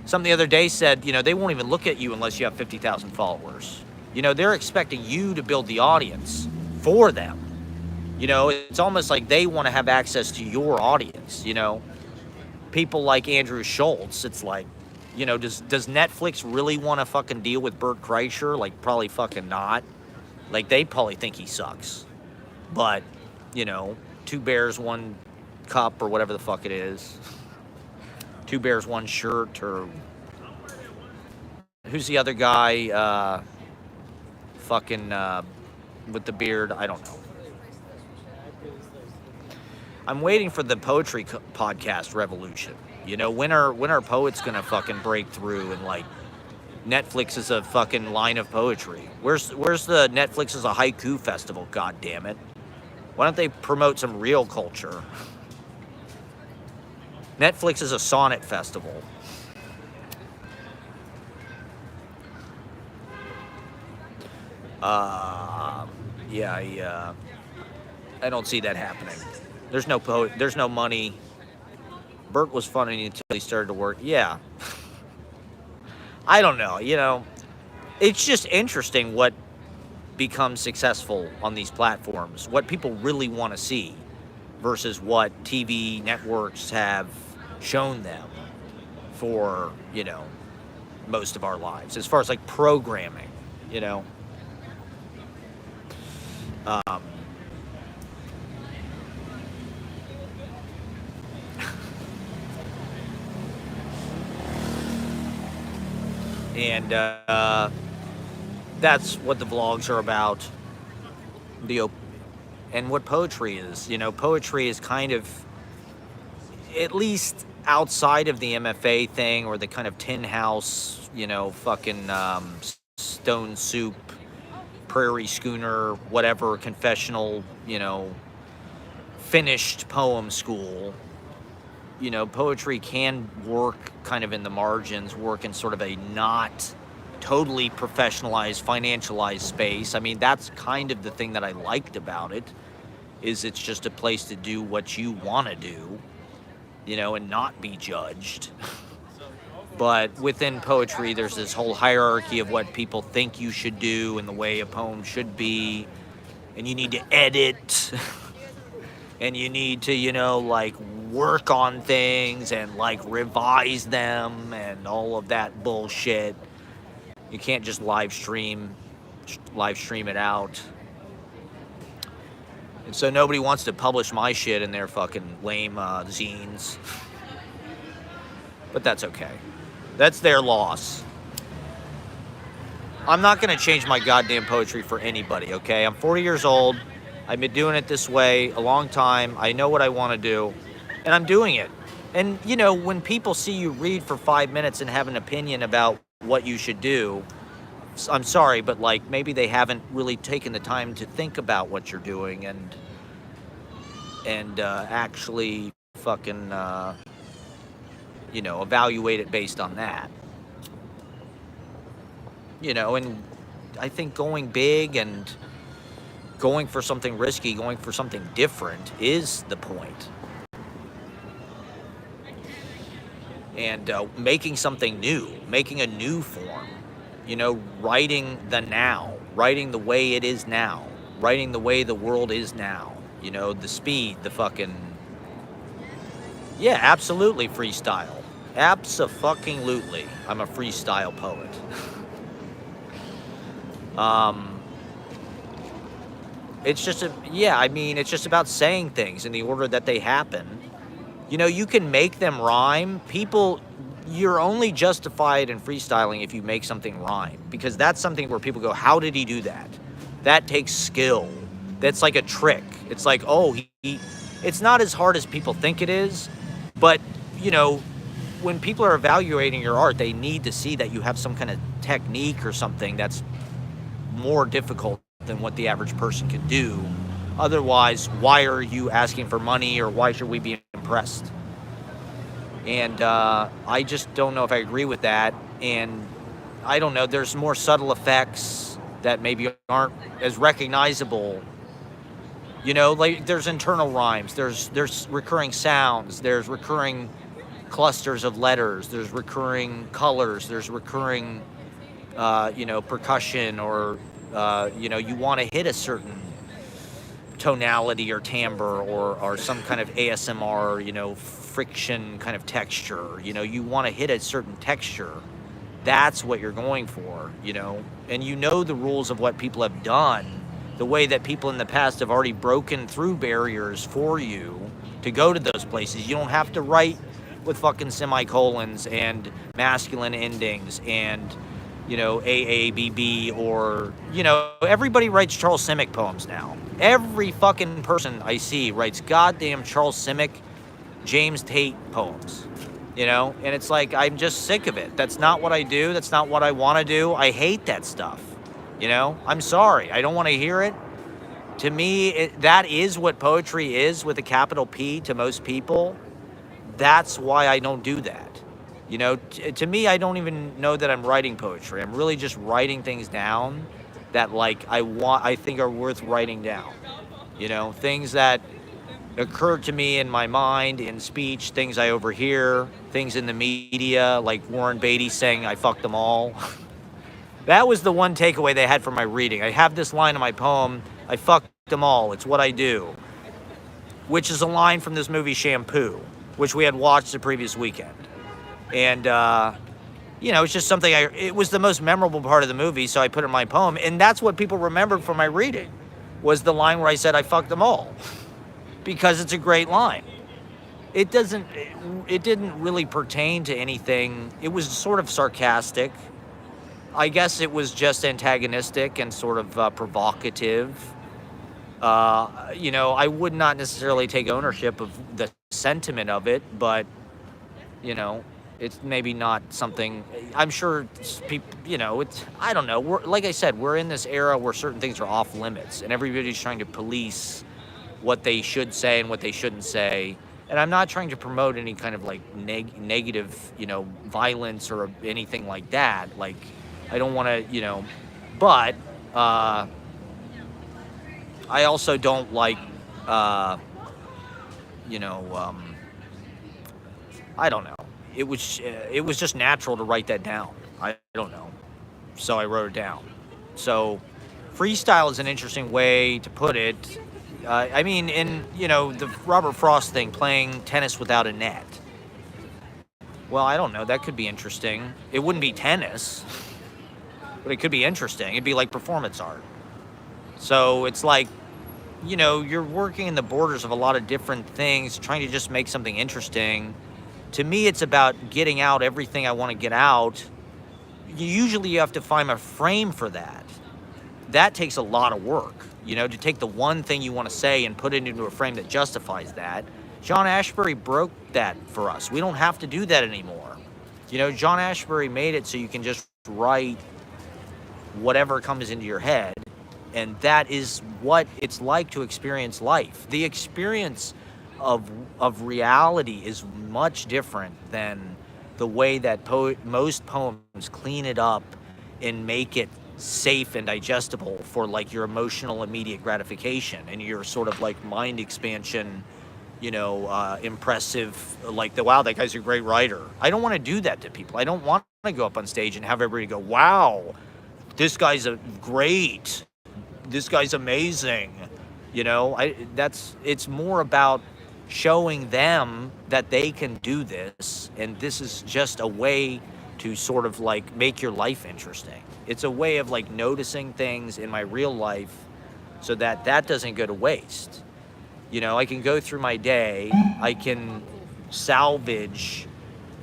Something the other day said, you know, they won't even look at you unless you have 50,000 followers. You know, they're expecting you to build the audience for them. You know, it's almost like they want to have access to your audience, you know. People like Andrew Schultz, it's like, you know, does Netflix really want to fucking deal with Bert Kreischer? Like, probably fucking not. Like, they probably think he sucks. But, you know, 2 bears, 1 cup, or whatever the fuck it is. 2 bears, 1 shirt, or who's the other guy? Fucking with the beard. I don't know. I'm waiting for the poetry podcast revolution. You know, when are poets gonna fucking break through, and like Netflix is a fucking line of poetry? Where's the Netflix is a haiku festival? God damn it! Why don't they promote some real culture? Netflix is a sonnet festival. Yeah, I don't see that happening. There's no poet. There's no money. Bert was funny until he started to work. Yeah. I don't know. You know, it's just interesting what becomes successful on these platforms, what people really want to see versus what TV networks have shown them for, you know, most of our lives, as far as like programming, you know. And that's what the vlogs are about. And what poetry is. You know, poetry is kind of, at least outside of the MFA thing or the kind of tin house, you know, fucking stone soup, prairie schooner, whatever, confessional, you know, finished poem school. You know, poetry can work kind of in the margins, work in sort of a not totally professionalized, financialized space. I mean, that's kind of the thing that I liked about it, is it's just a place to do what you want to do, you know, and not be judged. But within poetry, there's this whole hierarchy of what people think you should do and the way a poem should be. And you need to edit and you need to, like work on things and like revise them and all of that bullshit. You can't just live stream it out. And so nobody wants to publish my shit in their fucking lame zines. But that's okay. That's their loss. I'm not going to change my goddamn poetry for anybody, okay? I'm 40 years old. I've been doing it this way a long time. I know what I want to do, and I'm doing it. And, when people see you read for 5 minutes and have an opinion about what you should do, I'm sorry, but, like, maybe they haven't really taken the time to think about what you're doing and actually fucking, evaluate it based on that. And I think going big and going for something risky, going for something different is the point. And making something new, making a new form, writing the now, writing the way it is now, writing the way the world is now, the speed, the fucking, yeah, absolutely freestyle. Abso-fucking-lutely. I'm a freestyle poet. It's just it's just about saying things in the order that they happen. You can make them rhyme. You're only justified in freestyling if you make something rhyme, because that's something where people go, how did he do that? That takes skill. That's like a trick. It's like, it's not as hard as people think it is, but, when people are evaluating your art, they need to see that you have some kind of technique or something that's more difficult than what the average person can do. Otherwise, why are you asking for money, or why should we be impressed? And I just don't know if I agree with that. And I don't know, there's more subtle effects that maybe aren't as recognizable. Like there's internal rhymes, there's recurring sounds, there's recurring clusters of letters, there's recurring colors, there's recurring percussion, or you want to hit a certain tonality or timbre, or some kind of ASMR, friction kind of texture. You want to hit a certain texture. That's what you're going for, and the rules of what people have done, the way that people in the past have already broken through barriers for you to go to those places. You don't have to write with fucking semicolons and masculine endings and AABB, or everybody writes Charles Simic poems now. Every fucking person I see writes goddamn Charles Simic, James Tate poems, and it's like, I'm just sick of it. That's not what I do. That's not what I want to do. I hate that stuff. I'm sorry, I don't want to hear it. To me, that is what poetry is, with a capital P, to most people. That's why I don't do that. To me, I don't even know that I'm writing poetry. I'm really just writing things down that, like, I think are worth writing down. Things that occur to me in my mind, in speech, things I overhear, things in the media, like Warren Beatty saying, I fucked them all. That was the one takeaway they had from my reading. I have this line in my poem, I fucked them all, it's what I do, which is a line from this movie Shampoo, which we had watched the previous weekend. And, it's just something it was the most memorable part of the movie, so I put it in my poem. And that's what people remembered from my reading, was the line where I said, I fucked them all. Because it's a great line. It didn't really pertain to anything. It was sort of sarcastic. I guess it was just antagonistic and sort of provocative. I would not necessarily take ownership of the sentiment of it, but, it's maybe not something, I'm sure people, I don't know. Like I said, we're in this era where certain things are off limits, and everybody's trying to police what they should say and what they shouldn't say. And I'm not trying to promote any kind of like negative, violence or anything like that. Like, I don't want to, but I also don't like, I don't know. it was just natural to write that down. I don't know. So I wrote it down. So freestyle is an interesting way to put it. I mean, in, the Robert Frost thing, playing tennis without a net. Well, I don't know. That could be interesting. It wouldn't be tennis, but it could be interesting. It'd be like performance art. So it's like, you're working in the borders of a lot of different things, trying to just make something interesting. To me, it's about getting out everything I want to get out. Usually you have to find a frame for that. That takes a lot of work, to take the one thing you want to say and put it into a frame that justifies that. John Ashbery broke that for us. We don't have to do that anymore. John Ashbery made it so you can just write whatever comes into your head, and that is what it's like to experience life. The experience of reality is much different than the way that most poems clean it up and make it safe and digestible for like your emotional immediate gratification and your sort of like mind expansion, impressive, like wow, that guy's a great writer. I don't want to do that to people. I don't want to go up on stage and have everybody go, wow, this guy's great, this guy's amazing. It's more about showing them that they can do this, and this is just a way to sort of like make your life interesting. It's a way of like noticing things in my real life so that doesn't go to waste. I can go through my day, I can salvage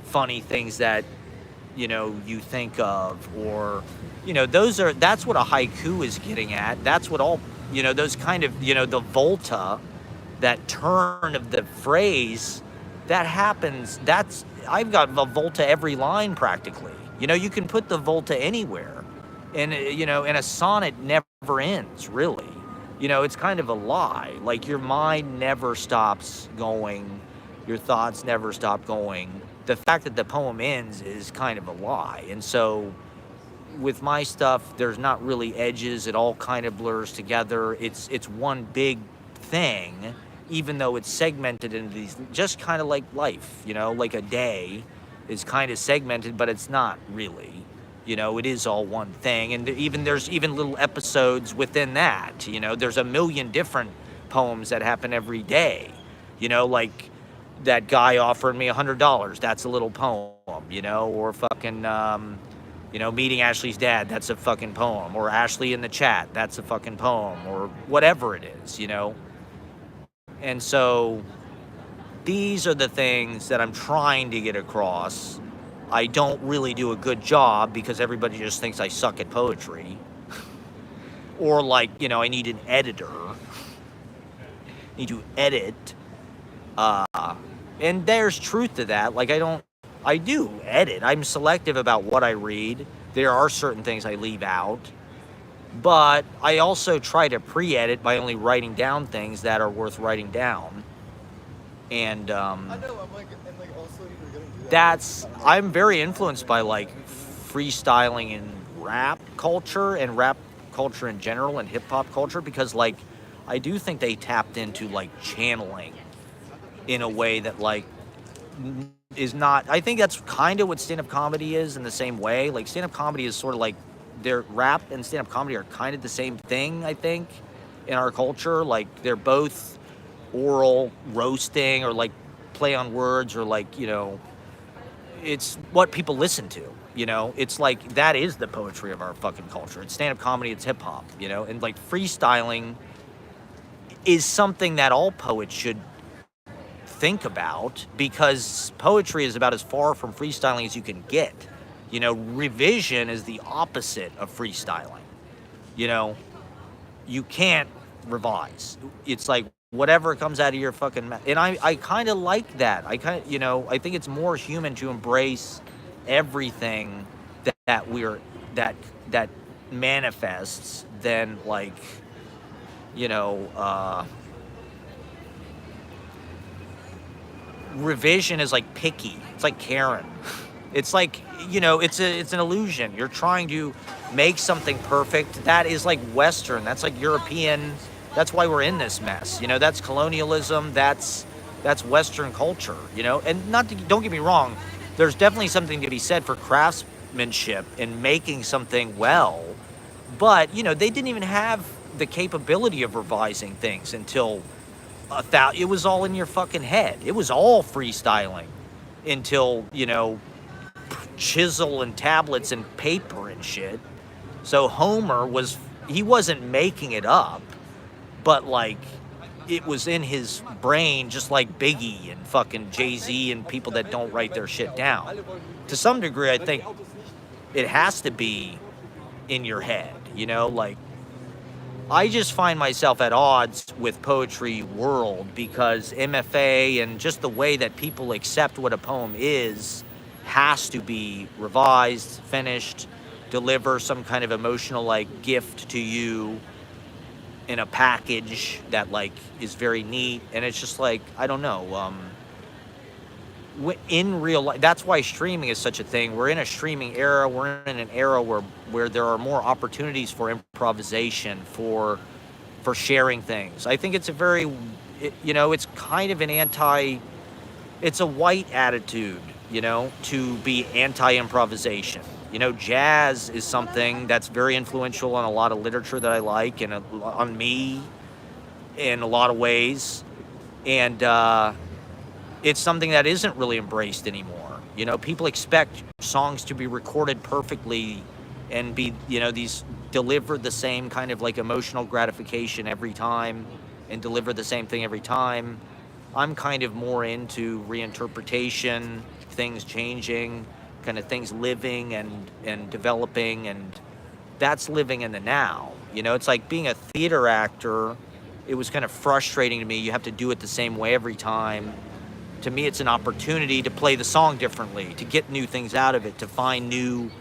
funny things that, you think of, or, that's what a haiku is getting at. That's what all, those kind of, the volta, that turn of the phrase, that happens. I've got a volta every line practically. You can put the volta anywhere. And, and a sonnet never ends, really. It's kind of a lie. Like, your mind never stops going. Your thoughts never stop going. The fact that the poem ends is kind of a lie. And so with my stuff, there's not really edges. It all kind of blurs together. It's one big thing, even though it's segmented into these, just kind of like life, like a day is kind of segmented, but it's not really. It is all one thing. And there's even little episodes within that. There's a million different poems that happen every day. Like that guy offered me $100. That's a little poem, or fucking, meeting Ashley's dad. That's a fucking poem. Or Ashley in the chat. That's a fucking poem, or whatever it is, And so these are the things that I'm trying to get across. I don't really do a good job because everybody just thinks I suck at poetry. Or like, I need an editor. I need to edit. And there's truth to that. Like, I do edit. I'm selective about what I read. There are certain things I leave out. But I also try to pre-edit by only writing down things that are worth writing down. And I know, and also you're gonna do that. I'm very influenced by like freestyling and rap culture in general and hip hop culture, because like I do think they tapped into like channeling in a way that like is not. I think that's kind of what stand-up comedy is in the same way. Like stand-up comedy is sort of like, their rap and stand-up comedy are kind of the same thing, I think, in our culture. Like they're both oral roasting or like play on words, or like, it's what people listen to, it's like that is the poetry of our fucking culture. It's stand-up comedy, it's hip-hop, and like freestyling is something that all poets should think about, because poetry is about as far from freestyling as you can get. Revision is the opposite of freestyling. You can't revise. It's like whatever comes out of your fucking mouth. And I kind of like that. I think it's more human to embrace everything that manifests than like, revision is like picky. It's like Karen. It's like, it's an illusion. You're trying to make something perfect. That is like Western. That's like European. That's why we're in this mess. That's colonialism. That's Western culture, and don't get me wrong. there's definitely something to be said for craftsmanship and making something well. But, you know, they didn't even have the capability of revising things until it was all in your fucking head. It was all freestyling until, you know, chisel and tablets and paper and shit. So Homer he wasn't making it up, but like it was in his brain, just like Biggie and fucking Jay-Z and people that don't write their shit down. To some degree, I think it has to be in your head, you know, like I just find myself at odds with poetry world because MFA and just the way that people accept what a poem is has to be revised, finished, deliver some kind of emotional like gift to you in a package that like is very neat. And it's just like, I don't know, in real life, that's why streaming is such a thing. We're in a streaming era. We're in an era where there are more opportunities for improvisation, for sharing things. I think it's you know, it's kind of it's a white attitude, you know, to be anti-improvisation. You know, jazz is something that's very influential on a lot of literature that I like and on me in a lot of ways. And, it's something that isn't really embraced anymore. You know, people expect songs to be recorded perfectly and be, you know, deliver the same kind of like emotional gratification every time and deliver the same thing every time. I'm kind of more into reinterpretation, things changing, kind of things living and developing, and that's living in the now. You know, it's like being a theater actor. It was kind of frustrating to me. You have to do it the same way every time. To me, it's an opportunity to play the song differently, to get new things out of it, to find new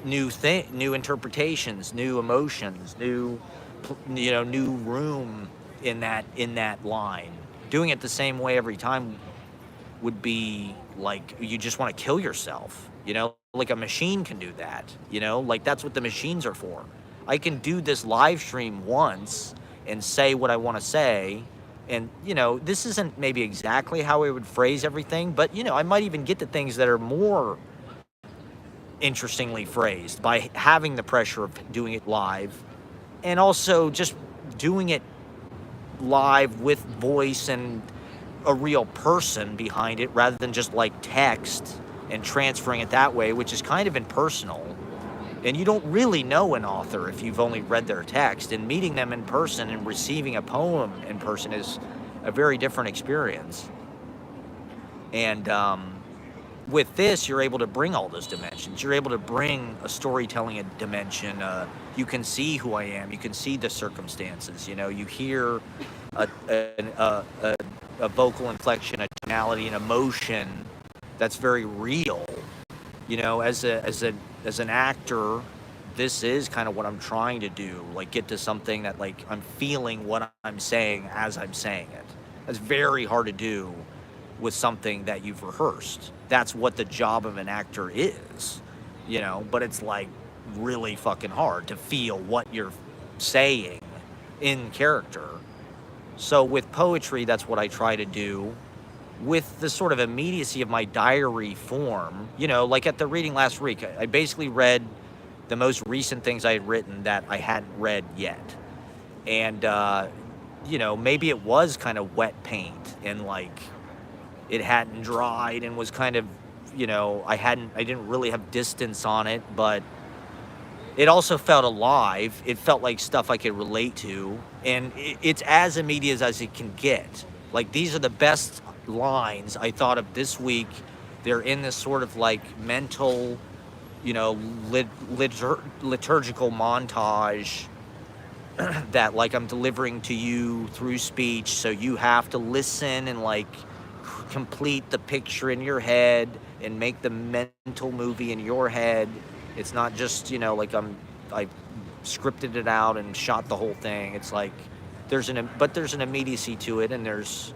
interpretations, new emotions, new room in that line. Doing it the same way every time would be like you just want to kill yourself. You know, like a machine can do that. You know, like that's what the machines are for. I can do this live stream once and say what I want to say. And, you know, this isn't maybe exactly how I would phrase everything, but, you know, I might even get to things that are more interestingly phrased by having the pressure of doing it live and also just doing it live with voice and a real person behind it rather than just like text and transferring it that way, which is kind of impersonal. And you don't really know an author if you've only read their text, and meeting them in person and receiving a poem in person is a very different experience. And with this, you're able to bring all those dimensions. You're able to bring a storytelling dimension. You can see who I am. You can see the circumstances. You know, you hear a vocal inflection, a tonality, an emotion that's very real. You know, as an actor, this is kind of what I'm trying to do, like get to something that like I'm feeling what I'm saying as I'm saying it. That's very hard to do with something that you've rehearsed. That's what the job of an actor is, you know, but it's like really fucking hard to feel what you're saying in character. So with poetry, that's what I try to do. With the sort of immediacy of my diary form, you know, like at the reading last week, I basically read the most recent things I had written that I hadn't read yet. And, you know, maybe it was kind of wet paint and like it hadn't dried and was kind of, you know, I didn't really have distance on it, but it also felt alive. It felt like stuff I could relate to. And it's as immediate as it can get. Like these are the best lines I thought of this week. They're in this sort of like mental, you know, liturgical montage that like I'm delivering to you through speech, so you have to listen and like complete the picture in your head and make the mental movie in your head. It's not just, you know, like I scripted it out and shot the whole thing. It's like there's an immediacy to it, and there's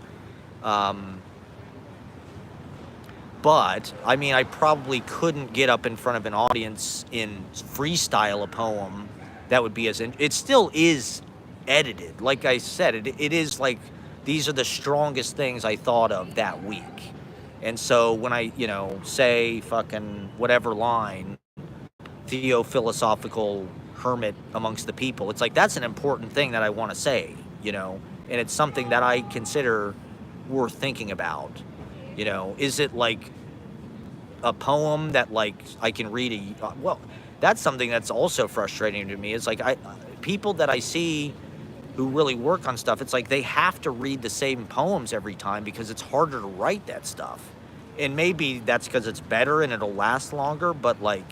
but I mean, I probably couldn't get up in front of an audience and freestyle a poem that would be it still is edited. Like I said, it is like these are the strongest things I thought of that week. And so when I, say fucking whatever line, theophilosophical hermit amongst the people, it's like that's an important thing that I want to say, and it's something that I consider worth thinking about. Is it like a poem that like I can read well, that's something that's also frustrating to me. It's like people that I see who really work on stuff, it's like they have to read the same poems every time because it's harder to write that stuff. And maybe that's because it's better and it'll last longer, but like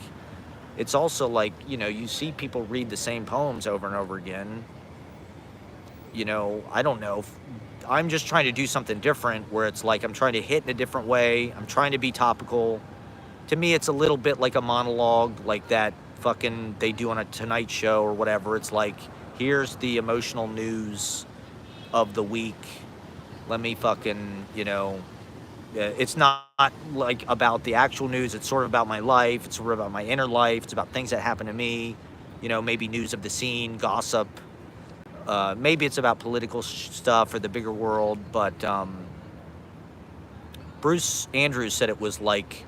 it's also like, you see people read the same poems over and over again. I don't know. I'm just trying to do something different where it's like I'm trying to hit in a different way. I'm trying to be topical. To me, it's a little bit like a monologue, like that fucking they do on a Tonight Show or whatever. It's like, here's the emotional news of the week. Let me fucking, it's not like about the actual news. It's sort of about my life. It's sort of about my inner life. It's about things that happen to me. Maybe news of the scene, gossip. Maybe it's about political stuff or the bigger world. But Bruce Andrews said it was like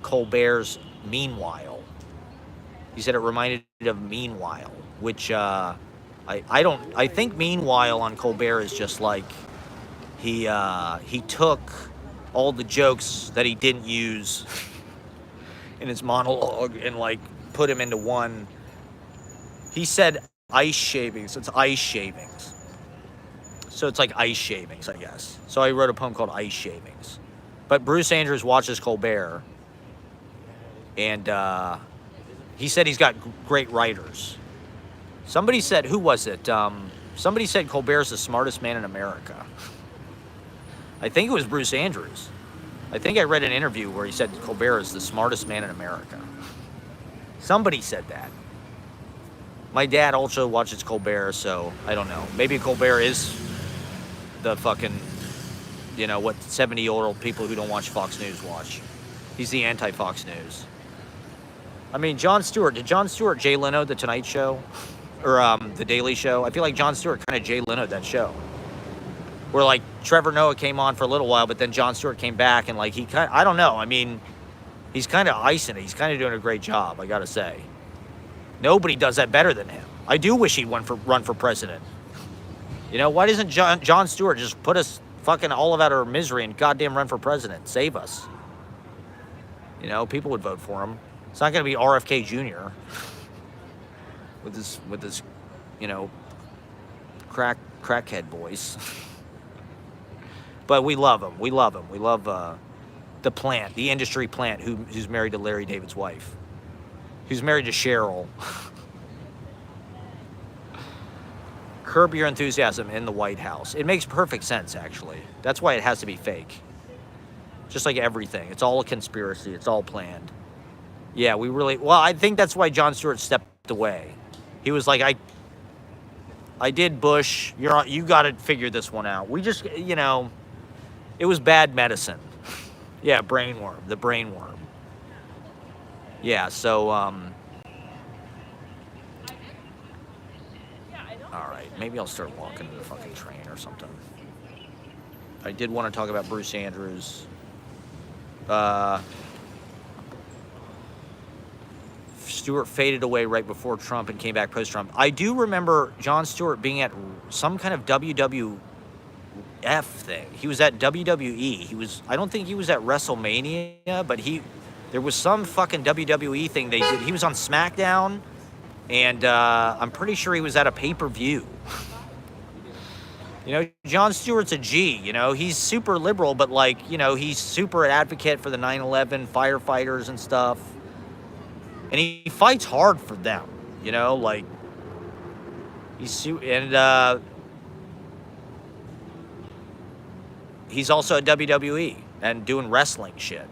Colbert's Meanwhile. He said it reminded of Meanwhile, which I think Meanwhile on Colbert is just like he took all the jokes that he didn't use in his monologue and like put him into one. He said ice shavings. It's ice shavings. So it's like ice shavings, I guess. So I wrote a poem called Ice Shavings. But Bruce Andrews watches Colbert, and he said he's got great writers. Somebody said, who was it? Somebody said Colbert's the smartest man in America. I think it was Bruce Andrews. I think I read an interview where he said Colbert is the smartest man in America. Somebody said that. My dad also watches Colbert, so I don't know. Maybe Colbert is the fucking, what 70-year-old people who don't watch Fox News watch. He's the anti-Fox News. I mean, Jon Stewart. Did Jon Stewart Jay Leno The Tonight Show? Or The Daily Show? I feel like Jon Stewart kind of Jay Leno'd that show. Where, like, Trevor Noah came on for a little while, but then Jon Stewart came back, and, like, I don't know. I mean, he's kind of icing it. He's kind of doing a great job, I gotta say. Nobody does that better than him. I do wish he'd run for president. Why doesn't Jon Stewart just put us fucking all of out of our misery and goddamn run for president? Save us. People would vote for him. It's not going to be RFK Jr. with his crackhead voice. But we love him. We love him. We love the plant, the industry plant, who's married to Larry David's wife, who's married to Cheryl. Curb Your Enthusiasm in the White House. It makes perfect sense, actually. That's why it has to be fake. Just like everything. It's all a conspiracy. It's all planned. Yeah, I think that's why Jon Stewart stepped away. He was like, I did Bush. You got to figure this one out. We just, it was bad medicine. Yeah, brainworm. The brainworm. Yeah, so, all right, maybe I'll start walking to the fucking train or something. I did want to talk about Bruce Andrews. Stewart faded away right before Trump and came back post-Trump. I do remember Jon Stewart being at some kind of WWF thing. He was at WWE. I don't think he was at WrestleMania, but there was some fucking WWE thing they did. He was on SmackDown, and I'm pretty sure he was at a pay-per-view. Jon Stewart's a G, he's super liberal, but like, he's super advocate for the 9/11 firefighters and stuff. And he fights hard for them, like he's also at WWE and doing wrestling shit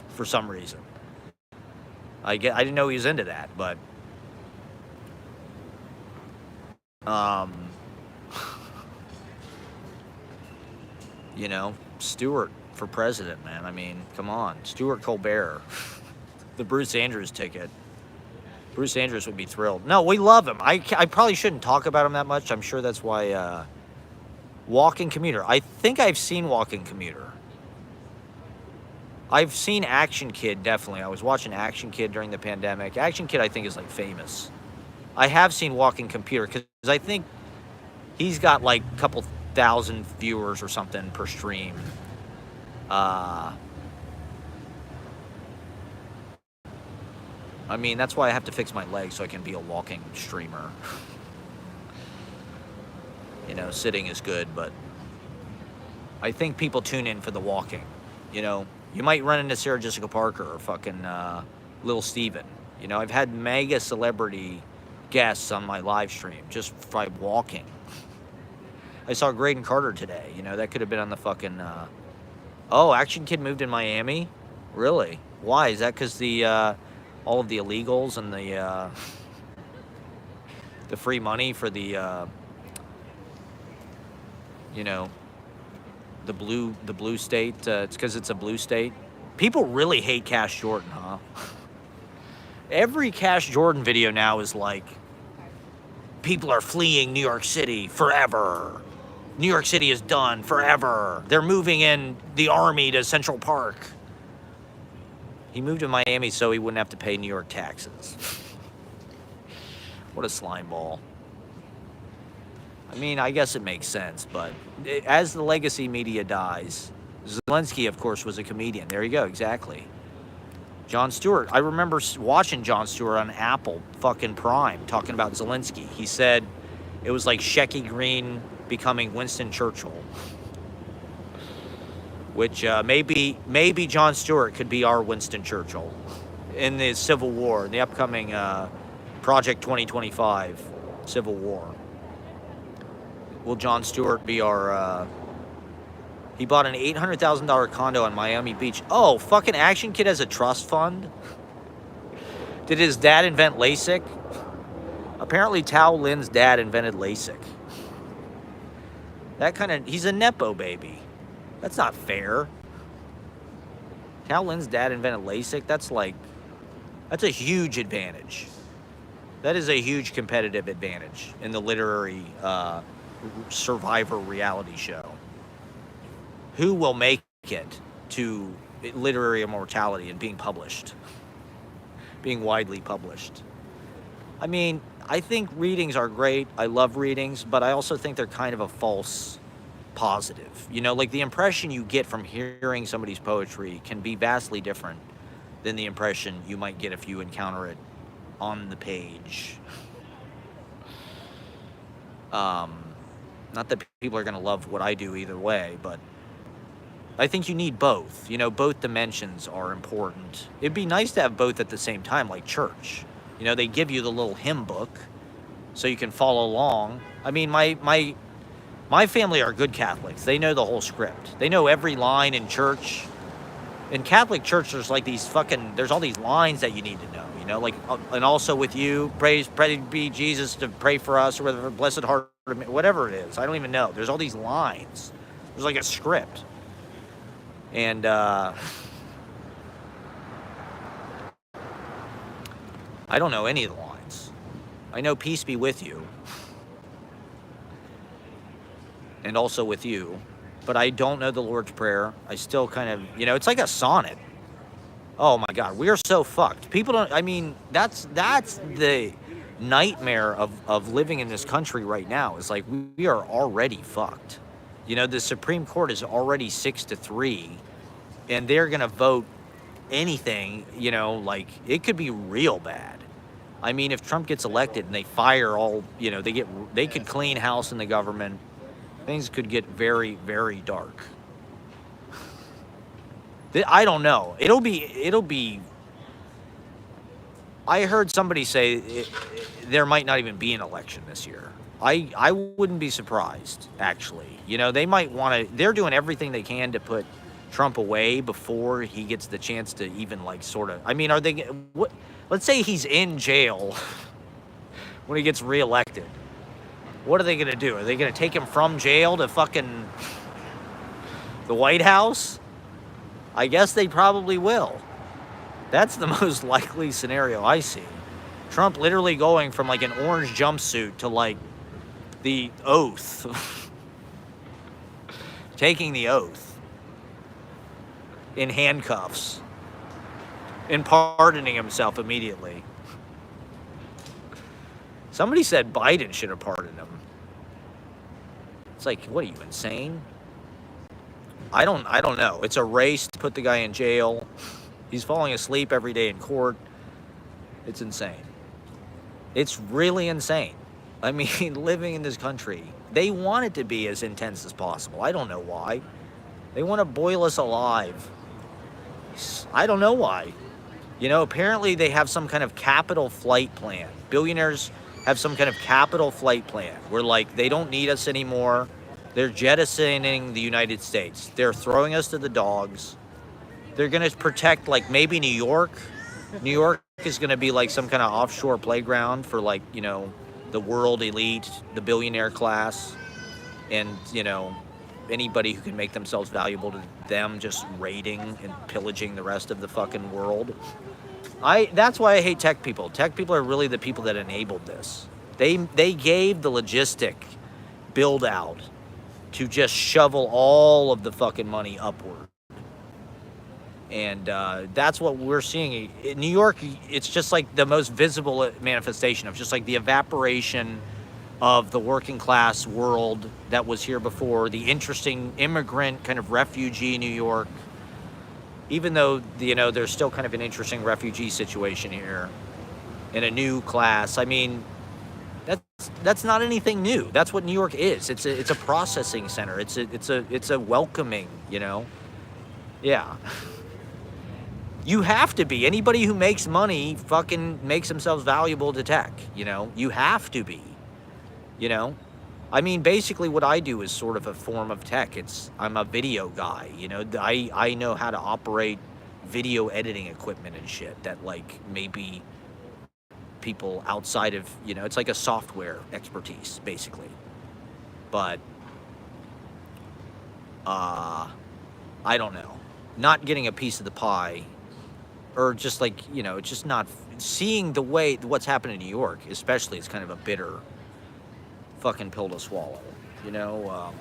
for some reason. I didn't know he was into that, but Stewart for president, man. I mean, come on. Stewart Colbert. The Bruce Andrews ticket. Bruce Andrews would be thrilled. No, we love him. I probably shouldn't talk about him that much. I'm sure that's why Walking Commuter. I think I've seen Walking Commuter. I've seen Action Kid, definitely. I was watching Action Kid during the pandemic. Action Kid, I think, is like famous. I have seen Walking Computer because I think he's got like a couple thousand viewers or something per stream. I mean, that's why I have to fix my legs so I can be a walking streamer. You know, sitting is good, but I think people tune in for the walking. You know, you might run into Sarah Jessica Parker or fucking Lil Steven. You know, I've had mega celebrity guests on my live stream just by walking. I saw Graydon Carter today. You know, that could have been on the fucking... Oh, Action Kid moved in Miami? Really? Why? Is that because the all of the illegals and the free money for the you know, the blue state? It's because it's a blue state. People really hate Cash Jordan, huh? Every Cash Jordan video now is like, people are fleeing New York City forever. New York City is done forever. They're moving in the army to Central Park. He moved to Miami so he wouldn't have to pay New York taxes. What a slime ball. I mean, I guess it makes sense, but as the legacy media dies, Zelensky, of course, was a comedian. There you go, exactly. Jon Stewart. I remember watching Jon Stewart on Apple fucking Prime talking about Zelensky. He said it was like Shecky Green becoming Winston Churchill. Which maybe Jon Stewart could be our Winston Churchill in the Civil War, in the upcoming Project 2025 Civil War. Will Jon Stewart be our... He bought an $800,000 condo on Miami Beach. Oh, fucking Action Kid has a trust fund? Did his dad invent LASIK? Apparently Tao Lin's dad invented LASIK. That kind of... He's a Nepo baby. That's not fair. Tao Lin's dad invented LASIK? That's like... That's a huge advantage. That is a huge competitive advantage in the literary Survivor reality show. Who will make it to literary immortality and being published? Being widely published. I mean, I think readings are great. I love readings, but I also think they're kind of a false positive. You know, like the impression you get from hearing somebody's poetry can be vastly different than the impression you might get if you encounter it on the page. Not that people are going to love what I do either way, but I think you need both. You know, both dimensions are important. It'd be nice to have both at the same time, like church. You know, they give you the little hymn book so you can follow along. I mean, my family are good Catholics. They know the whole script. They know every line in church. In Catholic church, there's like these there's all these lines that you need to know, you know, like, and also with you, pray be Jesus to pray for us, or whatever, Blessed Heart, whatever it is. I don't even know. There's all these lines. There's like a script. And, I don't know any of the lines. I know peace be with you. And also with you. But I don't know the Lord's Prayer. I still kind of, you know, it's like a sonnet. Oh my God, we are so fucked. People don't, I mean, that's the nightmare of living in this country right now. It's like we are already fucked. You know, the Supreme Court is already 6-3, and they're gonna vote anything, you know, like it could be real bad. I mean, if Trump gets elected and they fire all, you know, they could clean house in the government. Things could get very, very dark. I don't know. It'll be. I heard somebody say there might not even be an election this year. I wouldn't be surprised, actually. You know, they might want to. They're doing everything they can to put Trump away before he gets the chance to even like sort of. I mean, are they? What? Let's say he's in jail when he gets reelected. What are they going to do? Are they going to take him from jail to fucking the White House? I guess they probably will. That's the most likely scenario I see. Trump literally going from like an orange jumpsuit to like the oath. Taking the oath. in handcuffs and pardoning himself immediately. Somebody said Biden should have pardoned him. It's like, what are you, insane? I don't know. It's a race to put the guy in jail. He's falling asleep every day in court. It's insane. It's really insane. I mean, living in this country, they want it to be as intense as possible. I don't know why. They want to boil us alive. I don't know why. You know, apparently they have some kind of capital flight plan. Billionaires have some kind of capital flight plan where, like, they don't need us anymore. They're jettisoning the United States. They're throwing us to the dogs. They're going to protect, like, maybe New York. New York is going to be like some kind of offshore playground for, like, you know, the world elite, the billionaire class, and, you know, anybody who can make themselves valuable to them, just raiding and pillaging the rest of the fucking world. That's why I hate tech people. Tech people are really the people that enabled this. They gave the logistic build out to just shovel all of the fucking money upward. And that's what we're seeing. In New York, it's just like the most visible manifestation of just like the evaporation of the working class world that was here before, the interesting immigrant kind of refugee New York. Even though, you know, there's still kind of an interesting refugee situation here in a new class. I mean, that's not anything new. That's what New York is. It's a processing center. It's a welcoming, you know. Yeah. You have to be. Anybody who makes money fucking makes themselves valuable to tech, you know? You have to be, you know? I mean, basically what I do is sort of a form of tech. I'm a video guy, you know? I know how to operate video editing equipment and shit that, like, maybe people outside of, you know, it's like a software expertise, basically. But, I don't know. Not getting a piece of the pie, or just like, you know, it's just not seeing the way what's happened in New York, especially, is kind of a bitter fucking pill to swallow, you know.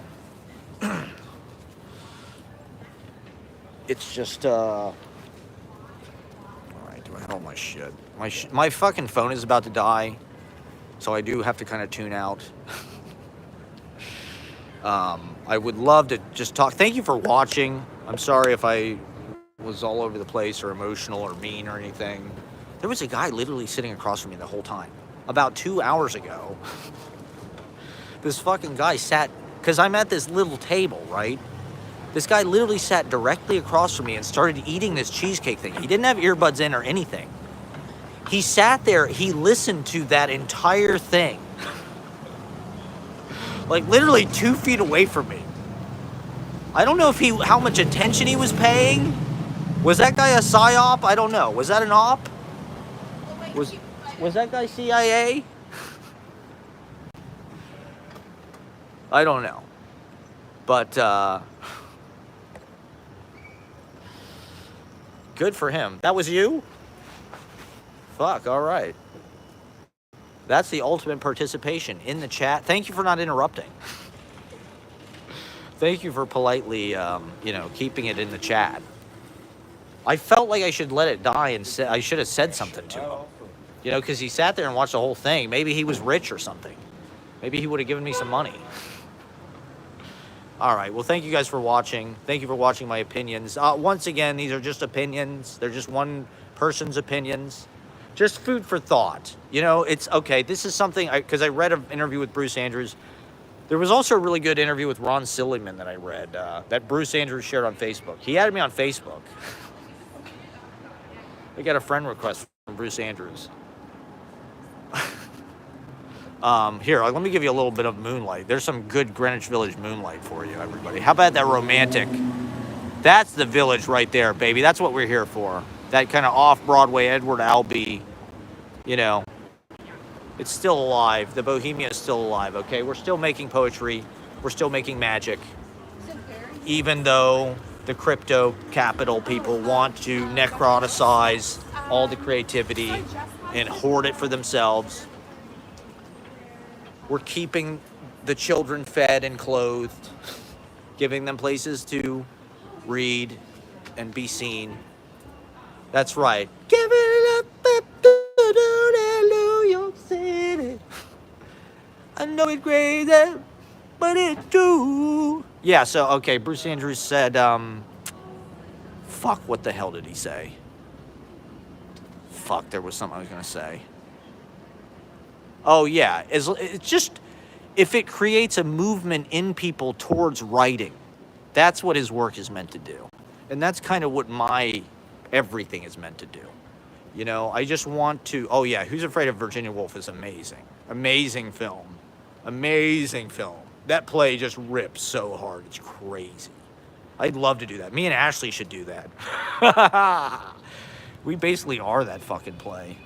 It's just all right, do I have all my shit? My fucking phone is about to die, so I do have to kind of tune out. I would love to just talk. Thank you for watching. I'm sorry if I was all over the place or emotional or mean or anything. There was a guy literally sitting across from me the whole time. About 2 hours ago, this fucking guy sat, because I'm at this little table, right? This guy literally sat directly across from me and started eating this cheesecake thing. He didn't have earbuds in or anything. He sat there, he listened to that entire thing. Like literally 2 feet away from me. I don't know how much attention he was paying. Was that guy a psyop? I don't know. Was that an op? Was that guy CIA? I don't know. But good for him. That was you? Fuck, all right. That's the ultimate participation in the chat. Thank you for not interrupting. Thank you for politely, you know, keeping it in the chat. I felt like I should let it die and I should have said something to him. You know, because he sat there and watched the whole thing. Maybe he was rich or something. Maybe he would have given me some money. All right. Well, thank you guys for watching. Thank you for watching my opinions. Once again, these are just opinions. They're just one person's opinions. Just food for thought. You know, it's okay. This is something, because I read an interview with Bruce Andrews. There was also a really good interview with Ron Silliman that I read, that Bruce Andrews shared on Facebook. He added me on Facebook. I got a friend request from Bruce Andrews. Here, let me give you a little bit of Moonlight. There's some good Greenwich Village Moonlight for you, everybody. How about that romantic? That's the Village right there, baby. That's what we're here for. That kind of off-Broadway Edward Albee, you know. It's still alive. The Bohemia is still alive, okay? We're still making poetry. We're still making magic. Even though the crypto capital people want to necroticize all the creativity and hoard it for themselves. We're keeping the children fed and clothed, giving them places to read and be seen. That's right. Give it up to New York City. I know it's crazy, but it's true. Yeah, so, okay, Bruce Andrews said, fuck, what the hell did he say? Fuck, there was something I was going to say. Oh, yeah, it's just, if it creates a movement in people towards writing, that's what his work is meant to do. And that's kind of what my everything is meant to do. You know, I just want to, oh yeah, Who's Afraid of Virginia Woolf is amazing. Amazing film. Amazing film. That play just rips so hard, it's crazy. I'd love to do that. Me and Ashley should do that. We basically are that fucking play.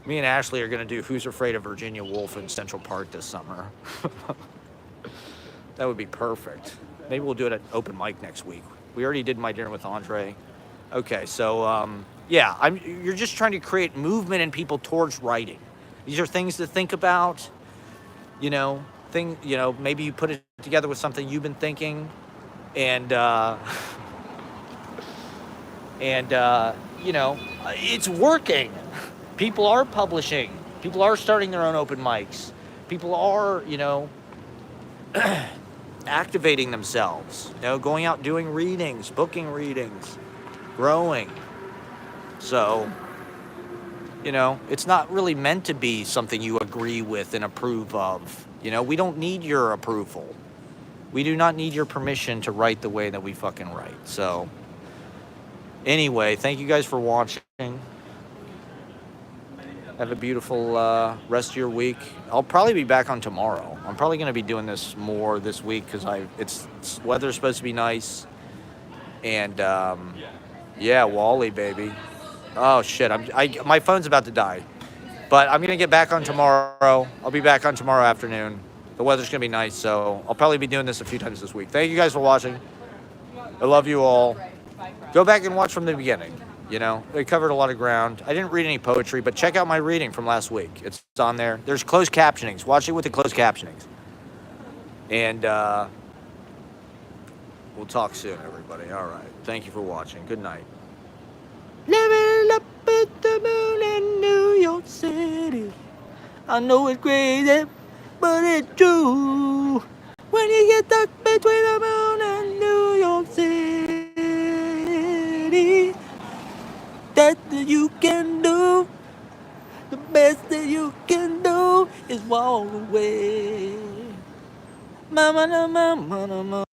Me and Ashley are gonna do Who's Afraid of Virginia Woolf in Central Park this summer. That would be perfect. Maybe we'll do it at open mic next week. We already did My Dinner with Andre. Okay, so yeah, you're just trying to create movement in people towards writing. These are things to think about. You know, maybe you put it together with something you've been thinking, and you know, it's working. People are publishing. People are starting their own open mics. People are, you know, activating themselves, you know, going out doing readings, booking readings, growing. So, you know, it's not really meant to be something you agree with and approve of. You know, we don't need your approval. We do not need your permission to write the way that we fucking write. So, anyway, thank you guys for watching. Have a beautiful rest of your week. I'll probably be back on tomorrow. I'm probably going to be doing this more this week because it's weather's supposed to be nice. And yeah, Wally, baby. Oh shit, my phone's about to die. But I'm going to get back on tomorrow. I'll be back on tomorrow afternoon. The weather's going to be nice, so I'll probably be doing this a few times this week. Thank you guys for watching. I love you all. Go back and watch from the beginning. You know, we covered a lot of ground. I didn't read any poetry, but check out my reading from last week. It's on there. There's closed captionings. Watch it with the closed captionings. And we'll talk soon, everybody. All right. Thank you for watching. Good night. Living up at the moon in New York City. I know it's crazy, but it's true. When you get stuck between the moon and New York City, that you can do, the best that you can do is walk away. Mama, mama, mama.